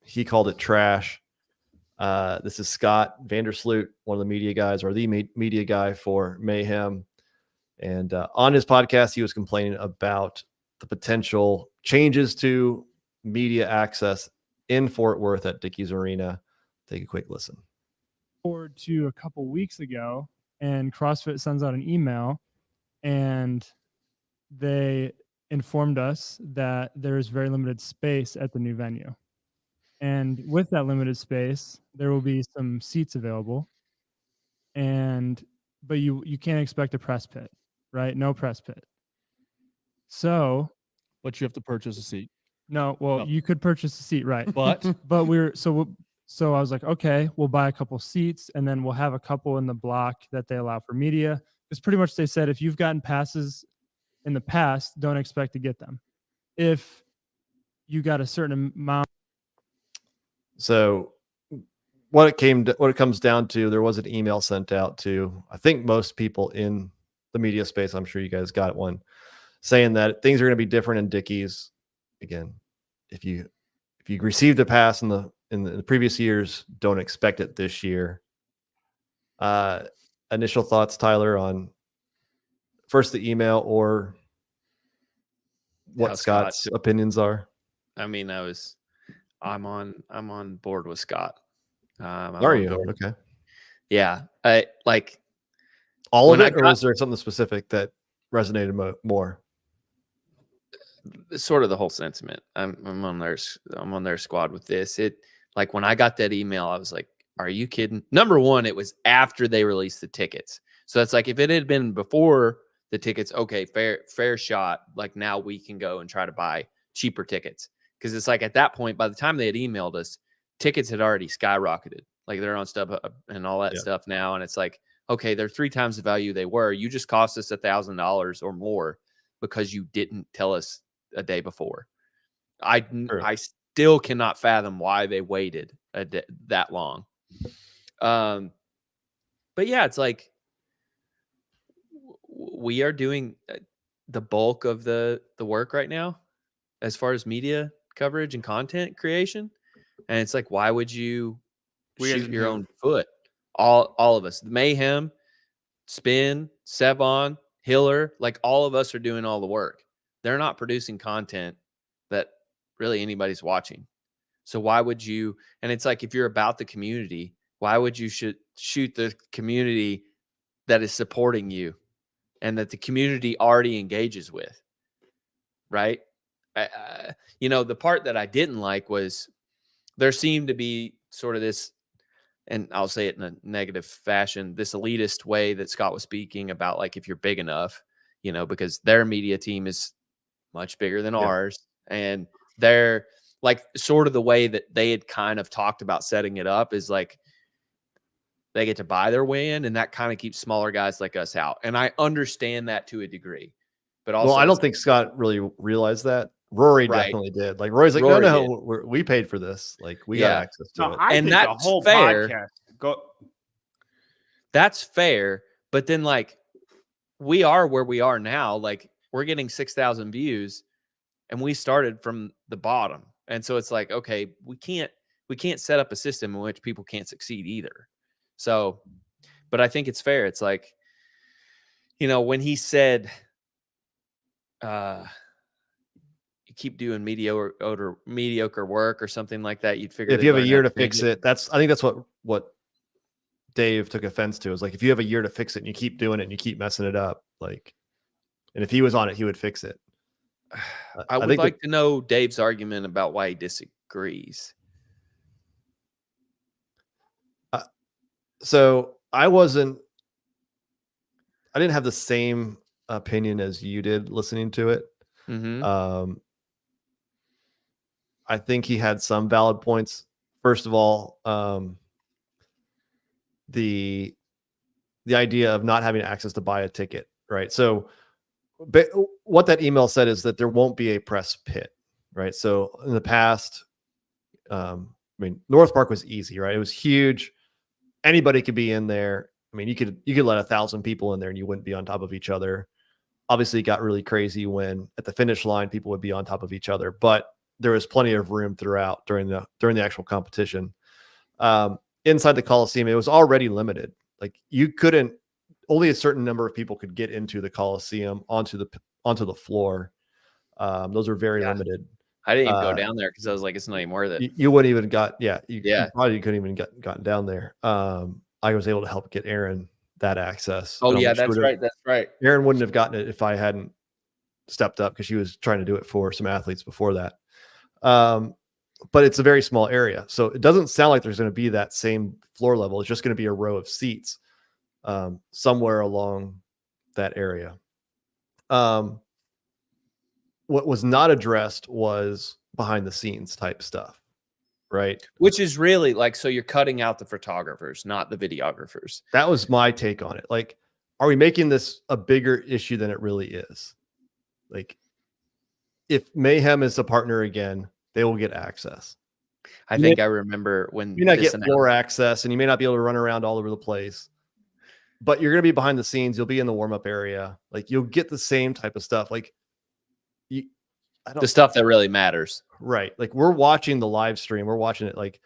[SPEAKER 1] He called it trash. This is Scott Vandersloot, one of the media guys, or the media guy for Mayhem. And on his podcast, he was complaining about the potential changes to media access in Fort Worth at Dickies Arena. Take a quick listen.
[SPEAKER 9] Forward to a couple weeks ago, and CrossFit sends out an email, and they informed us that there is very limited space at the new venue. And with that limited space, there will be some seats available. But you can't expect a press pit, right? No press pit. So,
[SPEAKER 10] but you have to purchase a seat.
[SPEAKER 9] No, well, you could purchase a seat, right?
[SPEAKER 10] But
[SPEAKER 9] so I was like, okay, we'll buy a couple seats, and then we'll have a couple in the block that they allow for media. Because pretty much they said, if you've gotten passes in the past, don't expect to get them. If you got a certain amount.
[SPEAKER 1] So what it comes down to, there was an email sent out to, I think, most people in the media space. I'm sure you guys got one, saying that things are going to be different in Dickies. Again, if you received a pass in the previous years, don't expect it this year. Initial thoughts, Tyler, on first the email or what Scott's opinions are?
[SPEAKER 4] I mean, I'm on board with Scott.
[SPEAKER 1] Are you? Okay.
[SPEAKER 4] Yeah. I like
[SPEAKER 1] all of it, or is there something specific that resonated more?
[SPEAKER 4] Sort of the whole sentiment. I'm on their squad with this. It, like, when I got that email, I was like, are you kidding? Number one, it was after they released the tickets. So it's like, if it had been before the tickets, okay, fair shot. Like, now we can go and try to buy cheaper tickets. Because it's like, at that point, by the time they had emailed us, tickets had already skyrocketed. Like, they're on StubHub and all that stuff now. And it's like, okay, they're 3 times the value they were. You just cost us $1,000 or more because you didn't tell us a day before. I still cannot fathom why they waited that long. But yeah, it's like, we are doing the bulk of the work right now as far as media coverage and content creation. And it's like, why would you shoot your own foot? All of us, Mayhem, Spin, Sevon, Hiller, like, all of us are doing all the work. They're not producing content that really anybody's watching. So why would you? And it's like, if you're about the community, why would you shoot the community that is supporting you and that the community already engages with? Right. The part that I didn't like was there seemed to be sort of this, and I'll say it in a negative fashion, this elitist way that Scott was speaking about, like, if you're big enough, because their media team is much bigger than ours. And they're like, sort of the way that they had kind of talked about setting it up is like, they get to buy their way in, and that kind of keeps smaller guys like us out. And I understand that to a degree, but also,
[SPEAKER 1] I don't think Scott really realized that. Rory definitely did. Like, Rory's like, no, we paid for this. Like, we got access to it.
[SPEAKER 4] And that's the whole fair. That's fair. But then, like, we are where we are now. Like, we're getting 6,000 views, and we started from the bottom. And so it's like, okay, we can't set up a system in which people can't succeed either. So, but I think it's fair. It's like, when he said, you keep doing mediocre work or something like that, you'd figure
[SPEAKER 1] if you have a year to fix it. I think that's what Dave took offense to, is like, if you have a year to fix it and you keep doing it and you keep messing it up, like, and if he was on it, he would fix it.
[SPEAKER 4] I would like to know Dave's argument about why he disagrees.
[SPEAKER 1] So I didn't have the same opinion as you did listening to it.
[SPEAKER 4] Mm-hmm.
[SPEAKER 1] I think he had some valid points. First of all, the idea of not having access to buy a ticket, right? So, but what that email said is that there won't be a press pit, right? So in the past, North Park was easy, right? It was huge. Anybody could be in there. I mean, you could let 1,000 people in there and you wouldn't be on top of each other. Obviously, it got really crazy when at the finish line people would be on top of each other, but there was plenty of room throughout during the actual competition. inside the Coliseum, it was already limited. Like you couldn't, only a certain number of people could get into the Coliseum onto the floor. Those are very limited.
[SPEAKER 4] I didn't even go down there because I was like, it's not even worth it.
[SPEAKER 1] You wouldn't even you probably couldn't even gotten down there. I was able to help get Aaron that access.
[SPEAKER 4] Oh yeah, that's right. That's right.
[SPEAKER 1] Aaron wouldn't have gotten it if I hadn't stepped up because she was trying to do it for some athletes before that. But it's a very small area. So it doesn't sound like there's going to be that same floor level. It's just going to be a row of seats somewhere along that area. What was not addressed was behind the scenes type stuff, right?
[SPEAKER 4] Which is really like, so you're cutting out the photographers, not the videographers.
[SPEAKER 1] That was my take on it. Like, are we making this a bigger issue than it really is? Like, if Mayhem is a partner again, they will get access.
[SPEAKER 4] I think I remember when
[SPEAKER 1] you may not get floor access, and you may not be able to run around all over the place, but you're going to be behind the scenes. You'll be in the warm-up area. Like, you'll get the same type of stuff. Like,
[SPEAKER 4] the stuff that really matters.
[SPEAKER 1] Right. Like, we're watching the live stream. We're watching it. Like,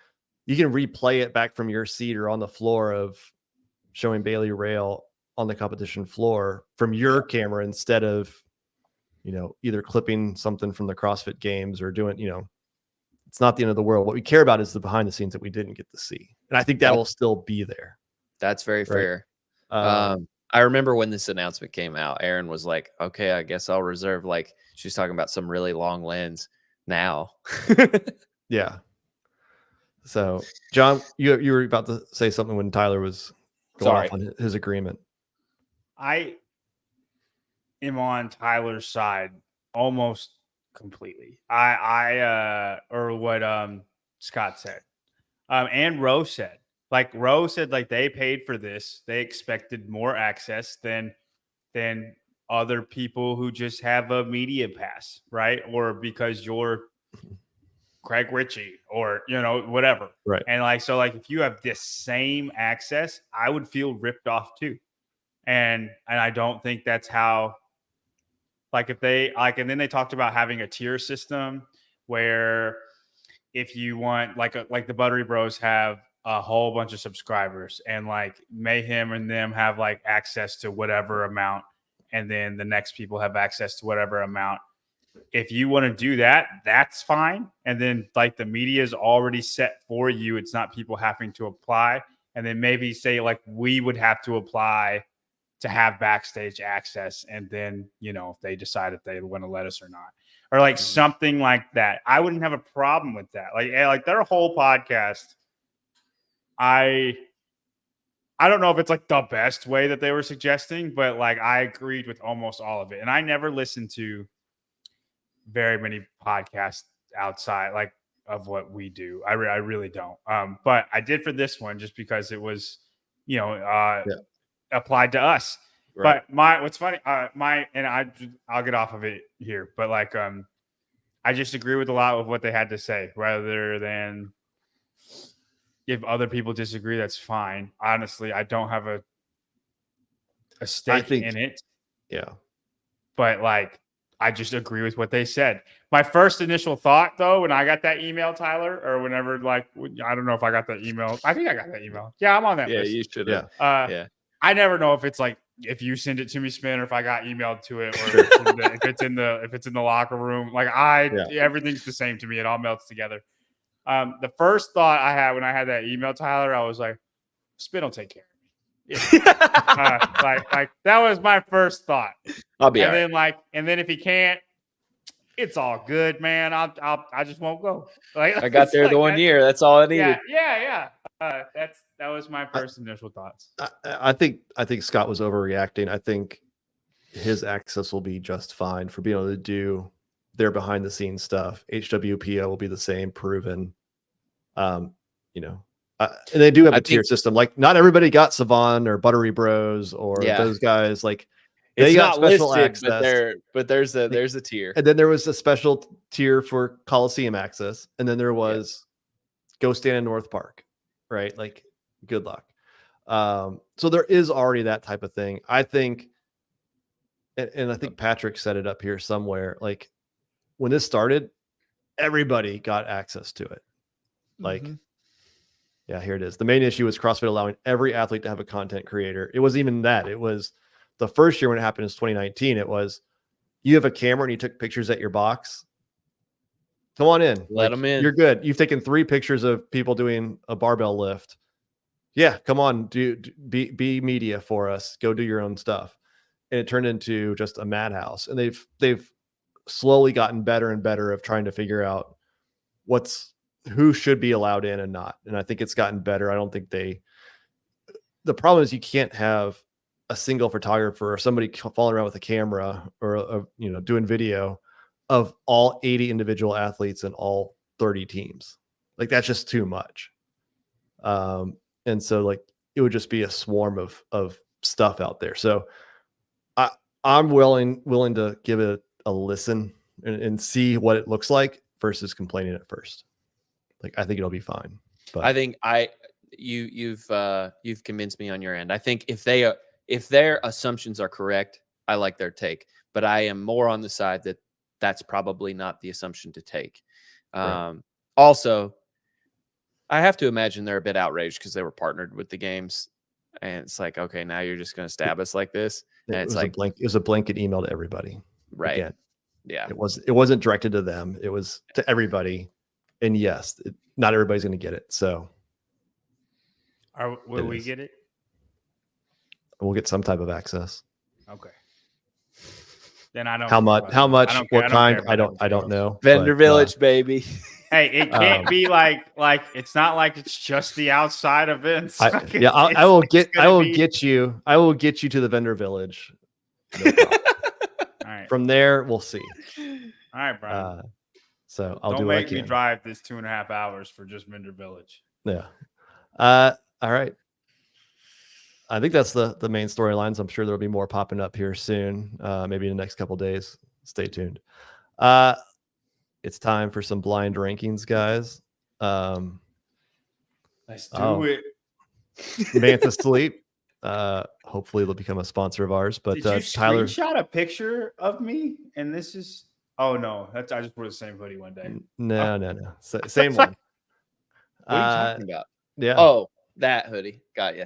[SPEAKER 1] you can replay it back from your seat or on the floor of showing Bailey Rail on the competition floor from your camera instead of, either clipping something from the CrossFit Games or doing, it's not the end of the world. What we care about is the behind the scenes that we didn't get to see. And I think that will still be there.
[SPEAKER 4] That's very fair. I remember when this announcement came out, Aaron was like, okay, I guess I'll reserve, like, she's talking about some really long lens now.
[SPEAKER 1] Yeah. So, John, you were about to say something when Tyler was going off on his agreement.
[SPEAKER 5] I am on Tyler's side almost completely. Or what Scott said. And Roe said. Like Roe said, like they paid for this. They expected more access than other people who just have a media pass, right? Or because you're Craig Ritchie or, whatever.
[SPEAKER 1] Right.
[SPEAKER 5] And like, so like, if you have this same access, I would feel ripped off too. And I don't think that's how, like if they like, and then they talked about having a tier system where if you want like the Buttery Bros have a whole bunch of subscribers and like Mayhem and them have like access to whatever amount. And then the next people have access to whatever amount. If you want to do that, that's fine. And then like the media is already set for you. It's not people having to apply. And then maybe say like we would have to apply to have backstage access. And then, if they decide if they want to let us or not, or like something like that, I wouldn't have a problem with that. Like their whole podcast, I don't know if it's like the best way that they were suggesting, but like I agreed with almost all of it. And I never listened to very many podcasts outside like of what we do. I really don't. But I did for this one just because it was, applied to us. Right. But what's funny, I'll get off of it here, but like I just agree with a lot of what they had to say rather than if other people disagree, that's fine. Honestly, I don't have a stake in it.
[SPEAKER 1] Yeah.
[SPEAKER 5] But like, I just agree with what they said. My first initial thought though, when I got that email, Tyler, or whenever, like, I don't know if I got that email. I think I got that email. Yeah, I'm on that list.
[SPEAKER 4] Yeah, you should have.
[SPEAKER 5] Yeah. I never know if it's like, if you send it to me, Spin, or if I got emailed to it, or if it's in the locker room. Like everything's the same to me. It all melts together. The first thought I had when I had that email, Tyler, I was like, Spin will take care of me. Yeah. Like that was my first thought.
[SPEAKER 4] I'll be
[SPEAKER 5] and then if he can't, it's all good, man. I just won't go. Like
[SPEAKER 4] I got there the one year. That's all I needed.
[SPEAKER 5] Yeah. That was my first initial thoughts.
[SPEAKER 1] I think Scott was overreacting. I think his access will be just fine for being able to do their behind the scenes stuff. HWPO will be the same, proven. And they do have a tier system. Like not everybody got Savon or Buttery Bros or those guys. Like they got special access,
[SPEAKER 4] but there's a tier.
[SPEAKER 1] And then there was a special tier for Coliseum access, and then there was go stand in North Park, right? Like good luck. So there is already that type of thing. I think, and I think Patrick set it up here somewhere. Like when this started, everybody got access to it. Like, Yeah, here it is. The main issue was CrossFit allowing every athlete to have a content creator. It wasn't even that. It was the first year when it happened is 2019. It was you have a camera and you took pictures at your box. Come on in.
[SPEAKER 4] Let them in.
[SPEAKER 1] You're good. You've taken 3 pictures of people doing a barbell lift. Yeah, come on. Be media for us. Go do your own stuff. And it turned into just a madhouse. And they've slowly gotten better and better of trying to figure out who should be allowed in and not. And I think it's gotten better. I don't think the problem is you can't have a single photographer or somebody following around with a camera or doing video of all 80 individual athletes and all 30 teams. Like that's just too much. And so like it would just be a swarm of stuff out there. So I'm willing to give it a listen and see what it looks like versus complaining at first. Like I think it'll be fine. But
[SPEAKER 4] I think you've convinced me on your end. I think if their assumptions are correct, I like their take. But I am more on the side that that's probably not the assumption to take.
[SPEAKER 1] Right.
[SPEAKER 4] Also, I have to imagine they're a bit outraged because they were partnered with the games, and it's like, okay, now you're just going to stab us like this. And
[SPEAKER 1] it
[SPEAKER 4] it's
[SPEAKER 1] was
[SPEAKER 4] like
[SPEAKER 1] it was a blanket email to everybody.
[SPEAKER 4] right.
[SPEAKER 1] Again,
[SPEAKER 4] Yeah.
[SPEAKER 1] it wasn't directed to them. It was to everybody. And yes, not everybody's going to get it. So
[SPEAKER 5] Will we get it?
[SPEAKER 1] we'll get some type of access.
[SPEAKER 5] Okay. Then I don't.
[SPEAKER 1] How much? What kind? I don't know.
[SPEAKER 4] Vendor Village, baby.
[SPEAKER 5] Hey, it can't be like it's not like it's just the outside events.
[SPEAKER 1] I will get you to the Vendor Village. No problem.
[SPEAKER 5] All right.
[SPEAKER 1] From there, we'll see.
[SPEAKER 5] All right, Brian.
[SPEAKER 1] So I'll
[SPEAKER 5] don't
[SPEAKER 1] do what I
[SPEAKER 5] make me
[SPEAKER 1] can.
[SPEAKER 5] drive this 2.5 hours for just Vendor Village.
[SPEAKER 1] Yeah. All right. I think that's the main storylines. I'm sure there'll be more popping up here soon. Maybe in the next couple of days. Stay tuned. It's time for some blind rankings, guys.
[SPEAKER 5] Let's do it.
[SPEAKER 1] Manta Sleep. Hopefully they'll become a sponsor of ours. But
[SPEAKER 5] did you
[SPEAKER 1] Tyler
[SPEAKER 5] screenshot a picture of me? And this is no, I just wore the same hoodie one day.
[SPEAKER 1] No. Same one.
[SPEAKER 4] What are you talking about?
[SPEAKER 1] Yeah.
[SPEAKER 4] Oh, that hoodie. Got you.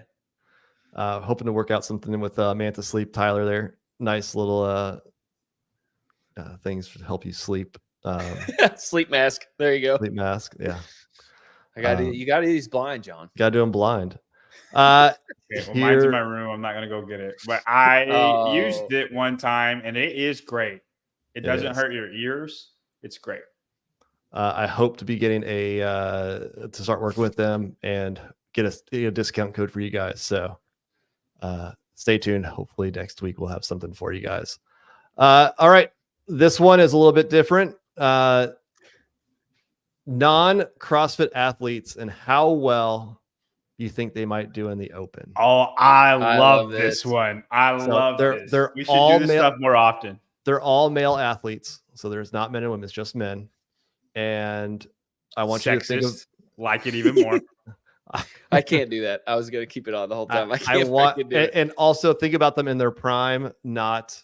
[SPEAKER 1] Hoping to work out something with Manta Sleep, Tyler there. Nice little things to help you sleep.
[SPEAKER 4] Sleep mask. There you go.
[SPEAKER 1] Sleep mask. Yeah.
[SPEAKER 4] You got to do these blind, John.
[SPEAKER 1] Got to do them blind.
[SPEAKER 5] Okay, well, mine's in my room. I'm not going to go get it. But I used it one time, and it is great. It doesn't hurt your ears. It's great.
[SPEAKER 1] I hope to be getting to start working with them and get a discount code for you guys. So stay tuned. Hopefully next week we'll have something for you guys. All right. This one is a little bit different. Non-CrossFit athletes and how well you think they might do in the Open.
[SPEAKER 5] Oh, I love this one. I love this. We should do this stuff more often.
[SPEAKER 1] They're all male athletes. So there's not men and women. It's just men. And I want you to think of
[SPEAKER 5] like it even more.
[SPEAKER 4] I can't do that. I was going to keep it on the whole time.
[SPEAKER 1] And also think about them in their prime, not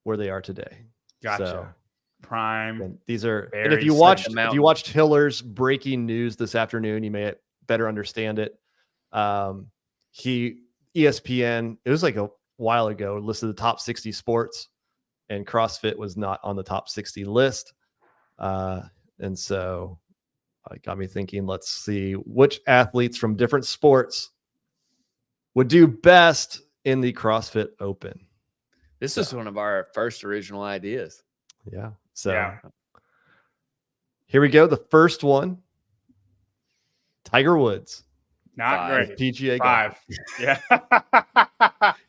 [SPEAKER 1] where they are today.
[SPEAKER 5] Gotcha.
[SPEAKER 1] So,
[SPEAKER 5] prime.
[SPEAKER 1] These are, and if you watched Hiller's breaking news this afternoon, you may better understand it. ESPN, it was like a while ago, listed the top 60 sports, and CrossFit was not on the top 60 list. And so it got me thinking, let's see which athletes from different sports would do best in the CrossFit Open.
[SPEAKER 4] This is one of our first original ideas.
[SPEAKER 1] Yeah. So here we go. The first one, Tiger Woods.
[SPEAKER 5] Not great.
[SPEAKER 1] PGA
[SPEAKER 5] 5.
[SPEAKER 1] golf.
[SPEAKER 5] Yeah.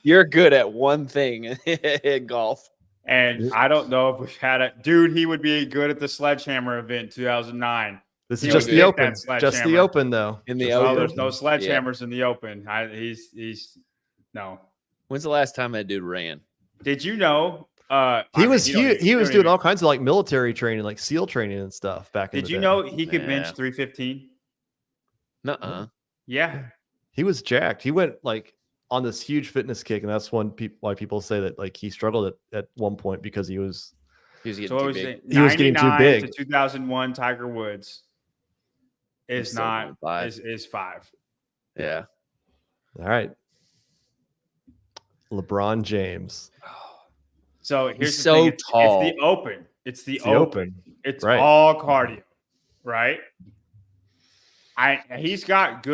[SPEAKER 4] You're good at one thing in golf.
[SPEAKER 5] And I don't know if we've had it. Dude, he would be good at the sledgehammer event in 2009.
[SPEAKER 1] This is just the Open. Just the Open, though.
[SPEAKER 4] In the Open.
[SPEAKER 5] There's no sledgehammers in the Open. He's no.
[SPEAKER 4] When's the last time that dude ran?
[SPEAKER 5] Did you know?
[SPEAKER 1] He was doing all kinds of like military training, like SEAL training and stuff back in the day.
[SPEAKER 5] Did you know he could bench 315?
[SPEAKER 4] Nuh-uh.
[SPEAKER 5] Yeah.
[SPEAKER 1] He was jacked. He went like on this huge fitness kick, and that's why people say that like he struggled at one point because he was
[SPEAKER 4] getting too big.
[SPEAKER 1] He was getting too big.
[SPEAKER 5] To 2001 Tiger Woods. is
[SPEAKER 4] still
[SPEAKER 5] not
[SPEAKER 4] going 5.
[SPEAKER 5] is 5.
[SPEAKER 4] Yeah.
[SPEAKER 1] All right. LeBron James.
[SPEAKER 5] So here's
[SPEAKER 4] He's
[SPEAKER 5] the
[SPEAKER 4] so
[SPEAKER 5] thing. It's
[SPEAKER 4] tall.
[SPEAKER 5] the open. It's the
[SPEAKER 1] It's the
[SPEAKER 5] open.
[SPEAKER 1] open.
[SPEAKER 5] It's
[SPEAKER 1] Right.
[SPEAKER 5] all cardio, right? He's got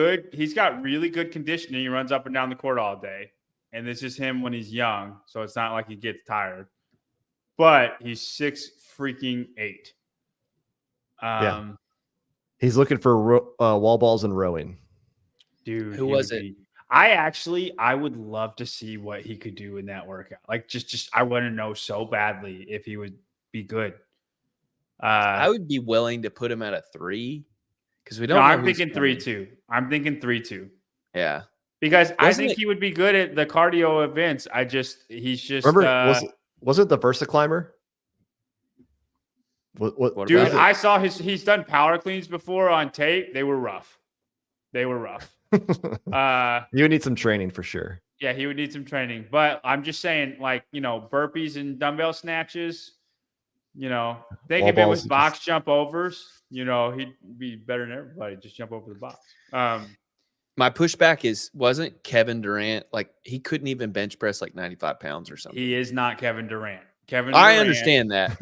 [SPEAKER 5] really good conditioning. He runs up and down the court all day. And this is him when he's young. So it's not like he gets tired. But he's 6'8".
[SPEAKER 1] Yeah. He's looking for wall balls and rowing.
[SPEAKER 5] Dude,
[SPEAKER 4] Who was it?
[SPEAKER 5] I would love to see what he could do in that workout. Like, just I want to know so badly if he would be good.
[SPEAKER 4] I would be willing to put him at a 3 because we don't.
[SPEAKER 5] No,
[SPEAKER 4] know
[SPEAKER 5] I'm
[SPEAKER 4] who's
[SPEAKER 5] thinking
[SPEAKER 4] coming.
[SPEAKER 5] 3-2. I'm thinking 3-2
[SPEAKER 4] Yeah,
[SPEAKER 5] because I
[SPEAKER 4] Wasn't
[SPEAKER 5] think
[SPEAKER 4] it-
[SPEAKER 5] he would be good at the cardio events. He's just
[SPEAKER 1] Remember, was it the Versa Climber?
[SPEAKER 4] What
[SPEAKER 5] dude.
[SPEAKER 4] about it?
[SPEAKER 5] I saw he's done power cleans before on tape. They were rough.
[SPEAKER 1] You would need some training for sure.
[SPEAKER 5] Yeah, he would need some training. But I'm just saying, like, burpees and dumbbell snatches, they
[SPEAKER 1] Wall
[SPEAKER 5] can be
[SPEAKER 1] balls
[SPEAKER 5] with box jump overs. He'd be better than everybody. Just jump over the box.
[SPEAKER 4] My pushback wasn't Kevin Durant, like he couldn't even bench press like 95 pounds or something.
[SPEAKER 5] He is not Kevin Durant.
[SPEAKER 4] I understand that.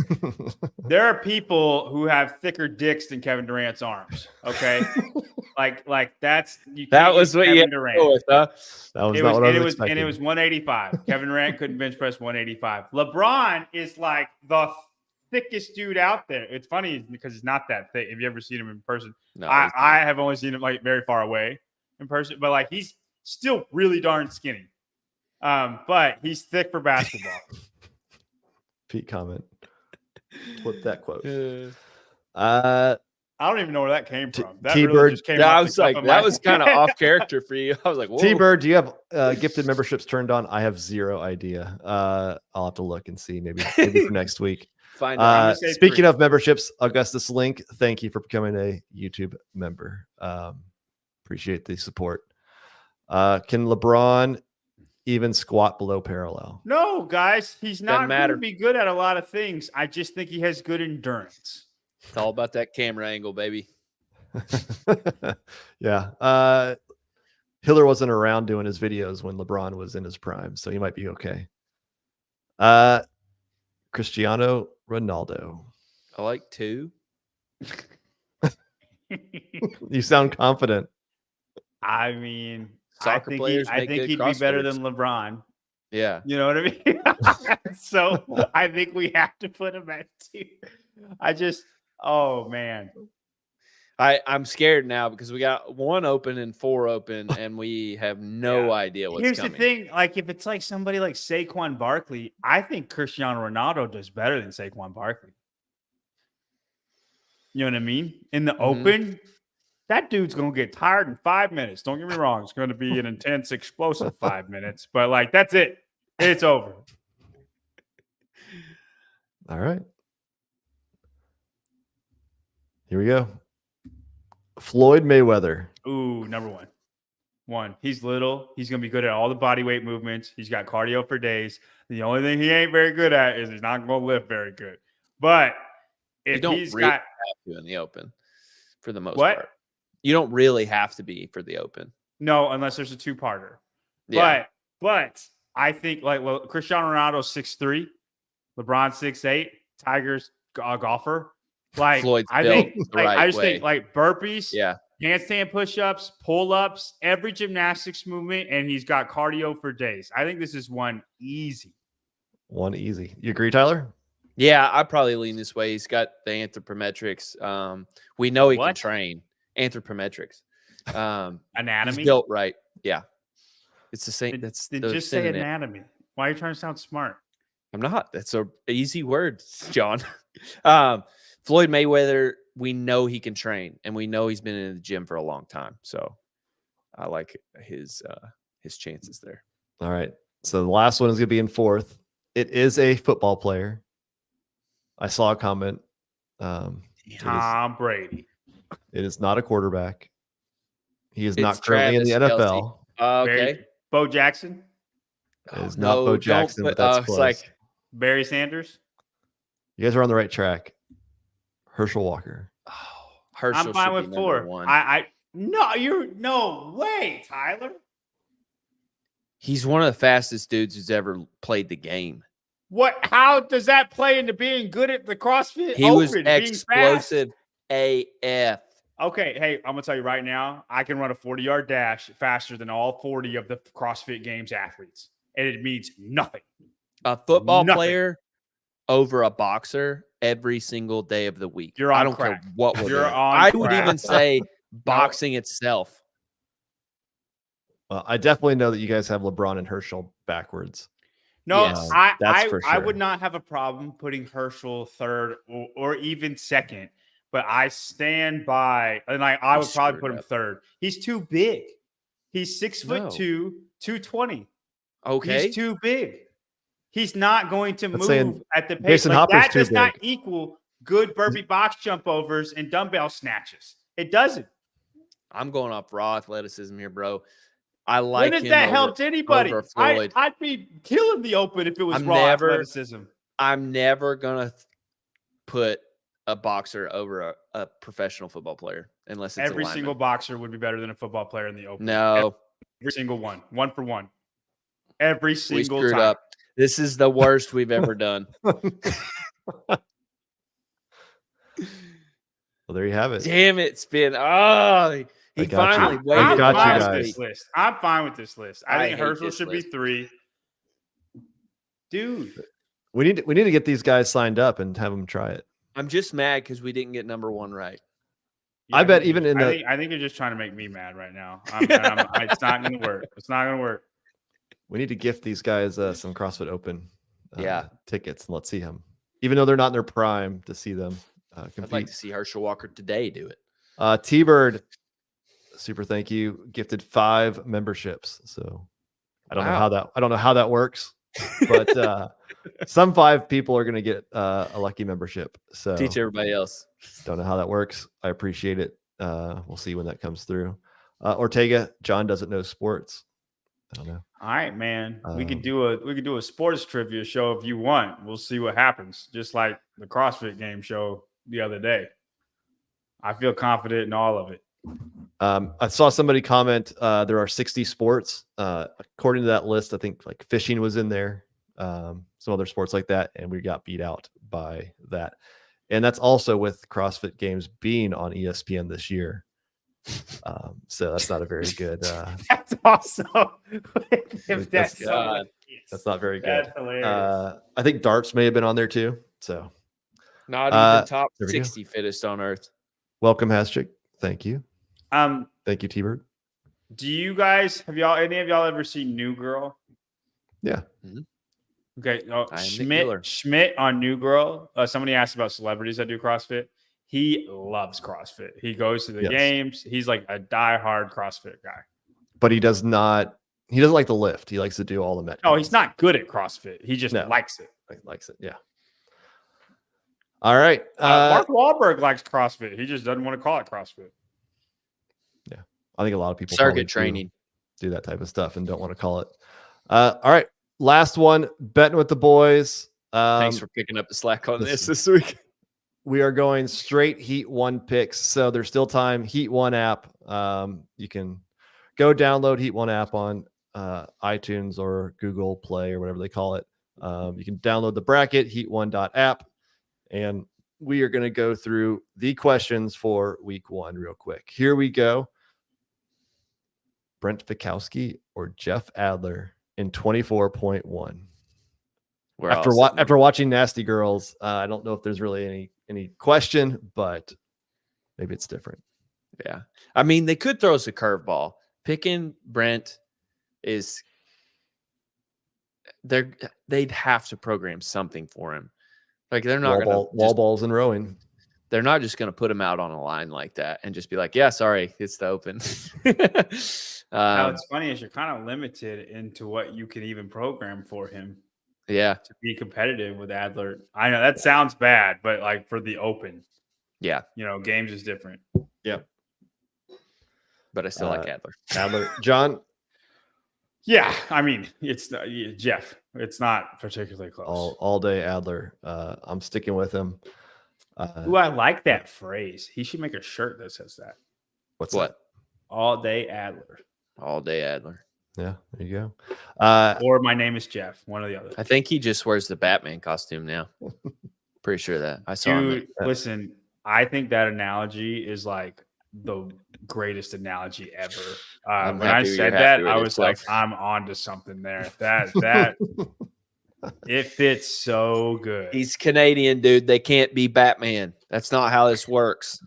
[SPEAKER 5] There are people who have thicker dicks than Kevin Durant's arms. Okay, like that's
[SPEAKER 4] That was what you
[SPEAKER 5] Kevin
[SPEAKER 4] had to
[SPEAKER 5] Durant.
[SPEAKER 4] go with, huh?
[SPEAKER 1] That was not what I was expecting.
[SPEAKER 5] And it was 185. Kevin Durant couldn't bench press 185. LeBron is like the thickest dude out there. It's funny because he's not that thick. Have you ever seen him in person?
[SPEAKER 4] No,
[SPEAKER 5] I have only seen him like very far away in person, but like he's still really darn skinny. But he's thick for basketball.
[SPEAKER 1] Pete comment. Flip that quote.
[SPEAKER 5] I don't even know where that came from. That
[SPEAKER 1] T-Bird,
[SPEAKER 5] really just came
[SPEAKER 4] I
[SPEAKER 5] off
[SPEAKER 4] was
[SPEAKER 5] the cuff
[SPEAKER 4] like,
[SPEAKER 5] of
[SPEAKER 4] that
[SPEAKER 5] my-
[SPEAKER 4] was kind of off character for you. I was like, whoa.
[SPEAKER 1] T-Bird, do you have gifted memberships turned on? I have zero idea. I'll have to look and see maybe for next week.
[SPEAKER 4] Find out.
[SPEAKER 1] Speaking of memberships, Augustus Link, thank you for becoming a YouTube member. Appreciate the support. Can LeBron even squat below parallel?
[SPEAKER 5] No, guys, he's not going
[SPEAKER 4] matter.
[SPEAKER 5] to be good at a lot of things. I just think he has good endurance.
[SPEAKER 4] It's all about that camera angle, baby.
[SPEAKER 1] Yeah. Hiller wasn't around doing his videos when LeBron was in his prime, so he might be okay. Cristiano Ronaldo.
[SPEAKER 4] I like 2.
[SPEAKER 1] You sound confident.
[SPEAKER 5] I mean,
[SPEAKER 4] Soccer players
[SPEAKER 5] I
[SPEAKER 4] make
[SPEAKER 5] think
[SPEAKER 4] good
[SPEAKER 5] he'd be better
[SPEAKER 4] CrossFitters.
[SPEAKER 5] than LeBron.
[SPEAKER 4] Yeah.
[SPEAKER 5] You know what I mean? So I think we have to put him at 2. Oh man.
[SPEAKER 4] I'm scared now because we got 1 open and 4 open, and we have no idea what's
[SPEAKER 5] Here's
[SPEAKER 4] coming.
[SPEAKER 5] the thing: like, if it's like somebody like Saquon Barkley, I think Cristiano Ronaldo does better than Saquon Barkley. You know what I mean? In the open, that dude's gonna get tired in 5 minutes. Don't get me wrong; it's going to be an intense, explosive 5 minutes. But like, that's it. It's over.
[SPEAKER 1] All right. Here we go. Floyd Mayweather.
[SPEAKER 5] Ooh, number 1. He's little. He's going to be good at all the body weight movements. He's got cardio for days. The only thing he ain't very good at is he's not going to lift very good. But if
[SPEAKER 4] you don't
[SPEAKER 5] he's
[SPEAKER 4] really
[SPEAKER 5] got
[SPEAKER 4] have to in the open for the most
[SPEAKER 5] What?
[SPEAKER 4] part. You don't really have to be for the open.
[SPEAKER 5] no, unless there's a 2-parter.
[SPEAKER 4] Yeah.
[SPEAKER 5] But I think like Cristiano Ronaldo's 6'3", LeBron 6'8", Tiger's a golfer. Like
[SPEAKER 4] Floyd's
[SPEAKER 5] I
[SPEAKER 4] built
[SPEAKER 5] think
[SPEAKER 4] the
[SPEAKER 5] like,
[SPEAKER 4] right
[SPEAKER 5] I just
[SPEAKER 4] way.
[SPEAKER 5] think like burpees,
[SPEAKER 4] Yeah.
[SPEAKER 5] handstand push-ups, pull-ups, every gymnastics movement, and he's got cardio for days. I think this is one easy.
[SPEAKER 1] One easy. You agree, Tyler?
[SPEAKER 4] Yeah, I'd probably lean this way. He's got the anthropometrics. We know he can
[SPEAKER 5] What?
[SPEAKER 4] train. Anthropometrics.
[SPEAKER 5] Anatomy.
[SPEAKER 4] He's built right. Yeah. It's the same.
[SPEAKER 5] Then
[SPEAKER 4] That's
[SPEAKER 5] then
[SPEAKER 4] the
[SPEAKER 5] just say
[SPEAKER 4] synonym.
[SPEAKER 5] anatomy. Why are you trying to sound smart?
[SPEAKER 4] I'm not. That's a easy word, John. Floyd Mayweather, we know he can train, and we know he's been in the gym for a long time. So I like his chances there.
[SPEAKER 1] All right. So the last one is going to be in 4th. It is a football player. I saw a comment.
[SPEAKER 5] Tom Brady.
[SPEAKER 1] It is not a quarterback. He is
[SPEAKER 4] It's
[SPEAKER 1] not currently in the
[SPEAKER 4] Travis
[SPEAKER 1] NFL.
[SPEAKER 4] Kelce.
[SPEAKER 5] Barry-
[SPEAKER 4] Okay.
[SPEAKER 5] Bo Jackson.
[SPEAKER 1] It is not Bo Jackson, but that's
[SPEAKER 4] it's
[SPEAKER 1] close.
[SPEAKER 4] like
[SPEAKER 5] Barry Sanders.
[SPEAKER 1] You guys are on the right track. Herschel Walker.
[SPEAKER 4] Herschel
[SPEAKER 5] I'm fine
[SPEAKER 4] should
[SPEAKER 5] with
[SPEAKER 4] be number
[SPEAKER 5] 4.
[SPEAKER 4] one.
[SPEAKER 5] No way, Tyler.
[SPEAKER 4] He's one of the fastest dudes who's ever played the game.
[SPEAKER 5] How does that play into being good at the CrossFit
[SPEAKER 4] He
[SPEAKER 5] Open?
[SPEAKER 4] was
[SPEAKER 5] being fast?
[SPEAKER 4] explosive AF.
[SPEAKER 5] Okay, hey, I'm gonna tell you right now, I can run a 40-yard dash faster than all 40 of the CrossFit Games athletes, and it means nothing.
[SPEAKER 4] A football
[SPEAKER 5] Nothing.
[SPEAKER 4] player over a boxer every single day of the week.
[SPEAKER 5] You're on
[SPEAKER 4] I don't
[SPEAKER 5] crack.
[SPEAKER 4] care what we're
[SPEAKER 5] You're
[SPEAKER 4] doing.
[SPEAKER 5] on
[SPEAKER 4] I would
[SPEAKER 5] crack.
[SPEAKER 4] even say boxing itself.
[SPEAKER 1] Well, I definitely know that you guys have LeBron and Herschel backwards.
[SPEAKER 5] No,
[SPEAKER 4] Yes,
[SPEAKER 1] that's for
[SPEAKER 5] I
[SPEAKER 1] sure.
[SPEAKER 5] would not have a problem putting Herschel third or even second, but I stand by, and I would probably put him third. He's too big. He's 6'2", 220.
[SPEAKER 4] Okay.
[SPEAKER 5] He's too big. He's not going to
[SPEAKER 1] Let's say
[SPEAKER 5] move at the pace.
[SPEAKER 1] Jason
[SPEAKER 5] Like,
[SPEAKER 1] Hopper's
[SPEAKER 5] that
[SPEAKER 1] too
[SPEAKER 5] does not
[SPEAKER 1] big.
[SPEAKER 5] equal good burpee box jump overs and dumbbell snatches. It doesn't.
[SPEAKER 4] I'm going off raw athleticism here, bro. I like
[SPEAKER 5] When has
[SPEAKER 4] him
[SPEAKER 5] that
[SPEAKER 4] over-
[SPEAKER 5] helped anybody?
[SPEAKER 4] over Floyd.
[SPEAKER 5] I'd be killing the Open if it was
[SPEAKER 4] I'm
[SPEAKER 5] raw
[SPEAKER 4] never-
[SPEAKER 5] athleticism.
[SPEAKER 4] I'm never going to put a boxer over a professional football player unless it's
[SPEAKER 5] Every single boxer would be better than a football player in the Open.
[SPEAKER 4] No.
[SPEAKER 5] Every single one. 1 for 1. Every
[SPEAKER 4] We
[SPEAKER 5] single
[SPEAKER 4] screwed
[SPEAKER 5] time.
[SPEAKER 4] up. This is the worst we've ever done.
[SPEAKER 1] Well, there you have it.
[SPEAKER 4] Damn it, Spin. Oh, he
[SPEAKER 1] I got you.
[SPEAKER 4] finally
[SPEAKER 1] I
[SPEAKER 4] waited
[SPEAKER 1] got you
[SPEAKER 5] fine
[SPEAKER 4] last
[SPEAKER 5] with
[SPEAKER 1] guys.
[SPEAKER 5] this list. I'm fine with this list. I
[SPEAKER 4] I
[SPEAKER 5] think
[SPEAKER 4] hate
[SPEAKER 5] Herschel
[SPEAKER 4] this
[SPEAKER 5] should
[SPEAKER 4] list.
[SPEAKER 5] be 3. Dude.
[SPEAKER 1] We need to get these guys signed up and have them try it.
[SPEAKER 4] I'm just mad because we didn't get number 1 right.
[SPEAKER 1] I bet even in
[SPEAKER 5] I think you're just trying to make me mad right now. It's not going to work. It's not going to work.
[SPEAKER 1] We need to gift these guys some CrossFit Open tickets and let's see them. Even though they're not in their prime, to see them compete.
[SPEAKER 4] I'd like to see Herschel Walker today do it.
[SPEAKER 1] T-Bird, super thank you, gifted 5 memberships. So I don't know how that works, but some 5 people are going to get a lucky membership. So
[SPEAKER 4] Teach everybody else.
[SPEAKER 1] don't know how that works. I appreciate it. We'll see when that comes through. Ortega, John doesn't know sports. I don't know.
[SPEAKER 5] All right, man. We could do a sports trivia show if you want. We'll see what happens. Just like the CrossFit game show the other day. I feel confident in all of it.
[SPEAKER 1] I saw somebody comment there are 60 sports. According to that list, I think like fishing was in there, some other sports like that, and we got beat out by that. And that's also with CrossFit Games being on ESPN this year. So that's not a very good.
[SPEAKER 5] That's awesome.
[SPEAKER 1] That's not very good.
[SPEAKER 5] That's hilarious.
[SPEAKER 1] I think darts may have been on there too. So
[SPEAKER 4] Not even top
[SPEAKER 1] there we go.
[SPEAKER 4] 60 fittest on earth.
[SPEAKER 1] welcome, Haschick. Thank you.
[SPEAKER 5] Thank
[SPEAKER 1] you, T-Bird.
[SPEAKER 5] Do you guys any of y'all ever seen New Girl?
[SPEAKER 1] Yeah.
[SPEAKER 4] Mm-hmm.
[SPEAKER 5] Okay.
[SPEAKER 4] Miller.
[SPEAKER 5] Schmidt on New Girl. Somebody asked about celebrities that do CrossFit. He loves CrossFit. He goes to the games. He's like a diehard CrossFit guy.
[SPEAKER 1] But he doesn't like the lift. He likes to do all the metcons.
[SPEAKER 5] Oh, he's not good at CrossFit. He just likes it.
[SPEAKER 1] Likes it. Yeah. All right.
[SPEAKER 5] Mark Wahlberg likes CrossFit. He just doesn't want to call it CrossFit.
[SPEAKER 1] Yeah. I think a lot of people
[SPEAKER 4] Circuit training
[SPEAKER 1] do that type of stuff and don't want to call it. All right. Last one, betting with the boys.
[SPEAKER 4] Thanks for picking up the slack on this week.
[SPEAKER 1] We are going straight Heat 1 picks. So there's still time. Heat 1 app. You can go download Heat 1 app on iTunes or Google Play or whatever they call it. You can download the bracket, heat1.app. And we are going to go through the questions for week 1 real quick. Here we go. Brent Fikowski or Jeff Adler in 24.1. After watching Nasty Girls, I don't know if there's really any question, but maybe it's different.
[SPEAKER 4] Yeah. I mean, they could throw us a curveball. Picking Brent is they'd have to program something for him. Like they're not going to
[SPEAKER 1] wall balls and rowing.
[SPEAKER 4] They're not just going to put him out on a line like that and just be like, yeah, sorry, it's the Open.
[SPEAKER 5] Now, it's funny is you're kind of limited into what you can even program for him.
[SPEAKER 4] Yeah.
[SPEAKER 5] To be competitive with Adler. I know that sounds bad, but like for the Open.
[SPEAKER 4] Yeah.
[SPEAKER 5] Games is different.
[SPEAKER 1] Yeah.
[SPEAKER 4] But I still like Adler.
[SPEAKER 1] Adler. John?
[SPEAKER 5] Yeah. I mean, it's Jeff. It's not particularly close.
[SPEAKER 1] All day Adler. I'm sticking with him.
[SPEAKER 5] Ooh, I like that phrase. He should make a shirt that says that.
[SPEAKER 1] What's
[SPEAKER 4] What?
[SPEAKER 5] All day Adler.
[SPEAKER 4] All day Adler.
[SPEAKER 1] that? Yeah, there you go.
[SPEAKER 5] Or my name is Jeff. One or the other.
[SPEAKER 4] I think he just wears the Batman costume now. Pretty sure that I saw him.
[SPEAKER 5] Dude, listen, I think that analogy is like the greatest analogy ever.
[SPEAKER 4] I'm
[SPEAKER 5] When I
[SPEAKER 4] happy you're
[SPEAKER 5] said
[SPEAKER 4] happy
[SPEAKER 5] that,
[SPEAKER 4] with
[SPEAKER 5] I
[SPEAKER 4] it,
[SPEAKER 5] was
[SPEAKER 4] so.
[SPEAKER 5] like, I'm on to something there. That it fits so good.
[SPEAKER 4] He's Canadian, dude. They can't be Batman. That's not how this works.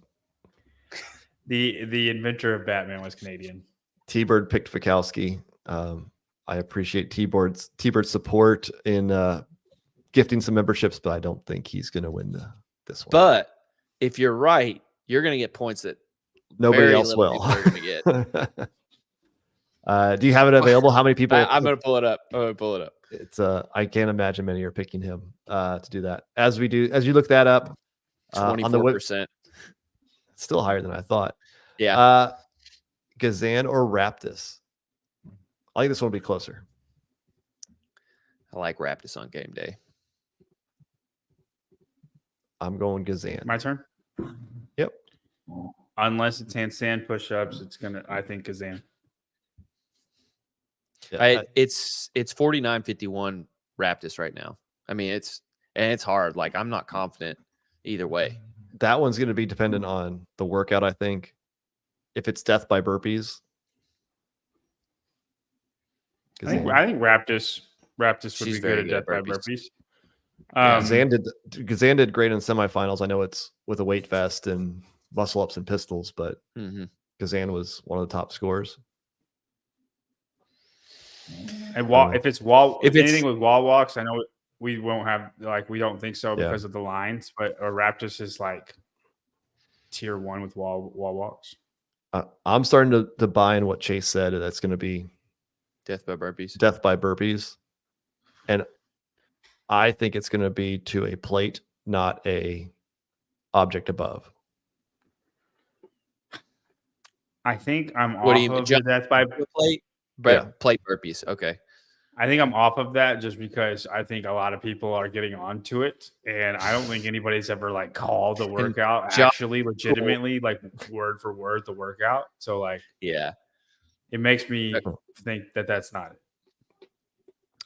[SPEAKER 5] The inventor of Batman was Canadian.
[SPEAKER 1] T-Bird picked Fikowski. I appreciate T-Bird's support in gifting some memberships, but I don't think he's going to win this one.
[SPEAKER 4] But if you're right, you're going to get points that
[SPEAKER 1] Nobody
[SPEAKER 4] very
[SPEAKER 1] else
[SPEAKER 4] little
[SPEAKER 1] will.
[SPEAKER 4] people are going to get.
[SPEAKER 1] Do you have it available? How many people?
[SPEAKER 4] I'm going to pull it up.
[SPEAKER 1] It's I can't imagine many are picking him to do that. As you look that up,
[SPEAKER 4] 24%.
[SPEAKER 1] It's still higher than I thought.
[SPEAKER 4] Yeah.
[SPEAKER 1] Gazan or Raptus? I think this one will be closer.
[SPEAKER 4] I like Raptus on game day.
[SPEAKER 1] I'm going Gazan.
[SPEAKER 5] My turn?
[SPEAKER 1] Yep.
[SPEAKER 5] Unless it's handstand push-ups, I think Gazan.
[SPEAKER 1] Yeah,
[SPEAKER 4] It's 49-51 Raptus right now. I mean, it's hard. Like, I'm not confident either way.
[SPEAKER 1] that one's going to be dependent on the workout, I think. If it's death by burpees.
[SPEAKER 5] I think Raptus would
[SPEAKER 4] She's
[SPEAKER 5] be
[SPEAKER 4] very
[SPEAKER 5] good at death by
[SPEAKER 4] burpees.
[SPEAKER 5] burpees.
[SPEAKER 1] Gazan did great in semifinals. I know it's with a weight vest and muscle ups and pistols, but Gazan was one of the top scorers.
[SPEAKER 5] And anything with wall walks, I know we won't have, like, we don't think so because of the lines, but Raptus is like tier 1 with wall walks.
[SPEAKER 1] I'm starting to buy in what Chase said. That's going to be
[SPEAKER 4] death by burpees.
[SPEAKER 1] And I think it's going to be to a plate, not a object above.
[SPEAKER 5] I think I'm
[SPEAKER 4] What do you
[SPEAKER 5] off
[SPEAKER 4] mean?
[SPEAKER 5] of the death by
[SPEAKER 4] plate? Plate burpees. Okay.
[SPEAKER 5] I think I'm off of that just because I think a lot of people are getting onto it, and I don't think anybody's ever like called the workout actually legitimately, like word for word the workout. So like,
[SPEAKER 4] yeah,
[SPEAKER 5] it makes me think that that's not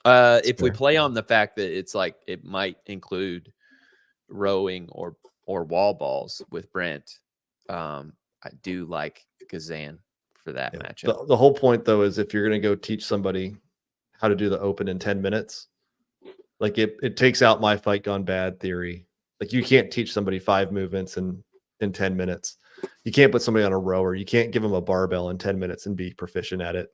[SPEAKER 5] it.
[SPEAKER 4] If we play on the fact that it's like it might include rowing or wall balls with Brent, I do like Gazan for that matchup.
[SPEAKER 1] The whole point, though, is if you're going to go teach somebody how to do the open in 10 minutes, like it takes out my fight gone bad theory. Like, you can't teach somebody 5 movements in 10 minutes. You can't put somebody on a rower. You can't give them a barbell in 10 minutes and be proficient at it.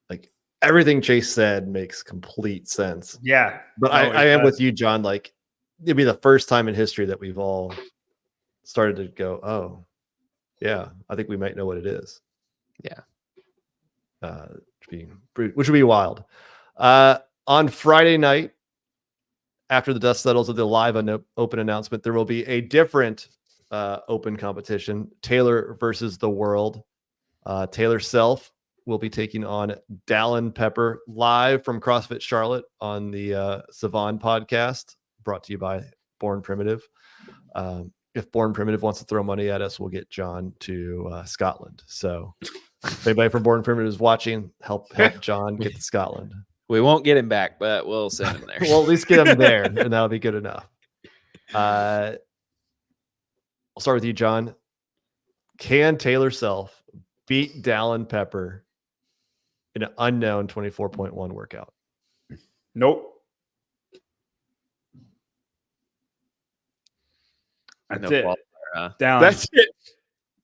[SPEAKER 1] Like, everything Chase said makes complete sense.
[SPEAKER 5] Yeah.
[SPEAKER 1] But I am with you, John. Like, it'd be the first time in history that we've all started to go, oh, yeah, I think we might know what it is.
[SPEAKER 4] Yeah.
[SPEAKER 1] Which would be wild. On Friday night, after the dust settles of the live open announcement, there will be a different open competition, Taylor versus the world. Taylor Self will be taking on Dallin Pepper live from CrossFit Charlotte on the Savon podcast, brought to you by Born Primitive. If Born Primitive wants to throw money at us, we'll get John to Scotland. So if anybody from Born Primitive is watching, help John get to Scotland.
[SPEAKER 4] We won't get him back, but we'll send him there.
[SPEAKER 1] We'll at least get him there, and that'll be good enough. I'll start with you, John. Can Taylor Self beat Dallin Pepper in an unknown 24.1 workout?
[SPEAKER 5] Nope. That's it. Dallin.
[SPEAKER 1] That's it.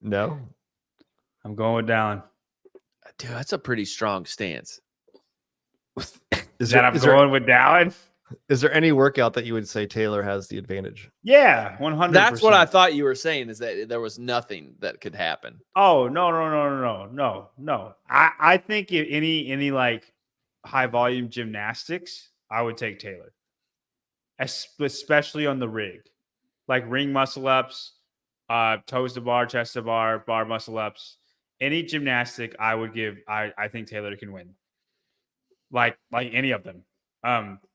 [SPEAKER 1] No.
[SPEAKER 5] I'm going with Dallin.
[SPEAKER 4] Dude, that's a pretty strong stance.
[SPEAKER 5] Going with Dallin?
[SPEAKER 1] Is there any workout that you would say Taylor has the advantage?
[SPEAKER 5] Yeah, 100%.
[SPEAKER 4] That's what I thought you were saying, is that there was nothing that could happen.
[SPEAKER 5] Oh, no. I think if any like high volume gymnastics, I would take Taylor. Especially on the rig. Like ring muscle ups, toes to bar, chest to bar, bar muscle ups. Any gymnastic I would give, I think Taylor can win. Like any of them.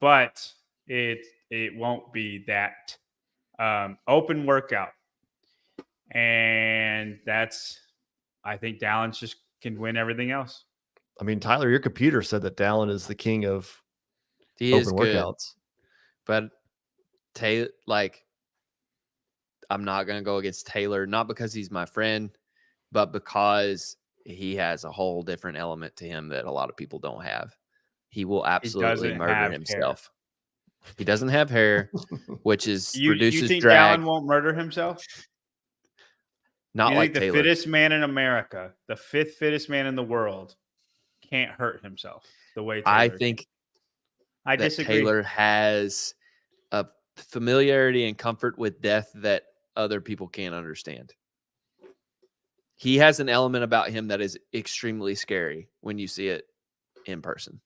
[SPEAKER 5] But it won't be that Open workout. And I think Dallin just can win everything else.
[SPEAKER 1] I mean, Tyler, your computer said that Dallin is the king of
[SPEAKER 4] He
[SPEAKER 1] open
[SPEAKER 4] is good,
[SPEAKER 1] workouts.
[SPEAKER 4] but I'm not going to go against Taylor, not because he's my friend, but because he has a whole different element to him that a lot of people don't have. He will absolutely murder himself. Hair. He doesn't have hair, which is produces
[SPEAKER 5] you think
[SPEAKER 4] drag.
[SPEAKER 5] Dallin won't murder himself?
[SPEAKER 4] Not
[SPEAKER 5] you
[SPEAKER 4] like
[SPEAKER 5] think the
[SPEAKER 4] Taylor.
[SPEAKER 5] fittest man in America, the 5th fittest man in the world, can't hurt himself the way Taylor
[SPEAKER 4] I think
[SPEAKER 5] I
[SPEAKER 4] that
[SPEAKER 5] disagree.
[SPEAKER 4] Taylor has a familiarity and comfort with death that other people can't understand. He has an element about him that is extremely scary when you see it in person.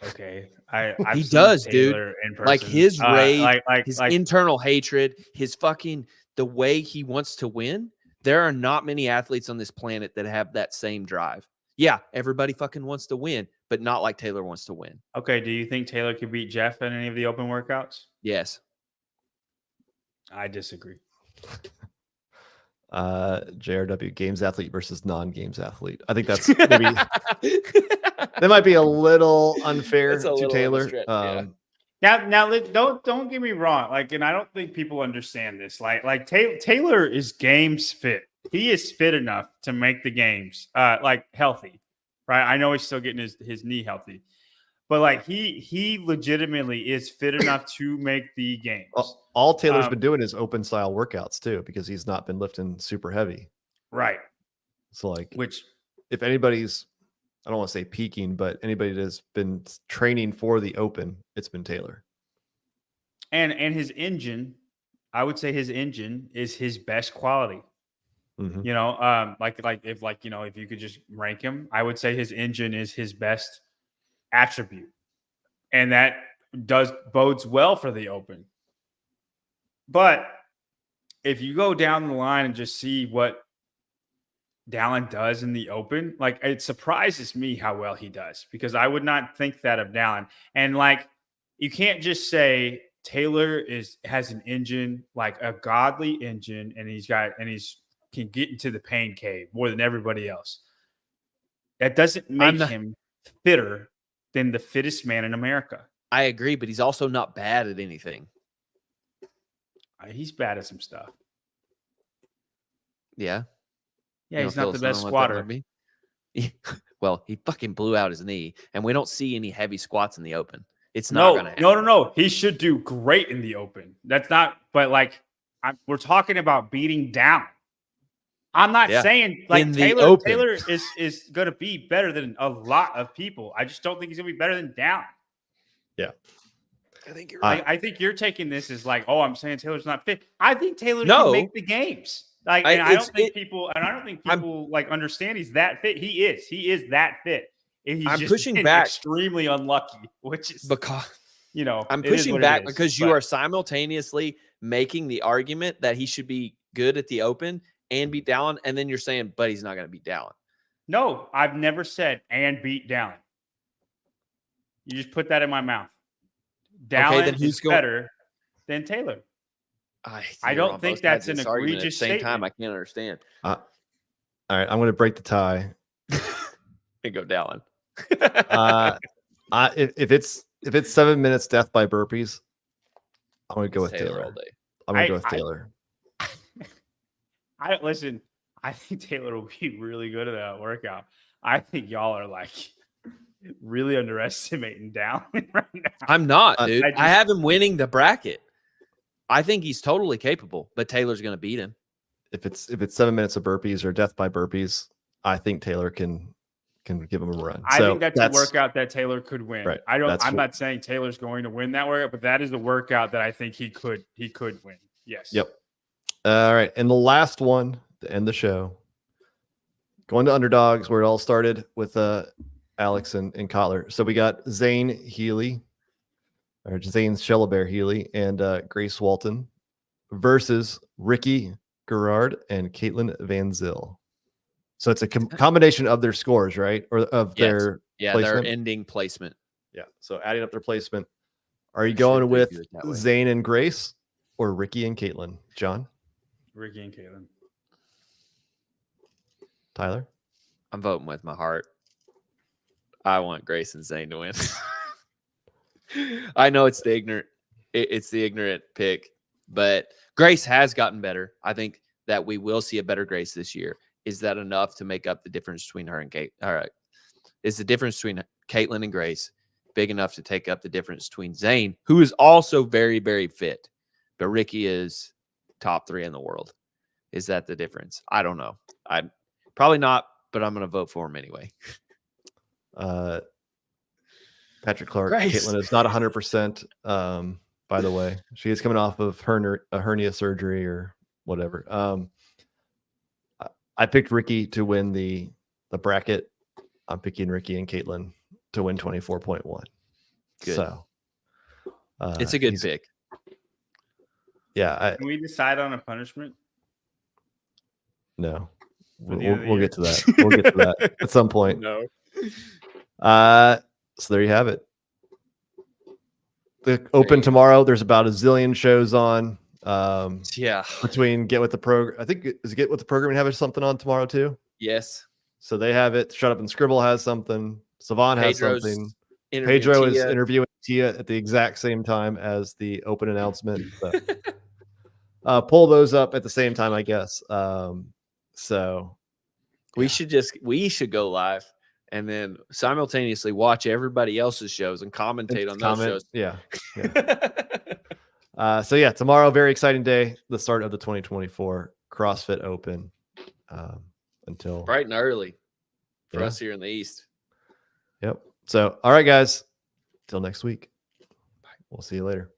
[SPEAKER 5] Okay, I've
[SPEAKER 4] he
[SPEAKER 5] seen
[SPEAKER 4] does,
[SPEAKER 5] Taylor
[SPEAKER 4] dude.
[SPEAKER 5] in person.
[SPEAKER 4] Like his rage,
[SPEAKER 5] his
[SPEAKER 4] internal hatred, his the way he wants to win. There are not many athletes on this planet that have that same drive. Yeah, everybody fucking wants to win, but not like Taylor wants to win.
[SPEAKER 5] Okay, do you think Taylor could beat Jeff in any of the open workouts?
[SPEAKER 4] Yes.
[SPEAKER 5] I disagree.
[SPEAKER 1] JRW, games athlete versus non-games athlete. I think that's maybe that might be a little unfair to Taylor.
[SPEAKER 4] Stretch, yeah.
[SPEAKER 5] Now, don't get me wrong. And I don't think people understand this. Taylor is games fit. He is fit enough to make the games, healthy, right? I know he's still getting his knee healthy, but he legitimately is fit enough to make the games.
[SPEAKER 1] All Taylor's been doing is open style workouts too, because he's not been lifting super heavy.
[SPEAKER 5] Right.
[SPEAKER 1] So if anybody's, I don't want to say peaking, but anybody that's been training for the open, it's been Taylor.
[SPEAKER 5] And his engine, I would say his engine is his best quality.
[SPEAKER 1] Mm-hmm.
[SPEAKER 5] If you could just rank him, I would say his engine is his best attribute. And that bodes well for the open. But if you go down the line and just see what Dallin does in the open, it surprises me how well he does, because I would not think that of Dallin. And you can't just say Taylor has an engine, a godly engine, and he's can get into the pain cave more than everybody else. That doesn't make him fitter than the fittest man in America.
[SPEAKER 4] I agree, but he's also not bad at anything.
[SPEAKER 5] He's bad at some stuff.
[SPEAKER 4] Yeah.
[SPEAKER 5] Yeah, he's not the best squatter.
[SPEAKER 4] Well, he fucking blew out his knee, and we don't see any heavy squats in the open. It's not going to happen.
[SPEAKER 5] No. He should do great in the open. That's not, but we're talking about beating down. I'm not saying Taylor is going to be better than a lot of people. I just don't think he's going to be better than down.
[SPEAKER 1] Yeah.
[SPEAKER 4] I think you're right.
[SPEAKER 5] I think you're taking this as I'm saying Taylor's not fit. I think Taylor can make the games. I don't think people understand he's that fit. He is that fit.
[SPEAKER 4] I'm pushing back,
[SPEAKER 5] extremely unlucky, which is
[SPEAKER 4] because
[SPEAKER 5] I'm
[SPEAKER 4] pushing back because you are simultaneously making the argument that he should be good at the open and beat Dallin, and then you're saying, but he's not going to beat Dallin.
[SPEAKER 5] No, I've never said and beat Dallin. You just put that in my mouth. Dallin is better than Taylor. I don't think that's an egregious statement.
[SPEAKER 4] Same time, I can't understand.
[SPEAKER 1] All right, I'm going to break the tie
[SPEAKER 4] and go Dallin.
[SPEAKER 1] If it's 7 minutes death by burpees, I'm going to go with Taylor
[SPEAKER 4] all day.
[SPEAKER 1] I'm going to go with Taylor.
[SPEAKER 5] Listen, I think Taylor will be really good at that workout. I think y'all are really underestimating Dallin right now.
[SPEAKER 4] I'm not, dude. I have him winning the bracket. I think he's totally capable, but Taylor's going to beat him.
[SPEAKER 1] If it's 7 minutes of burpees or death by burpees, I think Taylor can give him a run.
[SPEAKER 5] I think that's a workout that Taylor could win.
[SPEAKER 1] Right.
[SPEAKER 5] I'm not saying Taylor's going to win that workout, but that is the workout that I think he could win. Yes.
[SPEAKER 1] Yep. All right. And the last one to end the show, going to underdogs where it all started with Alex and Cotler. So we got Zane Shellabear Healy and Grace Walton versus Ricky Gerard and Caitlin Van Zyl. So it's a combination of their scores, right? Or of their placement?
[SPEAKER 4] Their ending placement.
[SPEAKER 1] Yeah. So adding up their placement. Are you
[SPEAKER 4] I
[SPEAKER 1] going
[SPEAKER 4] should
[SPEAKER 1] with
[SPEAKER 4] redo it that way.
[SPEAKER 1] Zane and Grace or Ricky and Caitlin? John?
[SPEAKER 5] Ricky and Caitlin.
[SPEAKER 1] Tyler?
[SPEAKER 4] I'm voting with my heart. I want Grace and Zane to win. I know it's the ignorant pick, but Grace has gotten better. I think that we will see a better Grace this year. Is that enough to make up the difference between her and Kate? All right. Is the difference between Caitlin and Grace big enough to take up the difference between Zane, who is also very, very fit, but Ricky is top 3 in the world? Is that the difference? I don't know. I'm probably not, but I'm going to vote for him anyway.
[SPEAKER 1] Patrick Clark.
[SPEAKER 4] Grace.
[SPEAKER 1] Caitlin is not 100%. By the way, she is coming off of a hernia surgery or whatever. I picked Ricky to win the bracket. I'm picking Ricky and Caitlin to win 24.1.
[SPEAKER 4] Good.
[SPEAKER 1] So
[SPEAKER 4] It's a good pick.
[SPEAKER 1] Yeah.
[SPEAKER 5] Can we decide on a punishment?
[SPEAKER 1] No.
[SPEAKER 5] For the end of the
[SPEAKER 1] We'll
[SPEAKER 5] year?
[SPEAKER 1] get to that. We'll get to that at some point.
[SPEAKER 4] No.
[SPEAKER 1] So there you have it. The Open tomorrow. There's about a zillion shows on.
[SPEAKER 4] Yeah.
[SPEAKER 1] Between Get With The Program. I think is Get With The Program have something on tomorrow too.
[SPEAKER 4] Yes.
[SPEAKER 1] So they have it. Shut Up and Scribble has something. Savon has
[SPEAKER 4] Pedro's
[SPEAKER 1] something.
[SPEAKER 4] interviewing
[SPEAKER 1] Pedro is
[SPEAKER 4] Tia.
[SPEAKER 1] interviewing Tia at the exact same time as the Open announcement. So, pull those up at the same time, I guess. So
[SPEAKER 4] We should go live and then simultaneously watch everybody else's shows and commentate on those shows.
[SPEAKER 1] Yeah. So yeah, tomorrow, very exciting day, the start of the 2024 CrossFit Open. Until
[SPEAKER 4] Bright and early for
[SPEAKER 1] Yeah.
[SPEAKER 4] us here in the East.
[SPEAKER 1] Yep. So, all right, guys. Till next week. We'll see you later.